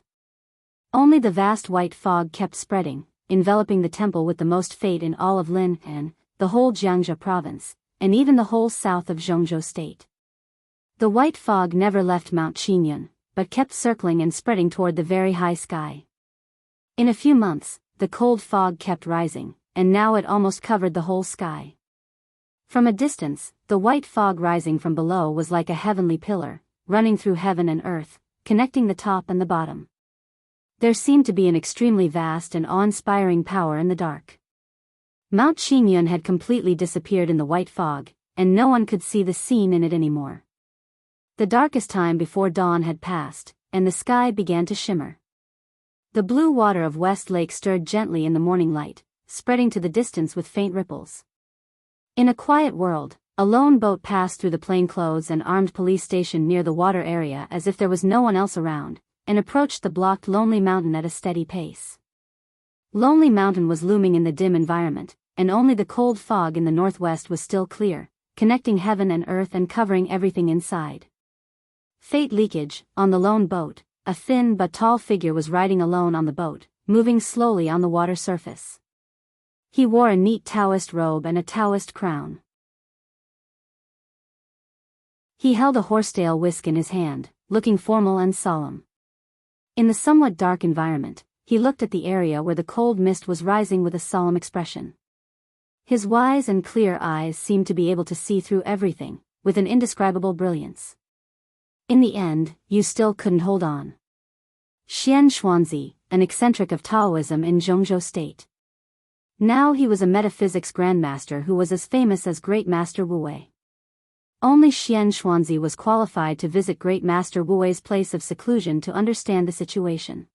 Only the vast white fog kept spreading, enveloping the temple with the most fate in all of Lin and the whole Jianghu province, and even the whole south of Jianghu state. The white fog never left Mount Qinyun, but kept circling and spreading toward the very high sky. In a few months, the cold fog kept rising, and now it almost covered the whole sky. From a distance, the white fog rising from below was like a heavenly pillar, running through heaven and earth, connecting the top and the bottom. There seemed to be an extremely vast and awe-inspiring power in the dark. Mount Qinyun had completely disappeared in the white fog, and no one could see the scene in it anymore. The darkest time before dawn had passed, and the sky began to shimmer. The blue water of West Lake stirred gently in the morning light, spreading to the distance with faint ripples. In a quiet world, a lone boat passed through the plainclothes and armed police station near the water area as if there was no one else around, and approached the blocked Lonely Mountain at a steady pace. Lonely Mountain was looming in the dim environment, and only the cold fog in the northwest was still clear, connecting heaven and earth and covering everything inside. Fate leakage, on the lone boat, a thin but tall figure was riding alone on the boat, moving slowly on the water surface. He wore a neat Daoist robe and a Daoist crown. He held a horsetail whisk in his hand, looking formal and solemn. In the somewhat dark environment, he looked at the area where the cold mist was rising with a solemn expression. His wise and clear eyes seemed to be able to see through everything, with an indescribable brilliance. In the end, you still couldn't hold on. Xianxia, an eccentric of Taoism in Jianghu state. Now he was a metaphysics grandmaster who was as famous as Great Master Wuwei. Only Xianxia was qualified to visit Great Master Wuwei's place of seclusion to understand the situation.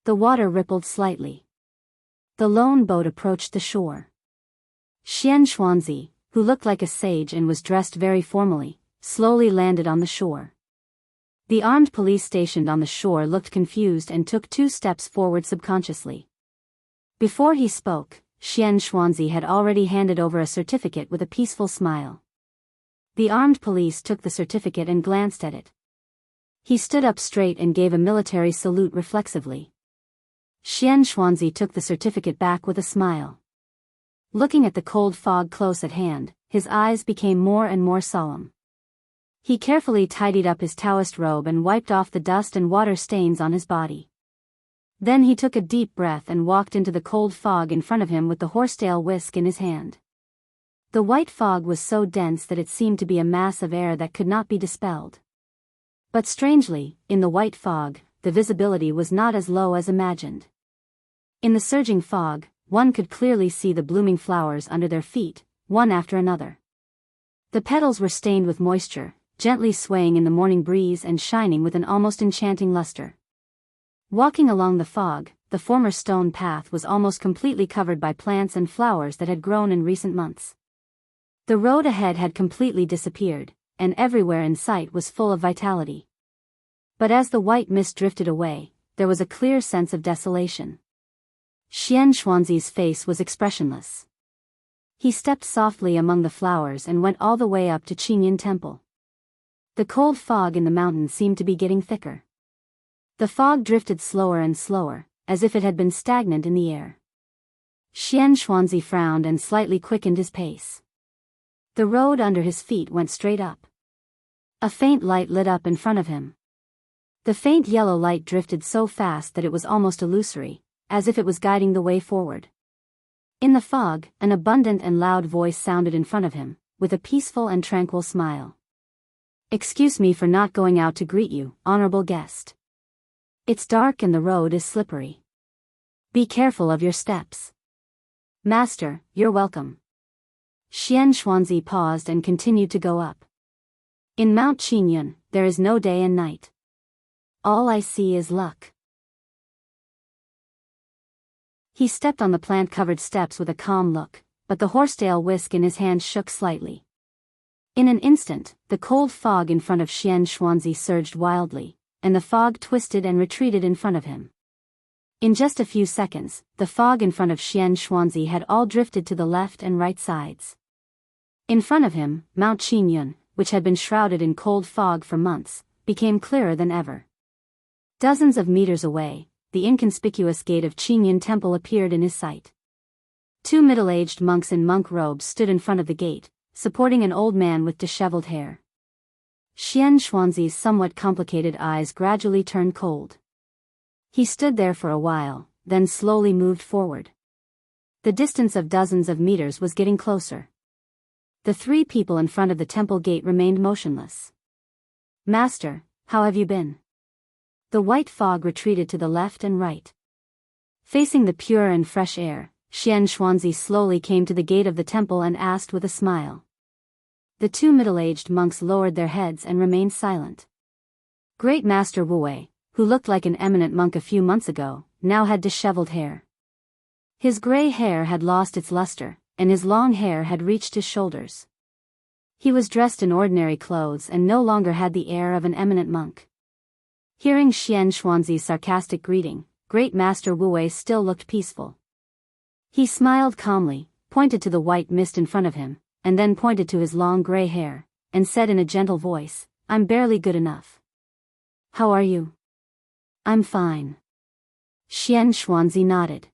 The water rippled slightly. The lone boat approached the shore. Xianxia, who looked like a sage and was dressed very formally, slowly landed on the shore. The armed police stationed on the shore looked confused and took 2 steps forward subconsciously. Before he spoke, Xianxia had already handed over a certificate with a peaceful smile. The armed police took the certificate and glanced at it. He stood up straight and gave a military salute reflexively. Xianxia took the certificate back with a smile. Looking at the cold fog close at hand, his eyes became more and more solemn. He carefully tidied up his Taoist robe and wiped off the dust and water stains on his body. Then he took a deep breath and walked into the cold fog in front of him with the horsetail whisk in his hand. The white fog was so dense that it seemed to be a mass of air that could not be dispelled. But strangely, in the white fog, the visibility was not as low as imagined. In the surging fog, one could clearly see the blooming flowers under their feet, one after another. The petals were stained with moisture, gently swaying in the morning breeze and shining with an almost enchanting luster. Walking along the fog, the former stone path was almost completely covered by plants and flowers that had grown in recent months. The road ahead had completely disappeared, and everywhere in sight was full of vitality. But as the white mist drifted away, there was a clear sense of desolation. Xianxuanzi's face was expressionless. He stepped softly among the flowers and went all the way up to Qingyun Temple. The cold fog in the mountain seemed to be getting thicker. The fog drifted slower and slower, as if it had been stagnant in the air. Xianxuanzi frowned and slightly quickened his pace. The road under his feet went straight up. A faint light lit up in front of him. The faint yellow light drifted so fast that it was almost illusory, as if it was guiding the way forward. In the fog, an abundant and loud voice sounded in front of him, with a peaceful and tranquil smile. "Excuse me for not going out to greet you, honorable guest. It's dark and the road is slippery. Be careful of your steps." "Master, you're welcome." Xianxuanzi paused and continued to go up. "In Mount Qingyun, there is no day and night. All I see is luck." He stepped on the plant-covered steps with a calm look, but the horsetail whisk in his hand shook slightly. In an instant, the cold fog in front of Xianxuanzi surged wildly, and the fog twisted and retreated in front of him. In just a few seconds, the fog in front of Xianxuanzi had all drifted to the left and right sides. In front of him, Mount Qingyun, which had been shrouded in cold fog for months, became clearer than ever. Dozens of meters away, the inconspicuous gate of Qingyun Temple appeared in his sight. Two middle-aged monks in monk robes stood in front of the gate, supporting an old man with disheveled hair. Xianxuanzi's somewhat complicated eyes gradually turned cold. He stood there for a while, then slowly moved forward. The distance of dozens of meters was getting closer. The three people in front of the temple gate remained motionless. "Master, how have you been?" The white fog retreated to the left and right. Facing the pure and fresh air, Xianxuanzi slowly came to the gate of the temple and asked with a smile. The two middle-aged monks lowered their heads and remained silent. Great Master Wu, who looked like an eminent monk a few months ago, now had disheveled hair. His gray hair had lost its luster, and his long hair had reached his shoulders. He was dressed in ordinary clothes and no longer had the air of an eminent monk. Hearing Xianxuanzi's sarcastic greeting, Great Master Wu still looked peaceful. He smiled calmly, pointed to the white mist in front of him, and then pointed to his long gray hair, and said in a gentle voice, "I'm barely good enough. How are you?" "I'm fine." Xianxuanzi nodded.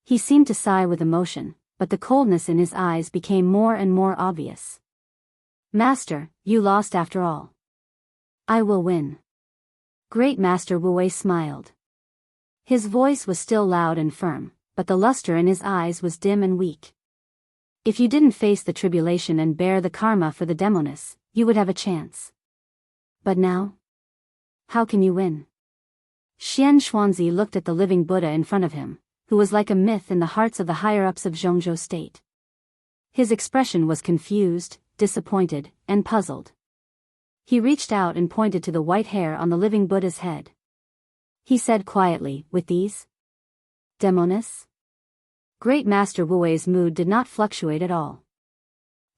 He seemed to sigh with emotion, but the coldness in his eyes became more and more obvious. "Master, you lost after all." "I will win." Great Master Wu smiled. His voice was still loud and firm, but the luster in his eyes was dim and weak. "If you didn't face the tribulation and bear the karma for the demoness, you would have a chance. But now? How can you win?" Xianxuanzi looked at the living Buddha in front of him, who was like a myth in the hearts of the higher-ups of Jianghu state. His expression was confused, disappointed, and puzzled. He reached out and pointed to the white hair on the living Buddha's head. He said quietly, "With these? Demoness?" Great Master Wu's mood did not fluctuate at all.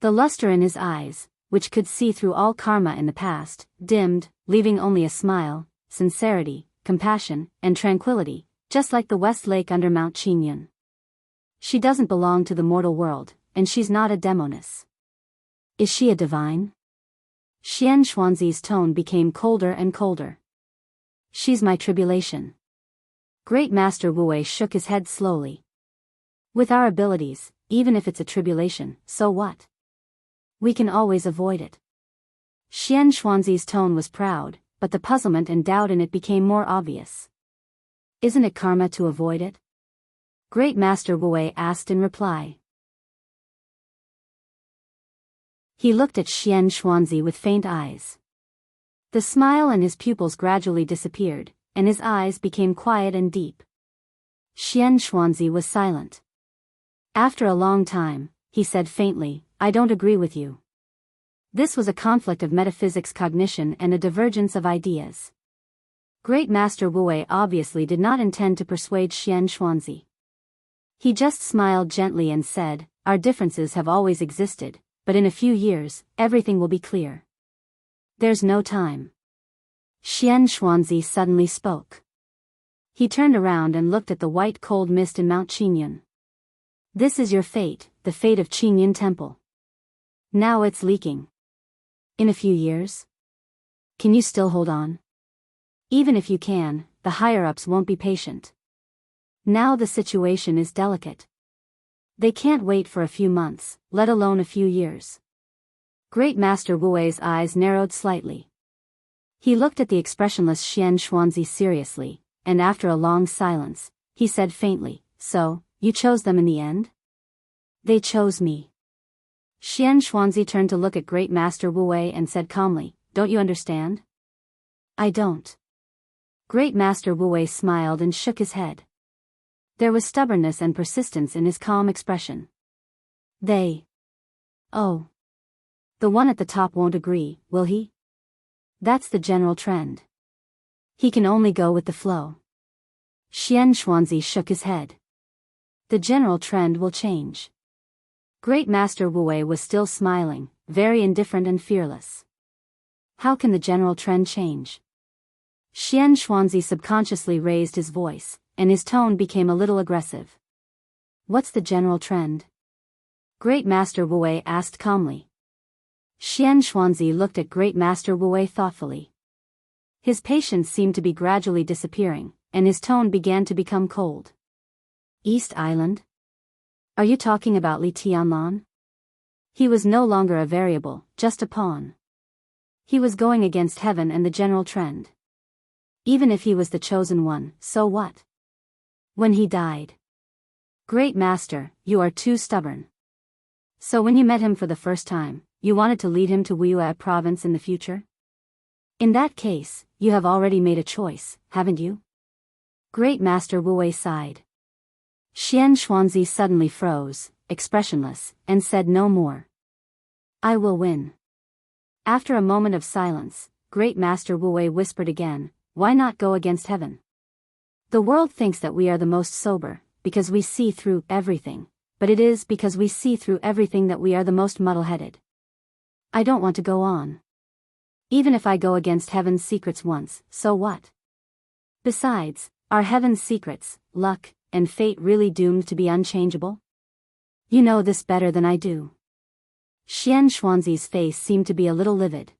The luster in his eyes, which could see through all karma in the past, dimmed, leaving only a smile, sincerity, compassion, and tranquility, just like the West Lake under Mount Qingyun. "She doesn't belong to the mortal world, and she's not a demoness." "Is she a divine?" Xianxuanzi's tone became colder and colder. "She's my tribulation." Great Master Wu shook his head slowly. "With our abilities, even if it's a tribulation, so what? We can always avoid it." Xianxuanzi's tone was proud, but the puzzlement and doubt in it became more obvious. Isn't it karma to avoid it? Great Master Wu asked in reply. He looked at Xianxuanzi with faint eyes. The smile in his pupils gradually disappeared, and his eyes became quiet and deep. Xianxuanzi was silent. After a long time, he said faintly, I don't agree with you. This was a conflict of metaphysics cognition and a divergence of ideas. Great Master Wu obviously did not intend to persuade Xianxuanzi. He just smiled gently and said, our differences have always existed, but in a few years, everything will be clear. There's no time. Xianxuanzi suddenly spoke. He turned around and looked at the white cold mist in Mount Qingyun. This is your fate, the fate of Qingyun Temple. Now it's leaking. In a few years? Can you still hold on? Even if you can, the higher-ups won't be patient. Now the situation is delicate. They can't wait for a few months, let alone a few years. Great Master Wu's eyes narrowed slightly. He looked at the expressionless Xianxuanzi seriously, and after a long silence, he said faintly, so, you chose them in the end? They chose me. Xianxuanzi turned to look at Great Master Wu and said calmly, don't you understand? I don't. Great Master Wu smiled and shook his head. There was stubbornness and persistence in his calm expression. They. Oh. The one at the top won't agree, will he? That's the general trend. He can only go with the flow. Xianxuanzi shook his head. The general trend will change. Great Master Wu was still smiling, very indifferent and fearless. How can the general trend change? Xianxuanzi subconsciously raised his voice, and his tone became a little aggressive. What's the general trend? Great Master Wu asked calmly. Xianxuanzi looked at Great Master Wu thoughtfully. His patience seemed to be gradually disappearing, and his tone began to become cold. East Island? Are you talking about Li Tianlan? He was no longer a variable, just a pawn. He was going against heaven and the general trend. Even if he was the chosen one, so what? When he died. Great Master, you are too stubborn. So when you met him for the first time, you wanted to lead him to Wuxia province in the future? In that case, you have already made a choice, haven't you? Great Master Wu sighed. Xianxuanzi suddenly froze, expressionless, and said no more. I will win. After a moment of silence, Great Master Wu whispered again, why not go against heaven? The world thinks that we are the most sober, because we see through everything, but it is because we see through everything that we are the most muddle-headed. I don't want to go on. Even if I go against heaven's secrets once, so what? Besides, are heaven's secrets, luck, and fate really doomed to be unchangeable? You know this better than I do. Xianxuanzi's face seemed to be a little livid.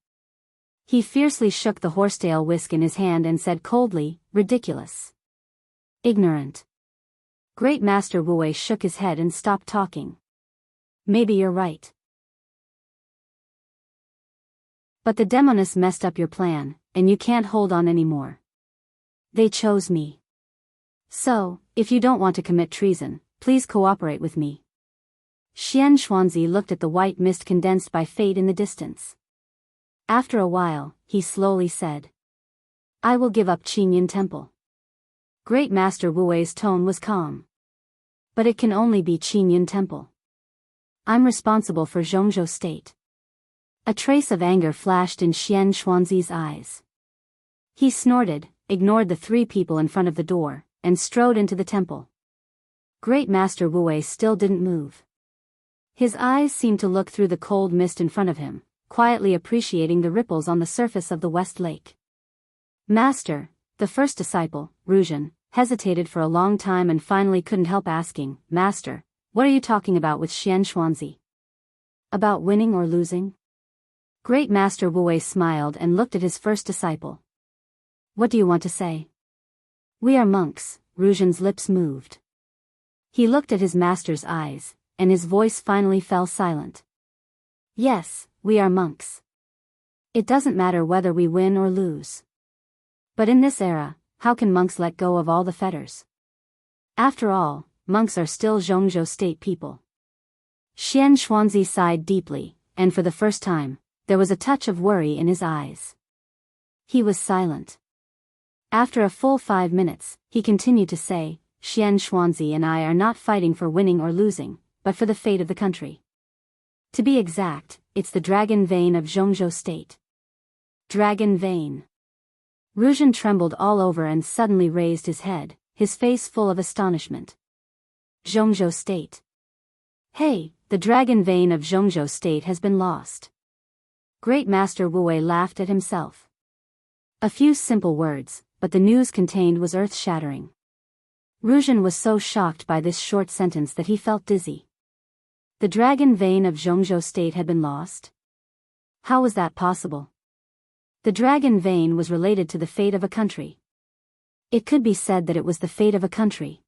He fiercely shook the horsetail whisk in his hand and said coldly, ridiculous. Ignorant. Great Master Wu shook his head and stopped talking. Maybe you're right. But the demonists messed up your plan, and you can't hold on anymore. They chose me. So, if you don't want to commit treason, please cooperate with me. Xianxuanzi looked at the white mist condensed by fate in the distance. After a while, he slowly said, I will give up Qingyun Temple. Great Master Wu's tone was calm. But it can only be Qingyun Temple. I'm responsible for Zhongzhou State. A trace of anger flashed in Xianxuanzi's eyes. He snorted, ignored the three people in front of the door, and strode into the temple. Great Master Wu still didn't move. His eyes seemed to look through the cold mist in front of him, quietly appreciating the ripples on the surface of the West Lake. Master, the first disciple, Ruzhen, hesitated for a long time and finally couldn't help asking, Master, what are you talking about with Xianxuanzi? About winning or losing? Great Master Wu smiled and looked at his first disciple. What do you want to say? We are monks, Ruzhen's lips moved. He looked at his master's eyes, and his voice finally fell silent. Yes, we are monks. It doesn't matter whether we win or lose. But in this era, how can monks let go of all the fetters? After all, monks are still Jianghu state people. Xianxia sighed deeply, and for the first time, there was a touch of worry in his eyes. He was silent. After a full 5 minutes, he continued to say, Xianxia and I are not fighting for winning or losing, but for the fate of the country. To be exact, it's the dragon vein of Jianghu state. Dragon vein. Ruzhen trembled all over and suddenly raised his head, his face full of astonishment. Jianghu state. Hey, the dragon vein of Jianghu state has been lost. Great Master Wu laughed at himself. A few simple words, but the news contained was earth-shattering. Ruzhen was so shocked by this short sentence that he felt dizzy. The dragon vein of Jianghu state had been lost? How was that possible? The dragon vein was related to the fate of a country. It could be said that it was the fate of a country.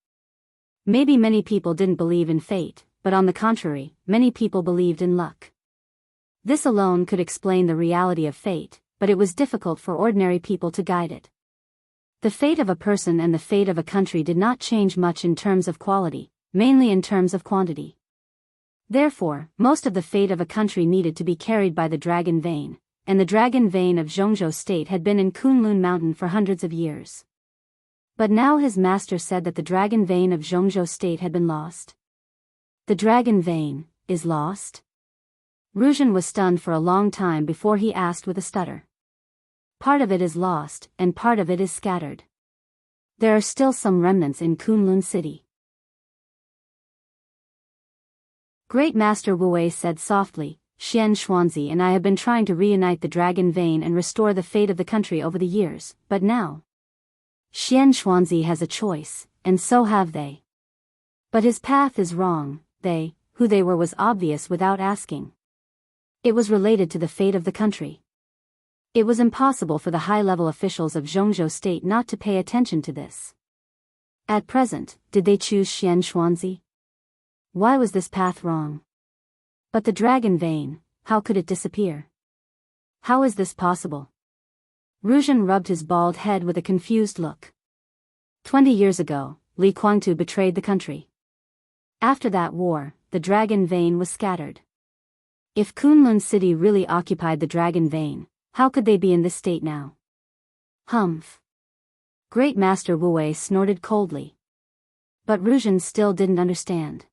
Maybe many people didn't believe in fate, but on the contrary, many people believed in luck. This alone could explain the reality of fate, but it was difficult for ordinary people to guide it. The fate of a person and the fate of a country did not change much in terms of quality, mainly in terms of quantity. Therefore, most of the fate of a country needed to be carried by the dragon vein, and the dragon vein of Jianghu state had been in Kunlun Mountain for hundreds of years. But now his master said that the dragon vein of Jianghu state had been lost. The dragon vein is lost? Ruzhen was stunned for a long time before he asked with a stutter. Part of it is lost, and part of it is scattered. There are still some remnants in Kunlun city. Great Master Wu said softly, Xianxia and I have been trying to reunite the dragon vein and restore the fate of the country over the years, but now Xianxia has a choice, and so have they. But his path is wrong. Who they were was obvious without asking. It was related to the fate of the country. It was impossible for the high-level officials of Jianghu state not to pay attention to this. At present, did they choose Xianxia? Why was this path wrong? But the dragon vein, how could it disappear? How is this possible? Ruzhen rubbed his bald head with a confused look. 20 years ago, Li Guangtu betrayed the country. After that war, the dragon vein was scattered. If Kunlun city really occupied the dragon vein, how could they be in this state now? Humph. Great Master Wu snorted coldly. But Ruzhen still didn't understand.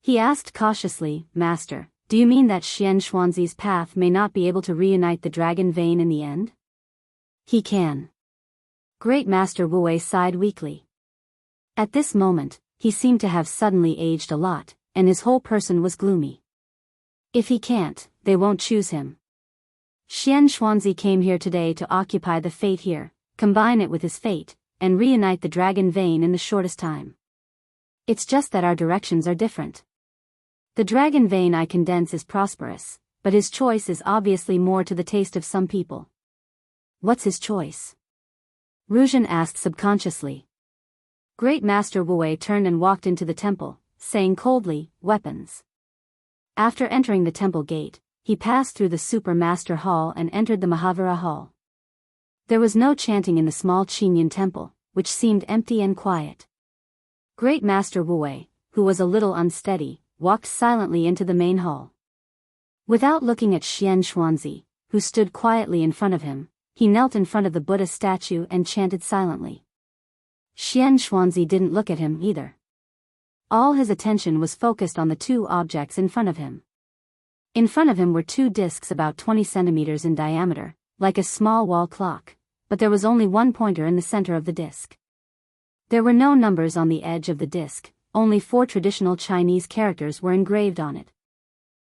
He asked cautiously, Master, do you mean that Xianxuanzi's path may not be able to reunite the dragon vein in the end? He can. Great Master Wu sighed weakly. At this moment, he seemed to have suddenly aged a lot, and his whole person was gloomy. If he can't, they won't choose him. Xianxuanzi came here today to occupy the fate here, combine it with his fate, and reunite the dragon vein in the shortest time. It's just that our directions are different. The dragon vein I condense is prosperous, but his choice is obviously more to the taste of some people. What's his choice? Ruzhen asked subconsciously. Great Master Wu turned and walked into the temple, saying coldly, weapons. After entering the temple gate, he passed through the Super Master Hall and entered the Mahavira Hall. There was no chanting in the small Qinyan temple, which seemed empty and quiet. Great Master Wu, who was a little unsteady, walked silently into the main hall. Without looking at Xianxuanzi, who stood quietly in front of him, he knelt in front of the Buddha statue and chanted silently. Xianxuanzi didn't look at him either. All his attention was focused on the two objects in front of him. In front of him were two discs about 20 centimeters in diameter, like a small wall clock, but there was only one pointer in the center of the disc. There were no numbers on the edge of the disc, only 4 traditional Chinese characters were engraved on it.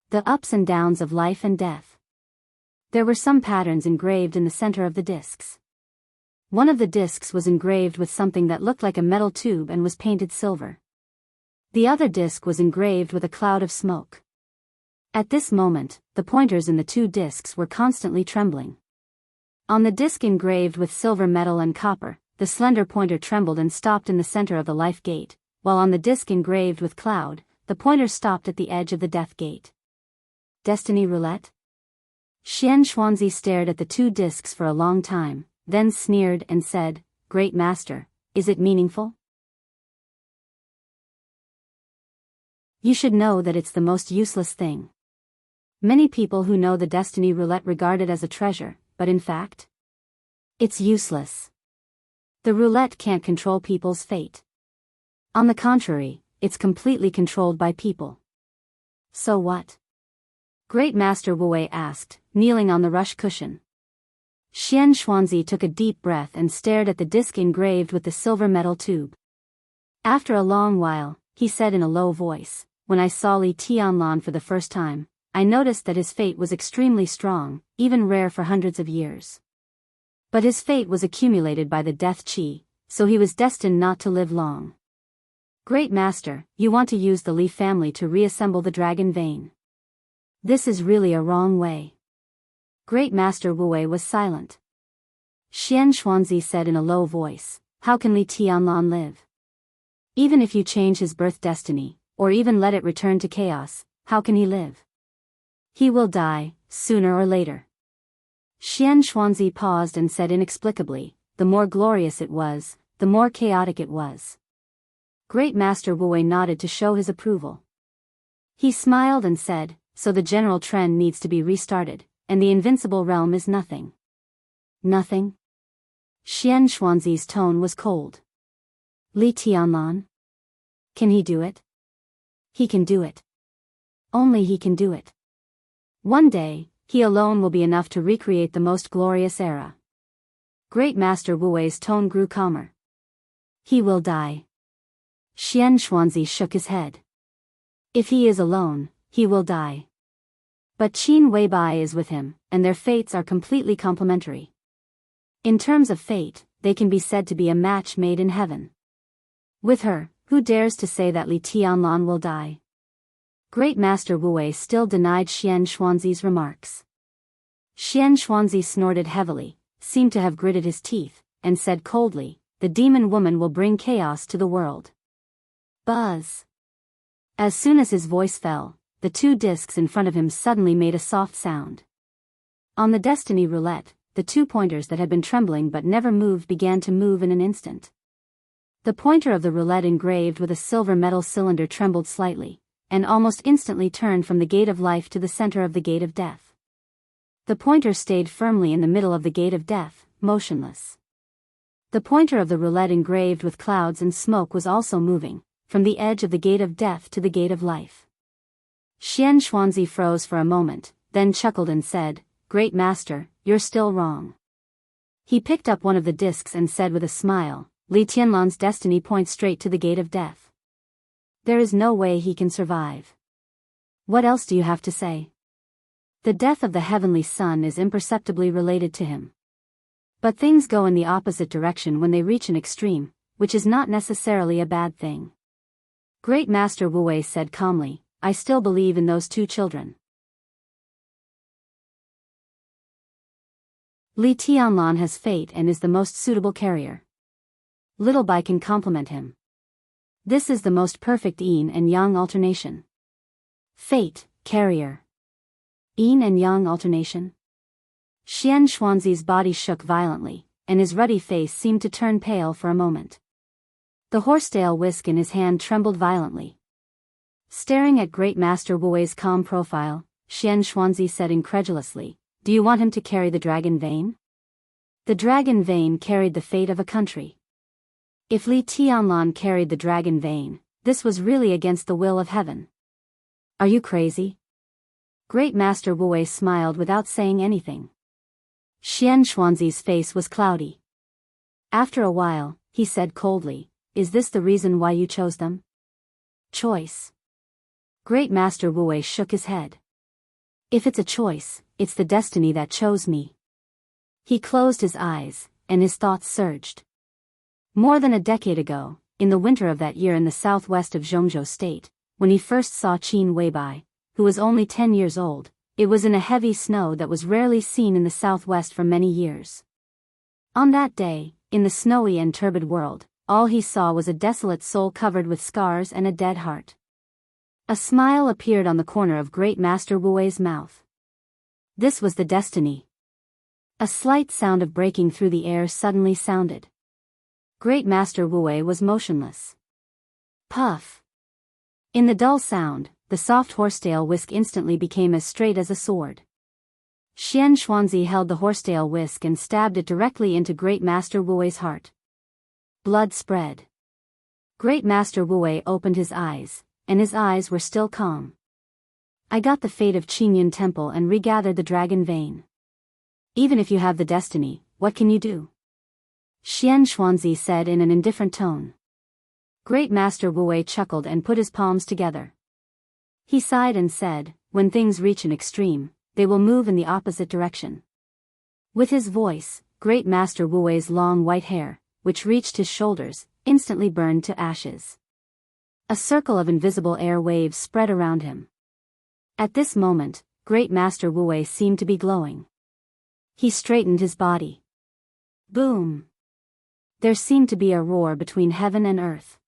The ups and downs of life and death. There were some patterns engraved in the center of the discs. One of the discs was engraved with something that looked like a metal tube and was painted silver. The other disc was engraved with a cloud of smoke. At this moment, the pointers in the 2 discs were constantly trembling. On the disc engraved with silver metal and copper, the slender pointer trembled and stopped in the center of the life gate, while on the disc engraved with cloud, the pointer stopped at the edge of the death gate. Destiny roulette? Xianxia stared at the two discs for a long time, then sneered and said, "Great Master, is it meaningful? You should know that it's the most useless thing. Many people who know the destiny roulette regard it as a treasure, but in fact, it's useless. The roulette can't control people's fate. On the contrary, it's completely controlled by people." "So what?" Great Master Wu asked, kneeling on the rush cushion. Xianxia took a deep breath and stared at the disc engraved with the silver metal tube. After a long while, he said in a low voice, "When I saw Li Tianlan for the first time, I noticed that his fate was extremely strong, even rare for hundreds of years. But his fate was accumulated by the death qi, so he was destined not to live long. Great Master, you want to use the Li family to reassemble the dragon vein. This is really a wrong way." Great Master Wu was silent. Xianxia said in a low voice, "How can Li Tianlan live? Even if you change his birth destiny, or even let it return to chaos, how can he live? He will die, sooner or later." Xianxia paused and said inexplicably, "The more glorious it was, the more chaotic it was." Great Master Wu nodded to show his approval. He smiled and said, "So the general trend needs to be restarted, and the invincible realm is nothing." "Nothing?" Xianxuanzi's tone was cold. "Li Tianlan? Can he do it?" "He can do it. Only he can do it. One day, he alone will be enough to recreate the most glorious era." Great Master Wu's tone grew calmer. "He will die." Xianxuanzi shook his head. "If he is alone, he will die. But Qin Weibai is with him, and their fates are completely complementary. In terms of fate, they can be said to be a match made in heaven. With her, who dares to say that Li Tianlan will die?" Great Master Wu still denied Xianxuanzi's remarks. Xianxuanzi snorted heavily, seemed to have gritted his teeth, and said coldly, "The demon woman will bring chaos to the world." Buzz. As soon as his voice fell, the two discs in front of him suddenly made a soft sound. On the destiny roulette, the two pointers that had been trembling but never moved began to move in an instant. The pointer of the roulette engraved with a silver metal cylinder trembled slightly, and almost instantly turned from the gate of life to the center of the gate of death. The pointer stayed firmly in the middle of the gate of death, motionless. The pointer of the roulette engraved with clouds and smoke was also moving, from the edge of the gate of death to the gate of life. Xianxuanzi froze for a moment, then chuckled and said, "Great Master, you're still wrong." He picked up one of the discs and said with a smile, "Li Tianlan's destiny points straight to the gate of death. There is no way he can survive. What else do you have to say? The death of the heavenly sun is imperceptibly related to him. But things go in the opposite direction when they reach an extreme, which is not necessarily a bad thing." Great Master Wu said calmly, "I still believe in those two children. Li Tianlan has fate and is the most suitable carrier. Little Bai can complement him. This is the most perfect yin and yang alternation. Fate, carrier. Yin and yang alternation?" Xianxuanzi's body shook violently, and his ruddy face seemed to turn pale for a moment. The horsetail whisk in his hand trembled violently. Staring at Great Master Wu's calm profile, Xianxuanzi said incredulously, "Do you want him to carry the dragon vein?" The dragon vein carried the fate of a country. If Li Tianlan carried the dragon vein, this was really against the will of heaven. "Are you crazy?" Great Master Wu smiled without saying anything. Xianxuanzi's face was cloudy. After a while, he said coldly, "Is this the reason why you chose them?" "Choice?" Great Master Wu shook his head. "If it's a choice, it's the destiny that chose me." He closed his eyes, and his thoughts surged. More than a decade ago, in the winter of that year in the southwest of Jianghu state, when he first saw Qin Weibai, who was only 10 years old, it was in a heavy snow that was rarely seen in the southwest for many years. On that day, in the snowy and turbid world, all he saw was a desolate soul covered with scars and a dead heart. A smile appeared on the corner of Great Master Wu's mouth. This was the destiny. A slight sound of breaking through the air suddenly sounded. Great Master Wu was motionless. Puff. In the dull sound, the soft horsetail whisk instantly became as straight as a sword. Xianxia held the horsetail whisk and stabbed it directly into Great Master Wu's heart. Blood spread. Great Master Wu opened his eyes, and his eyes were still calm. I got the fate of Qingyun Temple and regathered the dragon vein. Even if you have the destiny, what can you do? Xianxia said in an indifferent tone. Great Master Wu chuckled and put his palms together. He sighed and said, when things reach an extreme, they will move in the opposite direction. With his voice, Great Master Wu's long white hair, which reached his shoulders, instantly burned to ashes. A circle of invisible air waves spread around him. At this moment, Great Master Wu seemed to be glowing. He straightened his body. Boom! There seemed to be a roar between heaven and earth.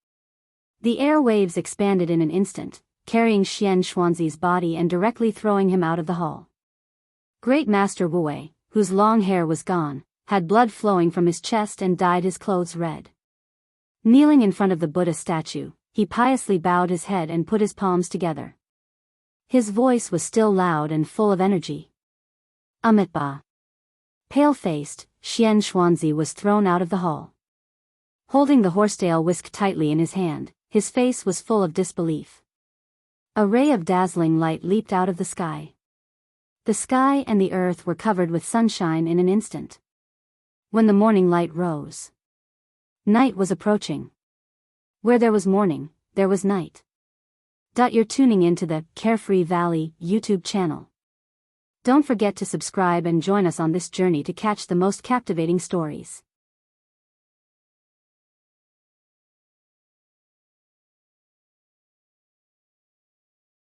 The air waves expanded in an instant, carrying Xianxuanzi's body and directly throwing him out of the hall. Great Master Wu, whose long hair was gone, had blood flowing from his chest and dyed his clothes red. Kneeling in front of the Buddha statue, he piously bowed his head and put his palms together. His voice was still loud and full of energy. Amitabha. Pale-faced, Xianxuanzi was thrown out of the hall. Holding the horsetail whisk tightly in his hand, his face was full of disbelief. A ray of dazzling light leaped out of the sky. The sky and the earth were covered with sunshine in an instant. When the morning light rose, night was approaching. Where there was morning, there was night. You're tuning into the Carefree Valley YouTube channel. Don't forget to subscribe and join us on this journey to catch the most captivating stories.